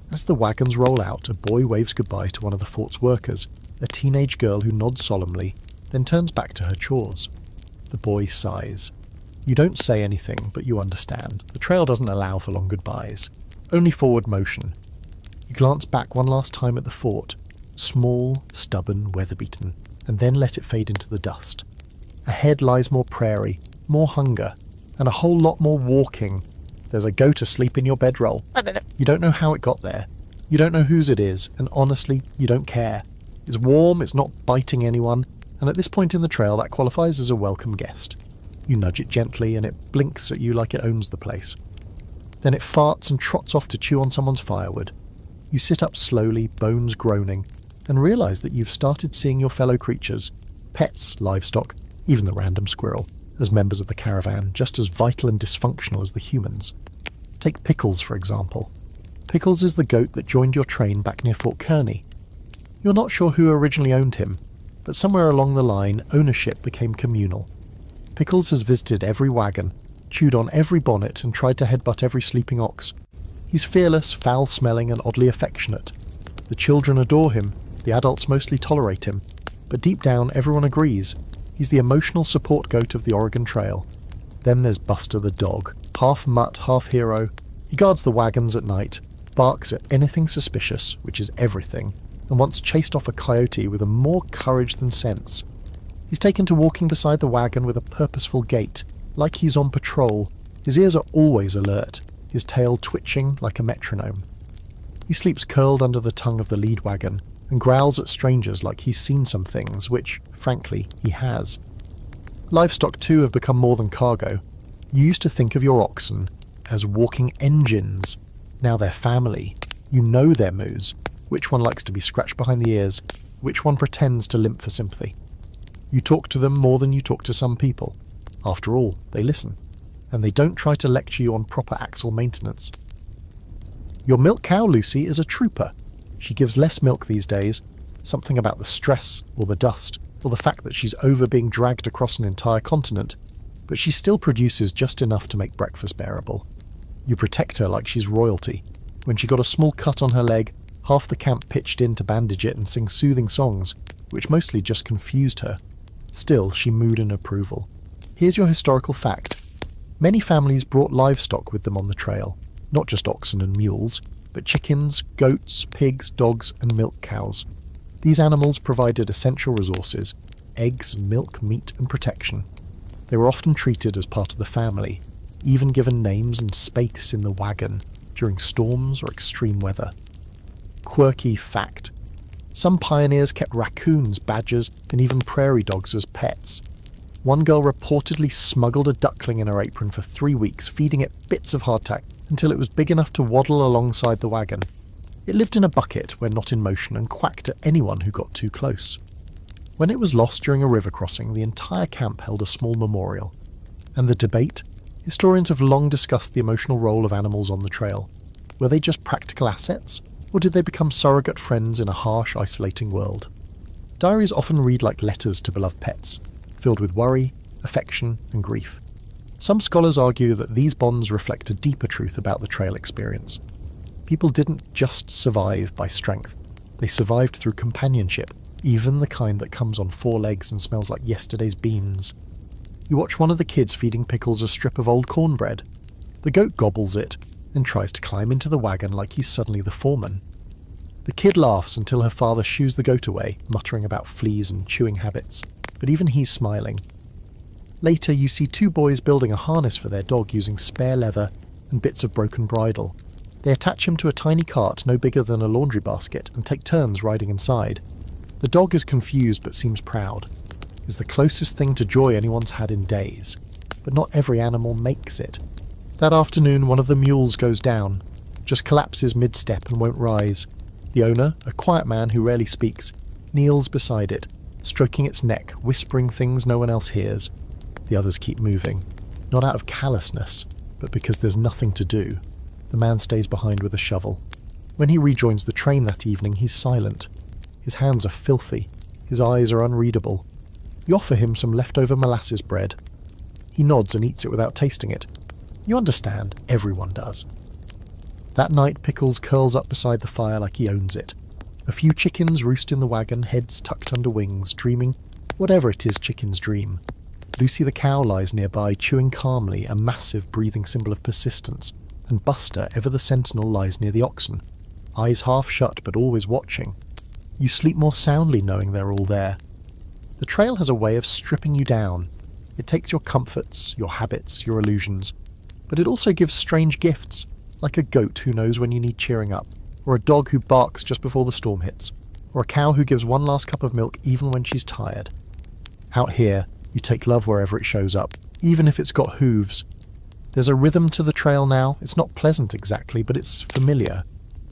As the wagons roll out, a boy waves goodbye to one of the fort's workers, a teenage girl who nods solemnly, then turns back to her chores. The boy sighs. You don't say anything, but you understand. The trail doesn't allow for long goodbyes, only forward motion. You glance back one last time at the fort, small, stubborn, weather-beaten, and then let it fade into the dust. Ahead lies more prairie, more hunger, and a whole lot more walking. There's a goat asleep in your bedroll. You don't know how it got there. You don't know whose it is, and honestly, you don't care. It's warm, it's not biting anyone, and at this point in the trail that qualifies as a welcome guest. You nudge it gently and it blinks at you like it owns the place. Then it farts and trots off to chew on someone's firewood. You sit up slowly, bones groaning, and realise that you've started seeing your fellow creatures, pets, livestock, even the random squirrel, as members of the caravan, just as vital and dysfunctional as the humans. Take Pickles, for example. Pickles is the goat that joined your train back near Fort Kearney. You're not sure who originally owned him, but somewhere along the line, ownership became communal. Pickles has visited every wagon, chewed on every bonnet, and tried to headbutt every sleeping ox. He's fearless, foul-smelling, and oddly affectionate. The children adore him, the adults mostly tolerate him, but deep down everyone agrees. He's the emotional support goat of the Oregon Trail. Then there's Buster the dog, half mutt, half hero. He guards the wagons at night, barks at anything suspicious, which is everything, and once chased off a coyote with a more courage than sense. He's taken to walking beside the wagon with a purposeful gait, like he's on patrol. His ears are always alert, his tail twitching like a metronome. He sleeps curled under the tongue of the lead wagon, and growls at strangers like he's seen some things, which, frankly, he has. Livestock too have become more than cargo. You used to think of your oxen as walking engines. Now they're family. You know their moves, which one likes to be scratched behind the ears, which one pretends to limp for sympathy. You talk to them more than you talk to some people. After all, they listen, and they don't try to lecture you on proper axle maintenance. Your milk cow, Lucy, is a trooper. She gives less milk these days, something about the stress, or the dust, or the fact that she's over being dragged across an entire continent, but she still produces just enough to make breakfast bearable. You protect her like she's royalty. When she got a small cut on her leg, half the camp pitched in to bandage it and sing soothing songs, which mostly just confused her. Still, she mooed in approval. Here's your historical fact. Many families brought livestock with them on the trail, not just oxen and mules, but chickens, goats, pigs, dogs, and milk cows. These animals provided essential resources: eggs, milk, meat, and protection. They were often treated as part of the family, even given names and space in the wagon during storms or extreme weather. Quirky fact. Some pioneers kept raccoons, badgers, and even prairie dogs as pets. One girl reportedly smuggled a duckling in her apron for 3 weeks, feeding it bits of hardtack until it was big enough to waddle alongside the wagon. It lived in a bucket when not in motion and quacked at anyone who got too close. When it was lost during a river crossing, the entire camp held a small memorial. And the debate? Historians have long discussed the emotional role of animals on the trail. Were they just practical assets? Or did they become surrogate friends in a harsh, isolating world? Diaries often read like letters to beloved pets, filled with worry, affection, and grief. Some scholars argue that these bonds reflect a deeper truth about the trail experience. People didn't just survive by strength. They survived through companionship, even the kind that comes on 4 legs and smells like yesterday's beans. You watch one of the kids feeding Pickles a strip of old cornbread. The goat gobbles it, and tries to climb into the wagon like he's suddenly the foreman. The kid laughs until her father shoos the goat away, muttering about fleas and chewing habits, but even he's smiling. Later you see 2 boys building a harness for their dog using spare leather and bits of broken bridle. They attach him to a tiny cart no bigger than a laundry basket and take turns riding inside. The dog is confused but seems proud. It's the closest thing to joy anyone's had in days. But not every animal makes it. That afternoon, one of the mules goes down, just collapses mid-step and won't rise. The owner, a quiet man who rarely speaks, kneels beside it, stroking its neck, whispering things no one else hears. The others keep moving, not out of callousness, but because there's nothing to do. The man stays behind with a shovel. When he rejoins the train that evening, he's silent. His hands are filthy. His eyes are unreadable. You offer him some leftover molasses bread. He nods and eats it without tasting it. You understand, everyone does. That night, Pickles curls up beside the fire like he owns it. A few chickens roost in the wagon, heads tucked under wings, dreaming whatever it is chickens dream. Lucy the cow lies nearby, chewing calmly, a massive breathing symbol of persistence, and Buster, ever the sentinel, lies near the oxen, eyes half shut but always watching. You sleep more soundly knowing they're all there. The trail has a way of stripping you down. It takes your comforts, your habits, your illusions, but it also gives strange gifts, like a goat who knows when you need cheering up, or a dog who barks just before the storm hits, or a cow who gives one last cup of milk even when she's tired. Out here, you take love wherever it shows up, even if it's got hooves. There's a rhythm to the trail now. It's not pleasant exactly, but it's familiar.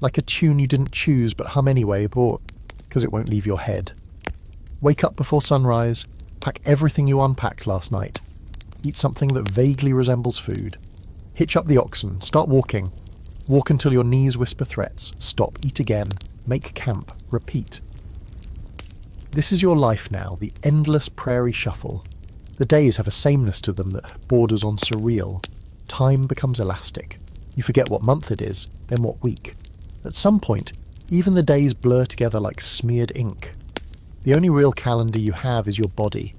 Like a tune you didn't choose but hum anyway, because it won't leave your head. Wake up before sunrise, pack everything you unpacked last night. Eat something that vaguely resembles food. Hitch up the oxen, start walking. Walk until your knees whisper threats. Stop, eat again. Make camp. Repeat. This is your life now, the endless prairie shuffle. The days have a sameness to them that borders on surreal. Time becomes elastic. You forget what month it is, then what week. At some point, even the days blur together like smeared ink. The only real calendar you have is your body.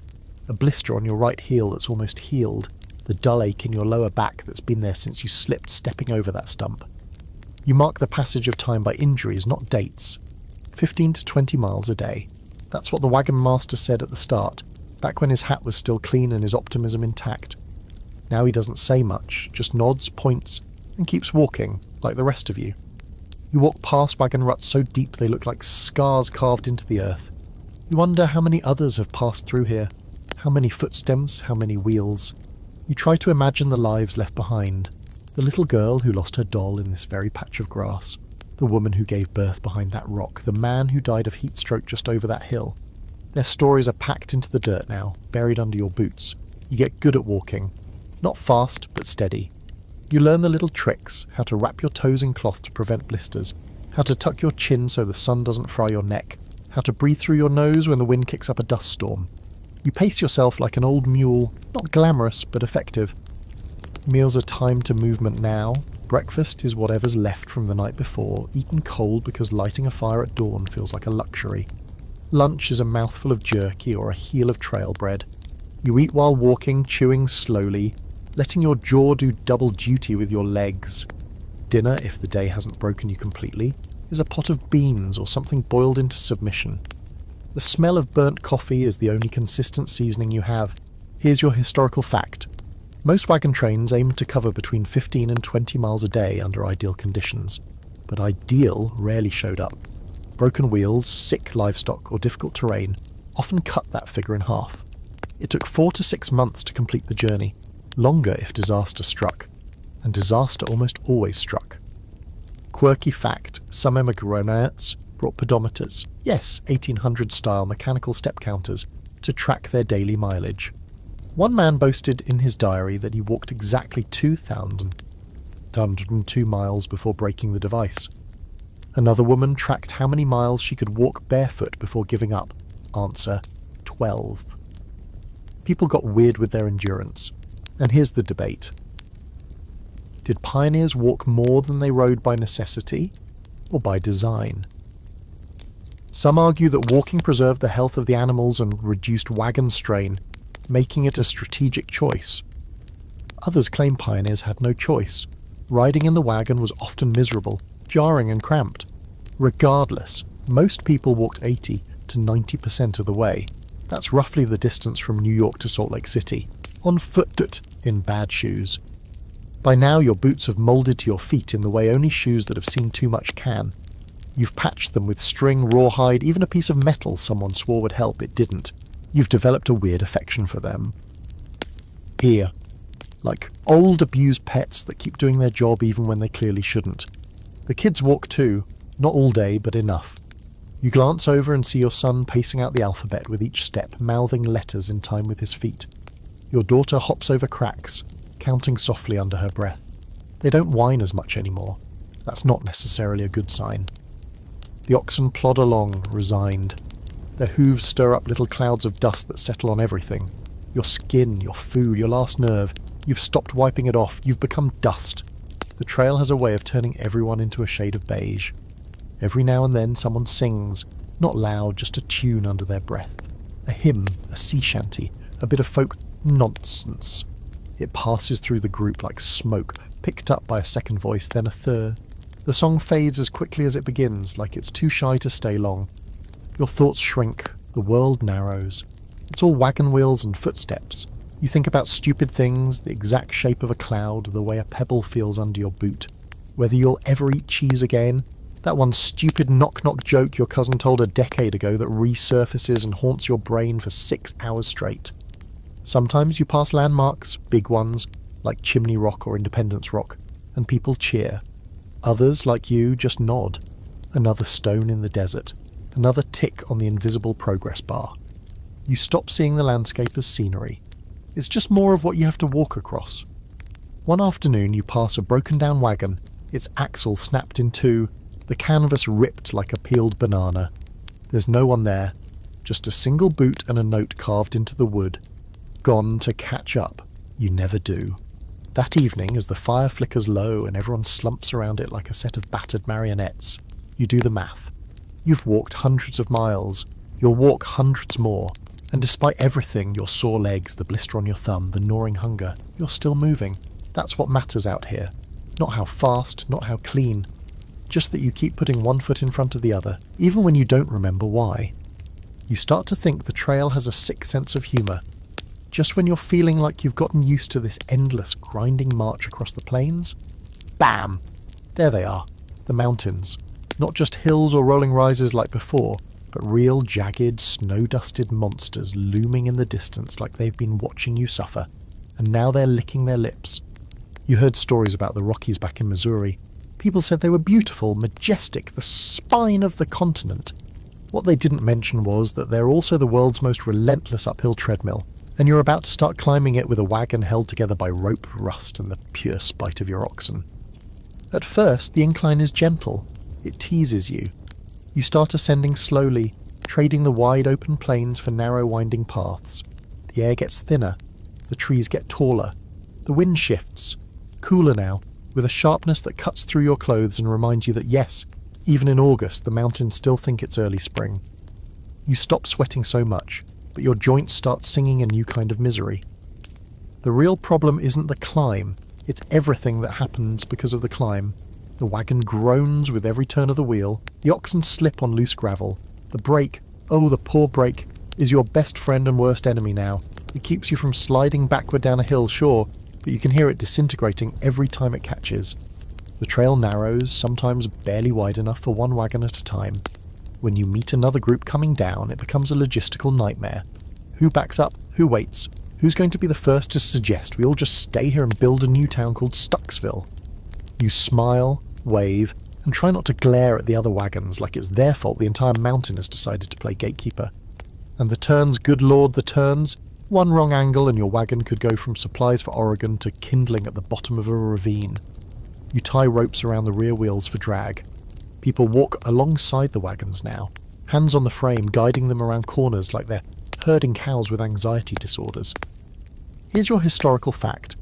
A blister on your right heel that's almost healed. The dull ache in your lower back that's been there since you slipped stepping over that stump. You mark the passage of time by injuries, not dates. 15 to 20 miles a day. That's what the wagon master said at the start, back when his hat was still clean and his optimism intact. Now he doesn't say much, just nods, points, and keeps walking, like the rest of you. You walk past wagon ruts so deep they look like scars carved into the earth. You wonder how many others have passed through here, how many footsteps, how many wheels. You try to imagine the lives left behind. The little girl who lost her doll in this very patch of grass. The woman who gave birth behind that rock. The man who died of heat stroke just over that hill. Their stories are packed into the dirt now, buried under your boots. You get good at walking. Not fast, but steady. You learn the little tricks, how to wrap your toes in cloth to prevent blisters, how to tuck your chin so the sun doesn't fry your neck, how to breathe through your nose when the wind kicks up a dust storm. You pace yourself like an old mule, not glamorous, but effective. Meals are timed to movement now. Breakfast is whatever's left from the night before, eaten cold because lighting a fire at dawn feels like a luxury. Lunch is a mouthful of jerky or a heel of trail bread. You eat while walking, chewing slowly, letting your jaw do double duty with your legs. Dinner, if the day hasn't broken you completely, is a pot of beans or something boiled into submission. The smell of burnt coffee is the only consistent seasoning you have. Here's your historical fact. Most wagon trains aim to cover between 15 and 20 miles a day under ideal conditions, but ideal rarely showed up. Broken wheels, sick livestock, or difficult terrain often cut that figure in half. It took 4 to 6 months to complete the journey, longer if disaster struck, and disaster almost always struck. Quirky fact, some emigrants brought pedometers, yes, 1800s-style mechanical step counters, to track their daily mileage. One man boasted in his diary that he walked exactly 2,102 miles before breaking the device. Another woman tracked how many miles she could walk barefoot before giving up. Answer, 12. People got weird with their endurance. And here's the debate. Did pioneers walk more than they rode by necessity, or by design? Some argue that walking preserved the health of the animals and reduced wagon strain, making it a strategic choice. Others claim pioneers had no choice. Riding in the wagon was often miserable, jarring and cramped. Regardless, most people walked 80 to 90% of the way. That's roughly the distance from New York to Salt Lake City, on foot in bad shoes. By now your boots have moulded to your feet in the way only shoes that have seen too much can. You've patched them with string, rawhide, even a piece of metal someone swore would help, it didn't. You've developed a weird affection for them. Here. Like old abused pets that keep doing their job even when they clearly shouldn't. The kids walk too, not all day, but enough. You glance over and see your son pacing out the alphabet with each step, mouthing letters in time with his feet. Your daughter hops over cracks, counting softly under her breath. They don't whine as much anymore. That's not necessarily a good sign. The oxen plod along, resigned. Their hooves stir up little clouds of dust that settle on everything. Your skin, your food, your last nerve. You've stopped wiping it off. You've become dust. The trail has a way of turning everyone into a shade of beige. Every now and then someone sings, not loud, just a tune under their breath. A hymn, a sea shanty, a bit of folk nonsense. It passes through the group like smoke, picked up by a second voice, then a third. The song fades as quickly as it begins, like it's too shy to stay long. Your thoughts shrink, the world narrows. It's all wagon wheels and footsteps. You think about stupid things, the exact shape of a cloud, the way a pebble feels under your boot. Whether you'll ever eat cheese again, that one stupid knock-knock joke your cousin told a decade ago that resurfaces and haunts your brain for 6 hours straight. Sometimes you pass landmarks, big ones, like Chimney Rock or Independence Rock, and people cheer. Others, like you, just nod. Another stone in the desert. Another tick on the invisible progress bar. You stop seeing the landscape as scenery. It's just more of what you have to walk across. One afternoon you pass a broken-down wagon, its axle snapped in two, the canvas ripped like a peeled banana. There's no one there, just a single boot and a note carved into the wood. Gone to catch up. You never do. That evening, as the fire flickers low and everyone slumps around it like a set of battered marionettes, you do the math. You've walked hundreds of miles. You'll walk hundreds more. And despite everything, your sore legs, the blister on your thumb, the gnawing hunger, you're still moving. That's what matters out here. Not how fast, not how clean. Just that you keep putting one foot in front of the other, even when you don't remember why. You start to think the trail has a sick sense of humour. Just when you're feeling like you've gotten used to this endless, grinding march across the plains, bam! There they are, the mountains. Not just hills or rolling rises like before, but real jagged, snow-dusted monsters looming in the distance like they've been watching you suffer, and now they're licking their lips. You heard stories about the Rockies back in Missouri. People said they were beautiful, majestic, the spine of the continent. What they didn't mention was that they're also the world's most relentless uphill treadmill, and you're about to start climbing it with a wagon held together by rope rust and the pure spite of your oxen. At first, the incline is gentle. It teases you. You start ascending slowly, trading the wide open plains for narrow winding paths. The air gets thinner. The trees get taller. The wind shifts. Cooler now, with a sharpness that cuts through your clothes and reminds you that yes, even in August, the mountains still think it's early spring. You stop sweating so much, but your joints start singing a new kind of misery. The real problem isn't the climb, it's everything that happens because of the climb. The wagon groans with every turn of the wheel, the oxen slip on loose gravel. The brake, oh the poor brake, is your best friend and worst enemy now. It keeps you from sliding backward down a hill, sure, but you can hear it disintegrating every time it catches. The trail narrows, sometimes barely wide enough for one wagon at a time. When you meet another group coming down, it becomes a logistical nightmare. Who backs up? Who waits? Who's going to be the first to suggest we all just stay here and build a new town called Stucksville? You smile, wave, and try not to glare at the other wagons like it's their fault the entire mountain has decided to play gatekeeper. And the turns, good lord, the turns. One wrong angle and your wagon could go from supplies for Oregon to kindling at the bottom of a ravine. You tie ropes around the rear wheels for drag. People walk alongside the wagons now, hands on the frame, guiding them around corners like they're herding cows with anxiety disorders. Here's your historical fact.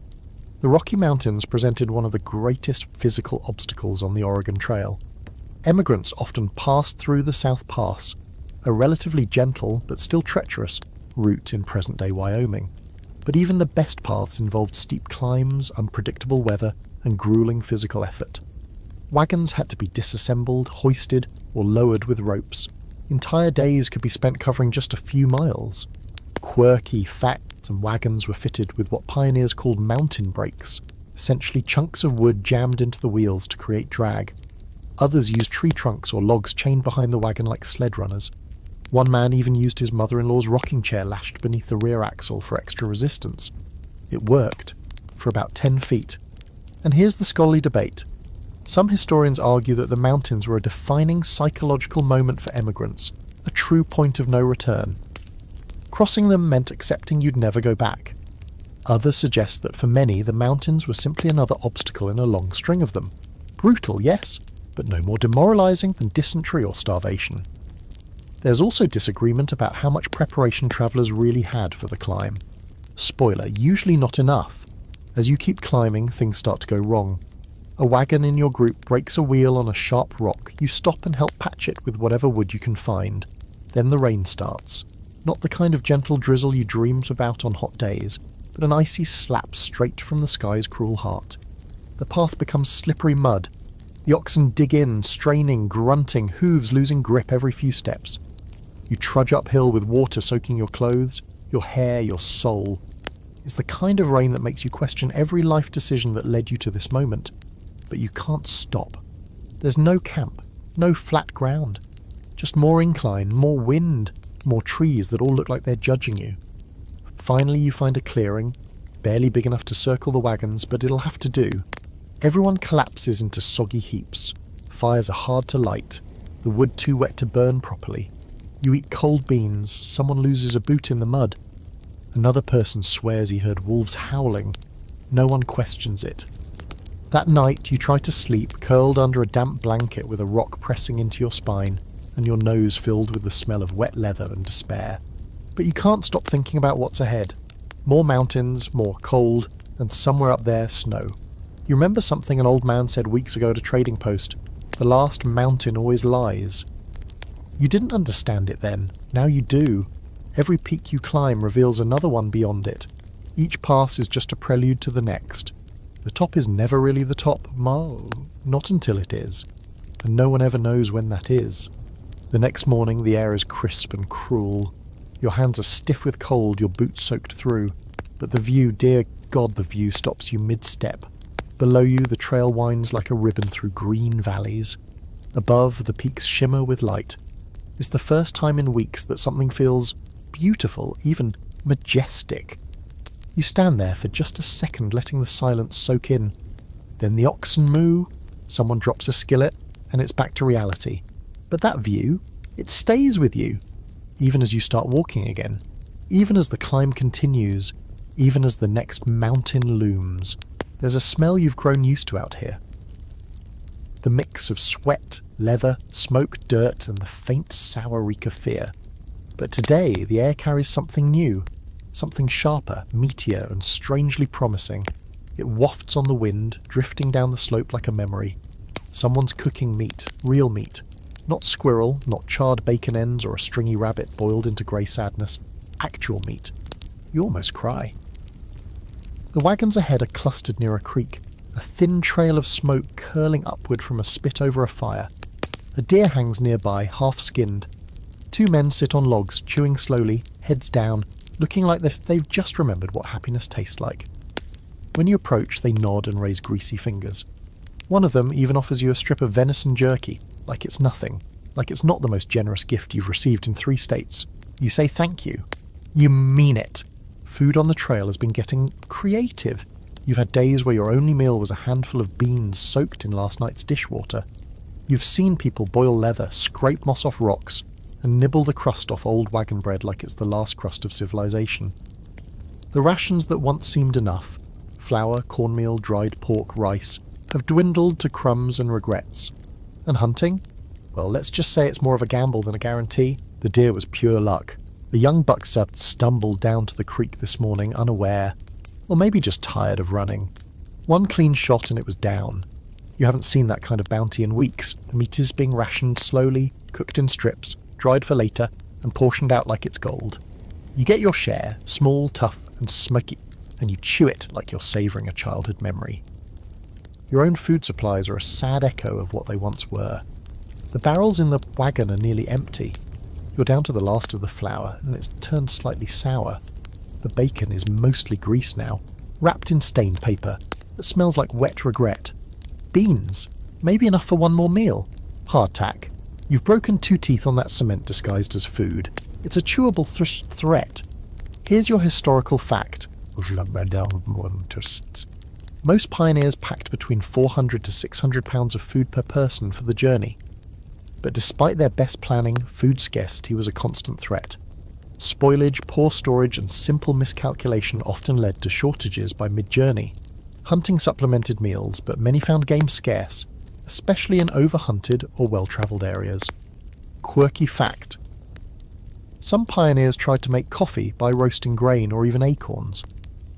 The Rocky Mountains presented one of the greatest physical obstacles on the Oregon Trail. Emigrants often passed through the South Pass, a relatively gentle but still treacherous route in present-day Wyoming. But even the best paths involved steep climbs, unpredictable weather, and grueling physical effort. Wagons had to be disassembled, hoisted, or lowered with ropes. Entire days could be spent covering just a few miles. Quirky, fat wagons were fitted with what pioneers called mountain brakes, essentially chunks of wood jammed into the wheels to create drag. Others used tree trunks or logs chained behind the wagon like sled runners. One man even used his mother-in-law's rocking chair lashed beneath the rear axle for extra resistance. It worked, for about 10 feet. And here's the scholarly debate. Some historians argue that the mountains were a defining psychological moment for emigrants, a true point of no return. Crossing them meant accepting you'd never go back. Others suggest that for many, the mountains were simply another obstacle in a long string of them. Brutal, yes, but no more demoralising than dysentery or starvation. There's also disagreement about how much preparation travellers really had for the climb. Spoiler, usually not enough. As you keep climbing, things start to go wrong. A wagon in your group breaks a wheel on a sharp rock. You stop and help patch it with whatever wood you can find. Then the rain starts. Not the kind of gentle drizzle you dreamed about on hot days, but an icy slap straight from the sky's cruel heart. The path becomes slippery mud. The oxen dig in, straining, grunting, hooves losing grip every few steps. You trudge uphill with water soaking your clothes, your hair, your soul. It's the kind of rain that makes you question every life decision that led you to this moment. But you can't stop. There's no camp, no flat ground. Just more incline, more wind, more trees that all look like they're judging you. Finally you find a clearing, barely big enough to circle the wagons, but it'll have to do. Everyone collapses into soggy heaps. Fires are hard to light, the wood too wet to burn properly. You eat cold beans, someone loses a boot in the mud. Another person swears he heard wolves howling. No one questions it. That night you try to sleep, curled under a damp blanket with a rock pressing into your spine, and your nose filled with the smell of wet leather and despair. But you can't stop thinking about what's ahead. More mountains, more cold, and somewhere up there, snow. You remember something an old man said weeks ago at a trading post? The last mountain always lies. You didn't understand it then. Now you do. Every peak you climb reveals another one beyond it. Each pass is just a prelude to the next. The top is never really the top. Not until it is. And no one ever knows when that is. The next morning the air is crisp and cruel. Your hands are stiff with cold, your boots soaked through. But the view, dear God, the view stops you mid-step. Below you the trail winds like a ribbon through green valleys. Above, the peaks shimmer with light. It's the first time in weeks that something feels beautiful, even majestic. You stand there for just a second, letting the silence soak in. Then the oxen moo, someone drops a skillet, and it's back to reality. But that view, it stays with you, even as you start walking again, even as the climb continues, even as the next mountain looms. There's a smell you've grown used to out here. The mix of sweat, leather, smoke, dirt, and the faint sour reek of fear. But today the air carries something new, something sharper, meatier, and strangely promising. It wafts on the wind, drifting down the slope like a memory. Someone's cooking meat, real meat. Not squirrel, not charred bacon ends or a stringy rabbit boiled into grey sadness. Actual meat. You almost cry. The wagons ahead are clustered near a creek, a thin trail of smoke curling upward from a spit over a fire. A deer hangs nearby, half-skinned. Two men sit on logs, chewing slowly, heads down, looking like they've just remembered what happiness tastes like. When you approach, they nod and raise greasy fingers. One of them even offers you a strip of venison jerky, like it's nothing, like it's not the most generous gift you've received in 3 states. You say thank you. You mean it. Food on the trail has been getting creative. You've had days where your only meal was a handful of beans soaked in last night's dishwater. You've seen people boil leather, scrape moss off rocks, and nibble the crust off old wagon bread like it's the last crust of civilization. The rations that once seemed enough, flour, cornmeal, dried pork, rice, have dwindled to crumbs and regrets. And hunting? Well, let's just say it's more of a gamble than a guarantee. The deer was pure luck. A young buck stumbled down to the creek this morning unaware, or maybe just tired of running. One clean shot and it was down. You haven't seen that kind of bounty in weeks. The meat is being rationed slowly, cooked in strips, dried for later, and portioned out like it's gold. You get your share, small, tough, and smoky, and you chew it like you're savouring a childhood memory. Your own food supplies are a sad echo of what they once were. The barrels in the wagon are nearly empty. You're down to the last of the flour, and it's turned slightly sour. The bacon is mostly grease now, wrapped in stained paper, that smells like wet regret. Beans! Maybe enough for one more meal. Hardtack. You've broken 2 teeth on that cement disguised as food. It's a chewable threat. Here's your historical fact. Most pioneers packed between 400 to 600 pounds of food per person for the journey. But despite their best planning, food scarcity was a constant threat. Spoilage, poor storage, and simple miscalculation often led to shortages by mid-journey. Hunting supplemented meals, but many found game scarce, especially in overhunted or well-travelled areas. Quirky fact. Some pioneers tried to make coffee by roasting grain or even acorns.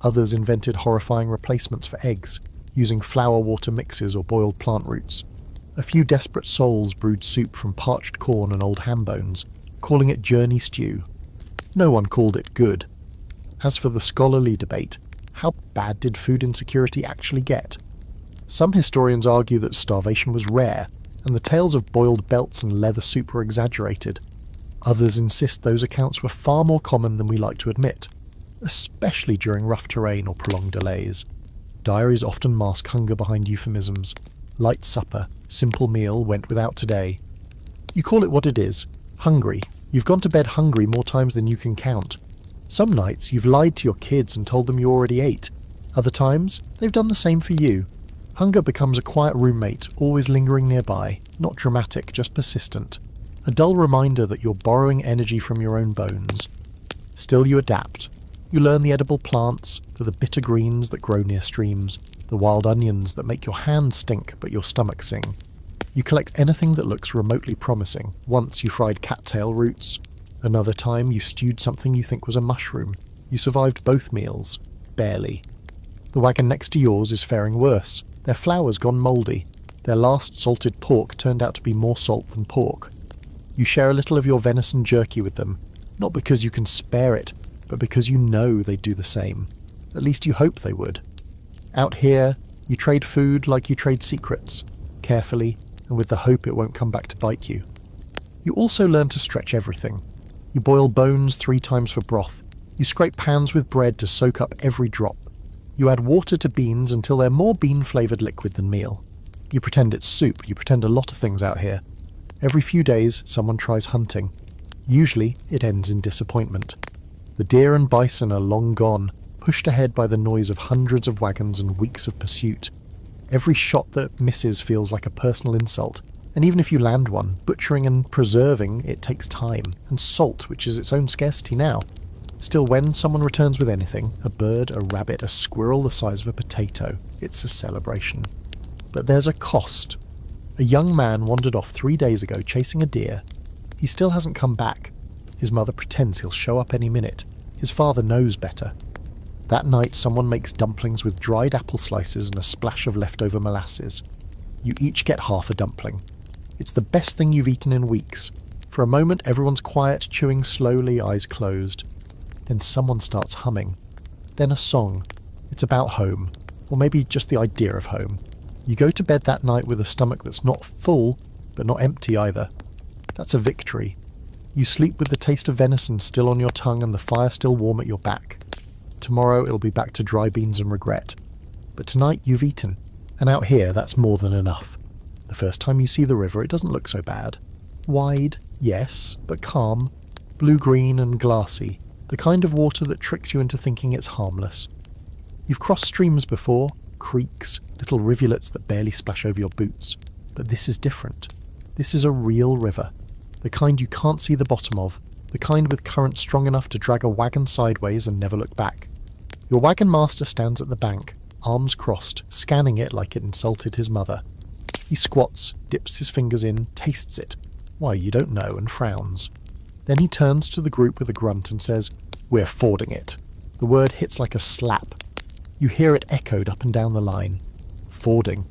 Others invented horrifying replacements for eggs, using flour-water mixes or boiled plant roots. A few desperate souls brewed soup from parched corn and old ham bones, calling it journey stew. No one called it good. As for the scholarly debate, how bad did food insecurity actually get? Some historians argue that starvation was rare, and the tales of boiled belts and leather soup were exaggerated. Others insist those accounts were far more common than we like to admit, especially during rough terrain or prolonged delays. Diaries often mask hunger behind euphemisms. Light supper, simple meal, went without today. You call it what it is. Hungry. You've gone to bed hungry more times than you can count. Some nights you've lied to your kids and told them you already ate. Other times, they've done the same for you. Hunger becomes a quiet roommate, always lingering nearby, not dramatic, just persistent. A dull reminder that you're borrowing energy from your own bones. Still you adapt. You learn the edible plants, the bitter greens that grow near streams, the wild onions that make your hands stink but your stomach sing. You collect anything that looks remotely promising. Once you fried cattail roots. Another time you stewed something you think was a mushroom. You survived both meals. Barely. The wagon next to yours is faring worse. Their flour's gone mouldy. Their last salted pork turned out to be more salt than pork. You share a little of your venison jerky with them, not because you can spare it, but because you know they'd do the same. At least you hope they would. Out here, you trade food like you trade secrets, carefully, and with the hope it won't come back to bite you. You also learn to stretch everything. You boil bones 3 times for broth. You scrape pans with bread to soak up every drop. You add water to beans until they're more bean-flavoured liquid than meal. You pretend it's soup. You pretend a lot of things out here. Every few days, someone tries hunting. Usually, it ends in disappointment. The deer and bison are long gone, pushed ahead by the noise of hundreds of wagons and weeks of pursuit. Every shot that misses feels like a personal insult, and even if you land one, butchering and preserving it takes time, and salt, which is its own scarcity now. Still, when someone returns with anything, a bird, a rabbit, a squirrel the size of a potato, it's a celebration. But there's a cost. A young man wandered off 3 days ago chasing a deer. He still hasn't come back. His mother pretends he'll show up any minute. His father knows better. That night someone makes dumplings with dried apple slices and a splash of leftover molasses. You each get half a dumpling. It's the best thing you've eaten in weeks. For a moment everyone's quiet, chewing slowly, eyes closed. Then someone starts humming. Then a song. It's about home. Or maybe just the idea of home. You go to bed that night with a stomach that's not full, but not empty either. That's a victory. You sleep with the taste of venison still on your tongue and the fire still warm at your back. Tomorrow it'll be back to dry beans and regret. But tonight you've eaten. And out here that's more than enough. The first time you see the river it doesn't look so bad. Wide, yes, but calm. Blue-green and glassy. The kind of water that tricks you into thinking it's harmless. You've crossed streams before. Creeks, little rivulets that barely splash over your boots. But this is different. This is a real river. The kind you can't see the bottom of. The kind with current strong enough to drag a wagon sideways and never look back. Your wagon master stands at the bank, arms crossed, scanning it like it insulted his mother. He squats, dips his fingers in, tastes it. Why, you don't know, and frowns. Then he turns to the group with a grunt and says, "We're fording it." The word hits like a slap. You hear it echoed up and down the line. Fording.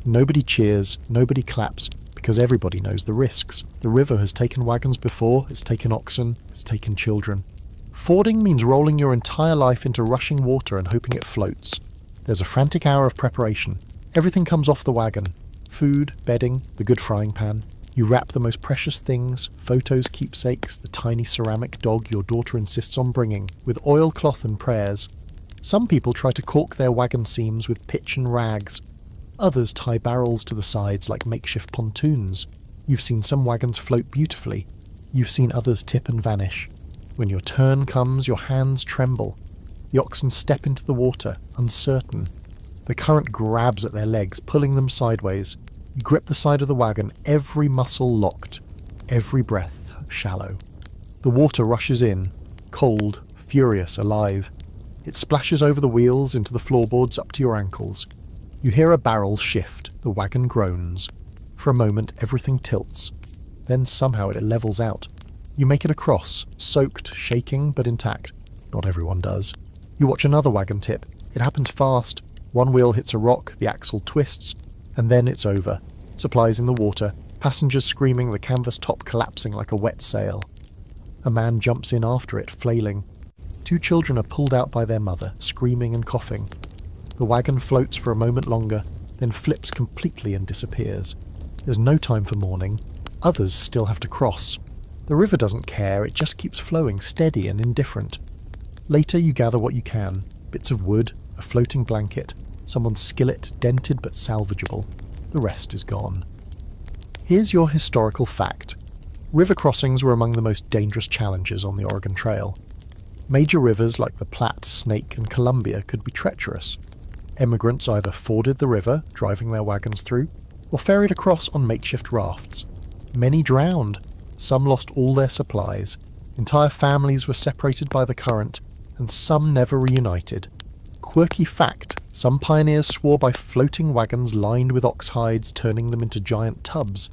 Nobody cheers, nobody claps, because everybody knows the risks. The river has taken wagons before, it's taken oxen, it's taken children. Fording means rolling your entire life into rushing water and hoping it floats. There's a frantic hour of preparation. Everything comes off the wagon. Food, bedding, the good frying pan. You wrap the most precious things, photos, keepsakes, the tiny ceramic dog your daughter insists on bringing, with oilcloth and prayers. Some people try to caulk their wagon seams with pitch and rags. Others tie barrels to the sides like makeshift pontoons. You've seen some wagons float beautifully. You've seen others tip and vanish. When your turn comes, your hands tremble. The oxen step into the water, uncertain. The current grabs at their legs, pulling them sideways. You grip the side of the wagon, every muscle locked, every breath shallow. The water rushes in, cold, furious, alive. It splashes over the wheels into the floorboards up to your ankles. You hear a barrel shift, the wagon groans. For a moment everything tilts. Then somehow it levels out. You make it across, soaked, shaking, but intact. Not everyone does. You watch another wagon tip. It happens fast. One wheel hits a rock, the axle twists, and then it's over. Supplies in the water, passengers screaming, the canvas top collapsing like a wet sail. A man jumps in after it, flailing. 2 children are pulled out by their mother, screaming and coughing. The wagon floats for a moment longer, then flips completely and disappears. There's no time for mourning. Others still have to cross. The river doesn't care, it just keeps flowing, steady and indifferent. Later you gather what you can. Bits of wood, a floating blanket, someone's skillet, dented but salvageable. The rest is gone. Here's your historical fact. River crossings were among the most dangerous challenges on the Oregon Trail. Major rivers like the Platte, Snake and Columbia could be treacherous. Emigrants either forded the river, driving their wagons through, or ferried across on makeshift rafts. Many drowned. Some lost all their supplies. Entire families were separated by the current, and some never reunited. Quirky fact, some pioneers swore by floating wagons lined with ox hides, turning them into giant tubs.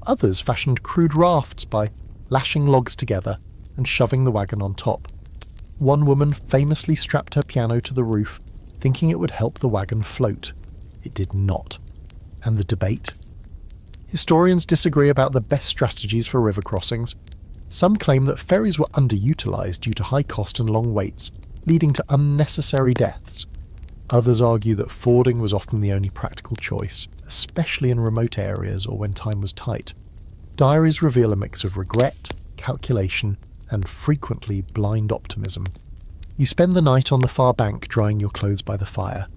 Others fashioned crude rafts by lashing logs together and shoving the wagon on top. One woman famously strapped her piano to the roof, thinking it would help the wagon float. It did not. And the debate? Historians disagree about the best strategies for river crossings. Some claim that ferries were underutilised due to high cost and long waits, leading to unnecessary deaths. Others argue that fording was often the only practical choice, especially in remote areas or when time was tight. Diaries reveal a mix of regret, calculation, and frequently blind optimism. You spend the night on the far bank drying your clothes by the fire.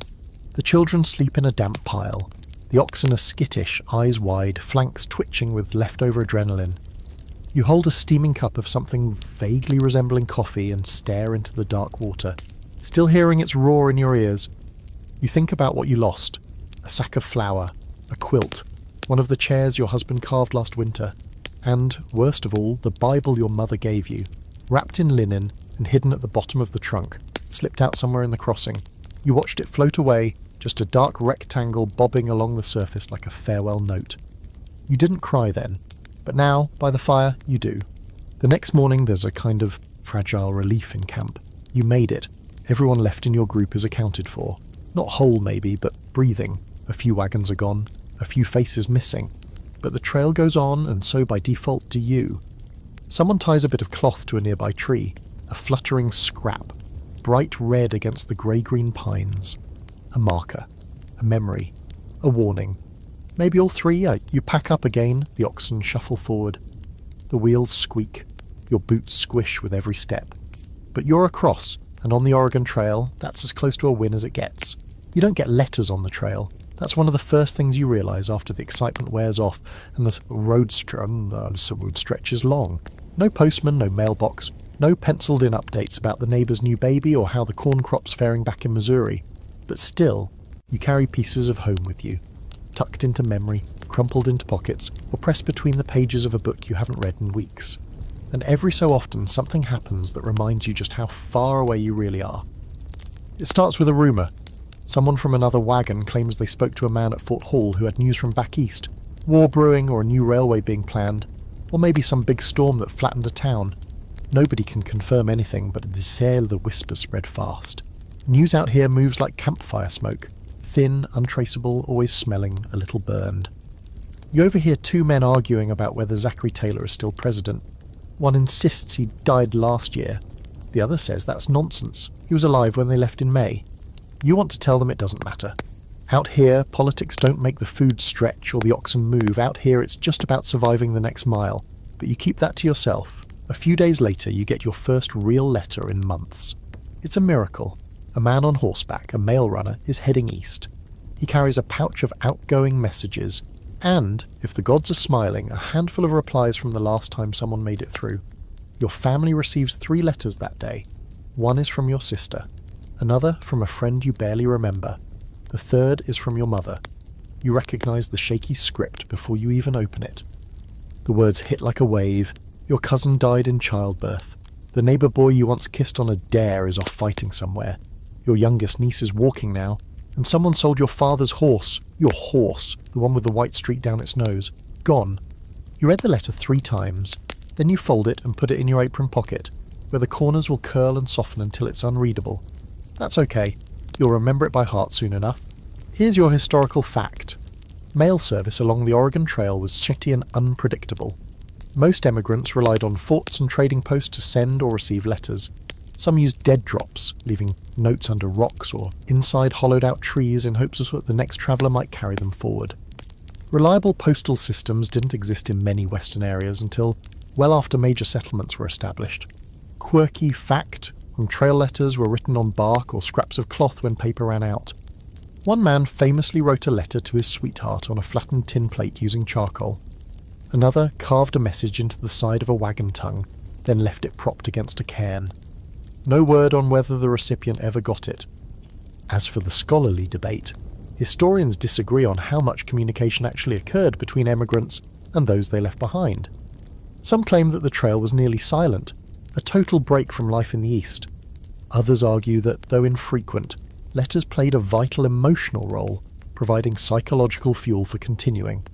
The children sleep in a damp pile. The oxen are skittish, eyes wide, flanks twitching with leftover adrenaline. You hold a steaming cup of something vaguely resembling coffee and stare into the dark water, still hearing its roar in your ears. You think about what you lost. A sack of flour, a quilt, one of the chairs your husband carved last winter, and, worst of all, the Bible your mother gave you, wrapped in linen and hidden at the bottom of the trunk, slipped out somewhere in the crossing. You watched it float away, just a dark rectangle bobbing along the surface like a farewell note. You didn't cry then, but now, by the fire, you do. The next morning there's a kind of fragile relief in camp. You made it. Everyone left in your group is accounted for. Not whole maybe, but breathing. A few wagons are gone, a few faces missing. But the trail goes on, and so by default do you. Someone ties a bit of cloth to a nearby tree, a fluttering scrap, bright red against the grey-green pines. A marker, a memory, a warning. Maybe all three. You pack up again, the oxen shuffle forward. The wheels squeak, your boots squish with every step. But you're across, and on the Oregon Trail, that's as close to a win as it gets. You don't get letters on the trail. That's one of the first things you realise after the excitement wears off and the road stretch is long. No postman, no mailbox, no penciled-in updates about the neighbour's new baby or how the corn crop's faring back in Missouri. But still, you carry pieces of home with you, tucked into memory, crumpled into pockets, or pressed between the pages of a book you haven't read in weeks. And every so often something happens that reminds you just how far away you really are. It starts with a rumour. Someone from another wagon claims they spoke to a man at Fort Hall who had news from back east, war brewing or a new railway being planned, or maybe some big storm that flattened a town. Nobody can confirm anything, but the whispers spread fast. News out here moves like campfire smoke, thin, untraceable, always smelling a little burned. You overhear 2 men arguing about whether Zachary Taylor is still president. One insists he died last year. The other says that's nonsense. He was alive when they left in May. You want to tell them it doesn't matter. Out here, politics don't make the food stretch or the oxen move. Out here, it's just about surviving the next mile. But you keep that to yourself. A few days later, you get your first real letter in months. It's a miracle. A man on horseback, a mail runner, is heading east. He carries a pouch of outgoing messages, and, if the gods are smiling, a handful of replies from the last time someone made it through. Your family receives 3 letters that day. One is from your sister, another from a friend you barely remember. The third is from your mother. You recognise the shaky script before you even open it. The words hit like a wave. Your cousin died in childbirth. The neighbour boy you once kissed on a dare is off fighting somewhere. Your youngest niece is walking now, and someone sold your father's horse. Your horse, the one with the white streak down its nose. Gone. You read the letter 3 times, then you fold it and put it in your apron pocket, where the corners will curl and soften until it's unreadable. That's okay. You'll remember it by heart soon enough. Here's your historical fact. Mail service along the Oregon Trail was shitty and unpredictable. Most emigrants relied on forts and trading posts to send or receive letters. Some used dead drops, leaving notes under rocks or inside hollowed-out trees in hopes that the next traveller might carry them forward. Reliable postal systems didn't exist in many western areas until well after major settlements were established. Quirky fact, trail letters were written on bark or scraps of cloth when paper ran out. One man famously wrote a letter to his sweetheart on a flattened tin plate using charcoal. Another carved a message into the side of a wagon tongue, then left it propped against a cairn. No word on whether the recipient ever got it. As for the scholarly debate, historians disagree on how much communication actually occurred between emigrants and those they left behind. Some claim that the trail was nearly silent, a total break from life in the East. Others argue that, though infrequent, letters played a vital emotional role, providing psychological fuel for continuing.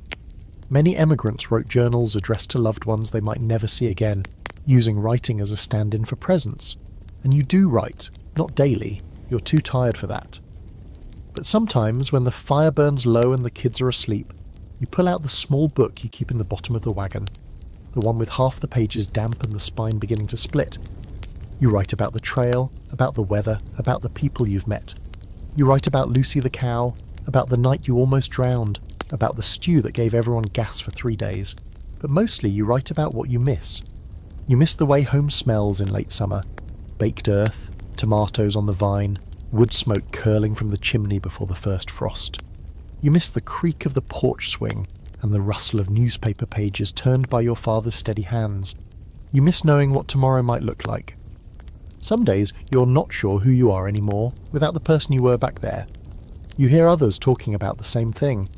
Many emigrants wrote journals addressed to loved ones they might never see again, using writing as a stand-in for presence. And you do write, not daily, you're too tired for that. But sometimes, when the fire burns low and the kids are asleep, you pull out the small book you keep in the bottom of the wagon, the one with half the pages damp and the spine beginning to split. You write about the trail, about the weather, about the people you've met. You write about Lucy the cow, about the night you almost drowned, about the stew that gave everyone gas for 3 days. But mostly you write about what you miss. You miss the way home smells in late summer. Baked earth, tomatoes on the vine, wood smoke curling from the chimney before the first frost. You miss the creak of the porch swing and the rustle of newspaper pages turned by your father's steady hands. You miss knowing what tomorrow might look like. Some days you're not sure who you are anymore without the person you were back there. You hear others talking about the same thing.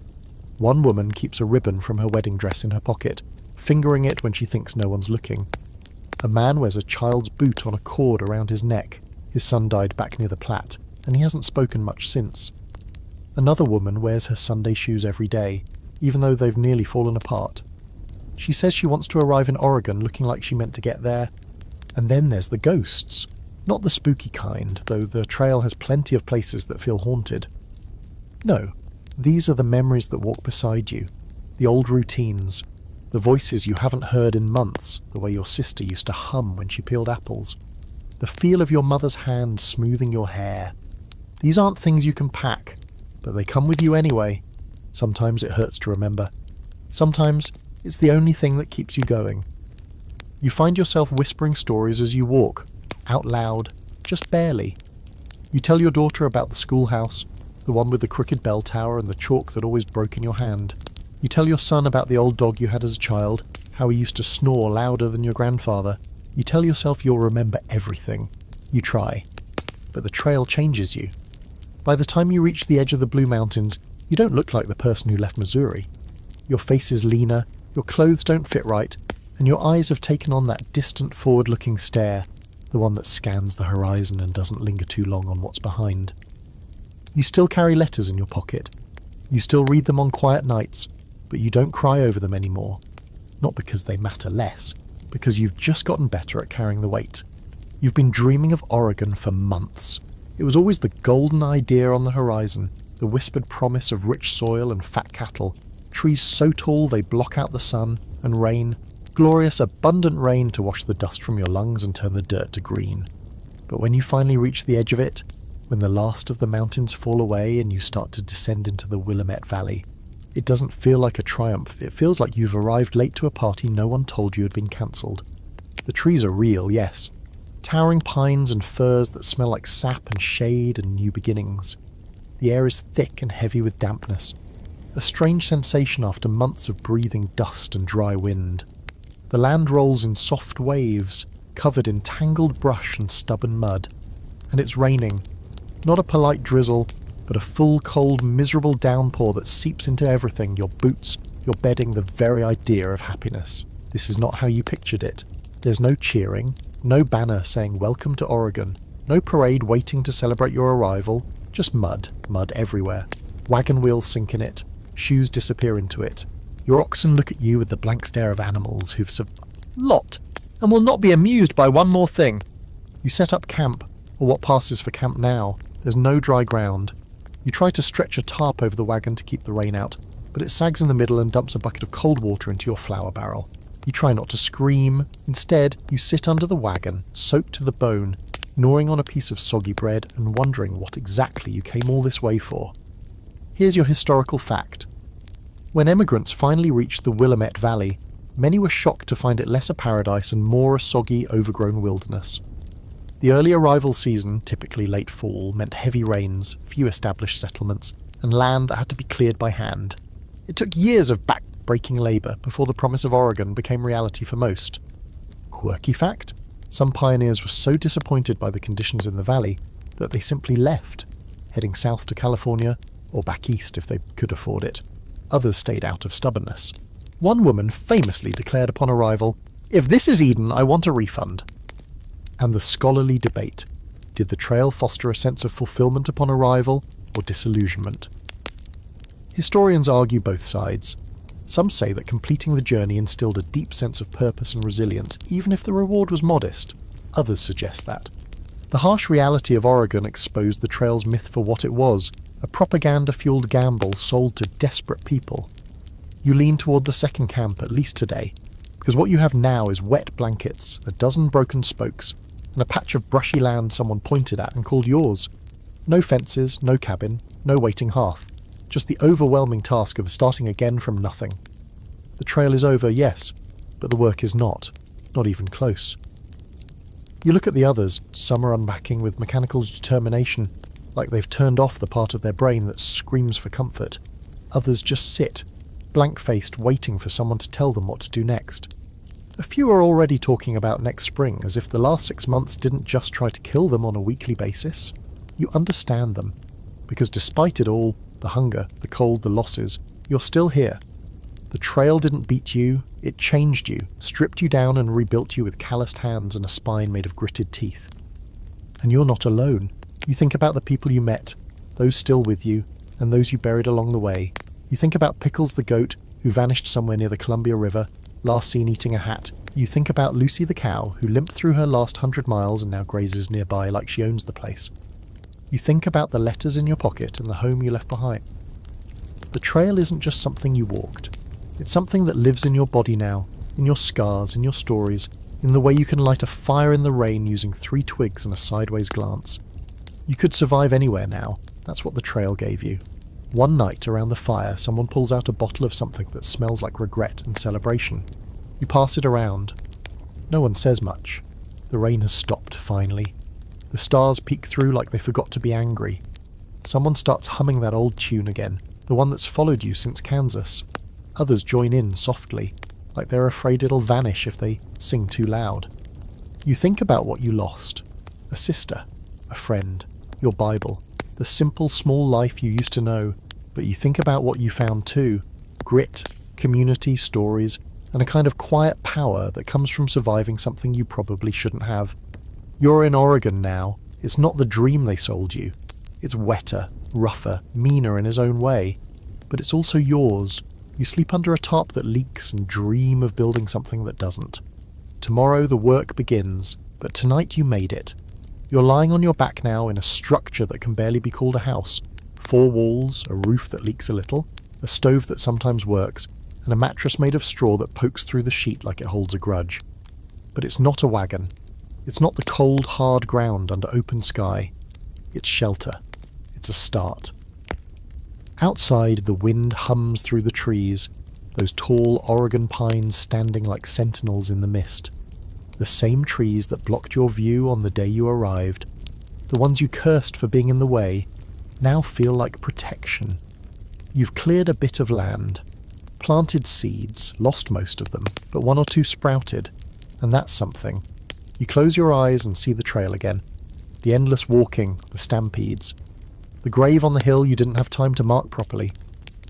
One woman keeps a ribbon from her wedding dress in her pocket, fingering it when she thinks no one's looking. A man wears a child's boot on a cord around his neck. His son died back near the Platte, and he hasn't spoken much since. Another woman wears her Sunday shoes every day, even though they've nearly fallen apart. She says she wants to arrive in Oregon looking like she meant to get there. And then there's the ghosts. Not the spooky kind, though the trail has plenty of places that feel haunted. No, these are the memories that walk beside you, the old routines, the voices you haven't heard in months, the way your sister used to hum when she peeled apples, the feel of your mother's hand smoothing your hair. These aren't things you can pack, but they come with you anyway. Sometimes it hurts to remember. Sometimes it's the only thing that keeps you going. You find yourself whispering stories as you walk, out loud, just barely. You tell your daughter about the schoolhouse, the one with the crooked bell tower and the chalk that always broke in your hand. You tell your son about the old dog you had as a child, how he used to snore louder than your grandfather. You tell yourself you'll remember everything. You try. But the trail changes you. By the time you reach the edge of the Blue Mountains, you don't look like the person who left Missouri. Your face is leaner, your clothes don't fit right, and your eyes have taken on that distant forward-looking stare, the one that scans the horizon and doesn't linger too long on what's behind. You still carry letters in your pocket. You still read them on quiet nights, but you don't cry over them anymore. Not because they matter less, because you've just gotten better at carrying the weight. You've been dreaming of Oregon for months. It was always the golden idea on the horizon, the whispered promise of rich soil and fat cattle, trees so tall they block out the sun, and rain, glorious abundant rain to wash the dust from your lungs and turn the dirt to green. But when you finally reach the edge of it, when the last of the mountains fall away and you start to descend into the Willamette Valley, it doesn't feel like a triumph. It feels like you've arrived late to a party no one told you had been cancelled. The trees are real, yes. Towering pines and firs that smell like sap and shade and new beginnings. The air is thick and heavy with dampness. A strange sensation after months of breathing dust and dry wind. The land rolls in soft waves, covered in tangled brush and stubborn mud. And it's raining. Not a polite drizzle, but a full, cold, miserable downpour that seeps into everything, your boots, your bedding, the very idea of happiness. This is not how you pictured it. There's no cheering, no banner saying welcome to Oregon, no parade waiting to celebrate your arrival, just mud, mud everywhere. Wagon wheels sink in it, shoes disappear into it. Your oxen look at you with the blank stare of animals who've lot, and will not be amused by one more thing. You set up camp, or what passes for camp now. There's no dry ground. You try to stretch a tarp over the wagon to keep the rain out, but it sags in the middle and dumps a bucket of cold water into your flour barrel. You try not to scream. Instead, you sit under the wagon, soaked to the bone, gnawing on a piece of soggy bread and wondering what exactly you came all this way for. Here's your historical fact. When emigrants finally reached the Willamette Valley, many were shocked to find it less a paradise and more a soggy, overgrown wilderness. The early arrival season, typically late fall, meant heavy rains, few established settlements, and land that had to be cleared by hand. It took years of back-breaking labour before the promise of Oregon became reality for most. Quirky fact? Some pioneers were so disappointed by the conditions in the valley that they simply left, heading south to California, or back east if they could afford it. Others stayed out of stubbornness. One woman famously declared upon arrival, "If this is Eden, I want a refund." And the scholarly debate. Did the trail foster a sense of fulfillment upon arrival, or disillusionment? Historians argue both sides. Some say that completing the journey instilled a deep sense of purpose and resilience, even if the reward was modest. Others suggest that. The harsh reality of Oregon exposed the trail's myth for what it was, a propaganda-fueled gamble sold to desperate people. You lean toward the second camp, at least today, because what you have now is wet blankets, a dozen broken spokes, and a patch of brushy land someone pointed at and called yours. No fences, no cabin, no waiting hearth. Just the overwhelming task of starting again from nothing. The trail is over, yes, but the work is not even close. You look at the others, some are unpacking with mechanical determination, like they've turned off the part of their brain that screams for comfort. Others just sit, blank-faced, waiting for someone to tell them what to do next. A few are already talking about next spring, as if the last 6 months didn't just try to kill them on a weekly basis. You understand them, because despite it all, the hunger, the cold, the losses, you're still here. The trail didn't beat you, it changed you, stripped you down and rebuilt you with calloused hands and a spine made of gritted teeth. And you're not alone. You think about the people you met, those still with you, and those you buried along the way. You think about Pickles the goat, who vanished somewhere near the Columbia River, last seen eating a hat. You think about Lucy the cow, who limped through her last 100 miles and now grazes nearby like she owns the place. You think about the letters in your pocket and the home you left behind. The trail isn't just something you walked. It's something that lives in your body now, in your scars, in your stories, in the way you can light a fire in the rain using 3 twigs and a sideways glance. You could survive anywhere now. That's what the trail gave you. One night around the fire, someone pulls out a bottle of something that smells like regret and celebration. You pass it around. No one says much. The rain has stopped, finally. The stars peek through like they forgot to be angry. Someone starts humming that old tune again, the one that's followed you since Kansas. Others join in softly, like they're afraid it'll vanish if they sing too loud. You think about what you lost. A sister, a friend, your Bible, the simple small life you used to know, but you think about what you found too. Grit, community, stories, and a kind of quiet power that comes from surviving something you probably shouldn't have. You're in Oregon now. It's not the dream they sold you. It's wetter, rougher, meaner in his own way. But it's also yours. You sleep under a tarp that leaks and dream of building something that doesn't. Tomorrow the work begins, but tonight you made it. You're lying on your back now in a structure that can barely be called a house. 4 walls, a roof that leaks a little, a stove that sometimes works, and a mattress made of straw that pokes through the sheet like it holds a grudge. But it's not a wagon. It's not the cold, hard ground under open sky. It's shelter. It's a start. Outside, the wind hums through the trees, those tall Oregon pines standing like sentinels in the mist. The same trees that blocked your view on the day you arrived. The ones you cursed for being in the way. now feel like protection. You've cleared a bit of land, planted seeds, lost most of them, but one or two sprouted, and that's something. You close your eyes and see the trail again. The endless walking, the stampedes. The grave on the hill you didn't have time to mark properly.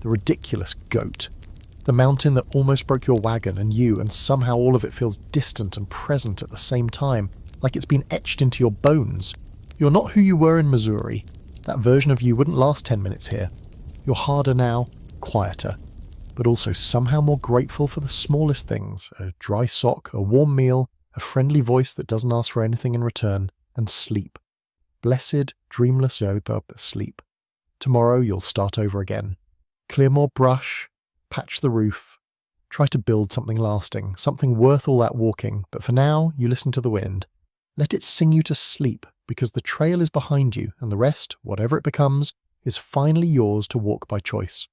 The ridiculous goat. The mountain that almost broke your wagon and you, and somehow all of it feels distant and present at the same time, like it's been etched into your bones. You're not who you were in Missouri. That version of you wouldn't last 10 minutes here. You're harder now, quieter, but also somehow more grateful for the smallest things. A dry sock, a warm meal, a friendly voice that doesn't ask for anything in return, and sleep. Blessed, dreamless sleep. Tomorrow you'll start over again. Clear more brush, patch the roof, try to build something lasting, something worth all that walking, but for now you listen to the wind. Let it sing you to sleep, because the trail is behind you, and the rest, whatever it becomes, is finally yours to walk by choice.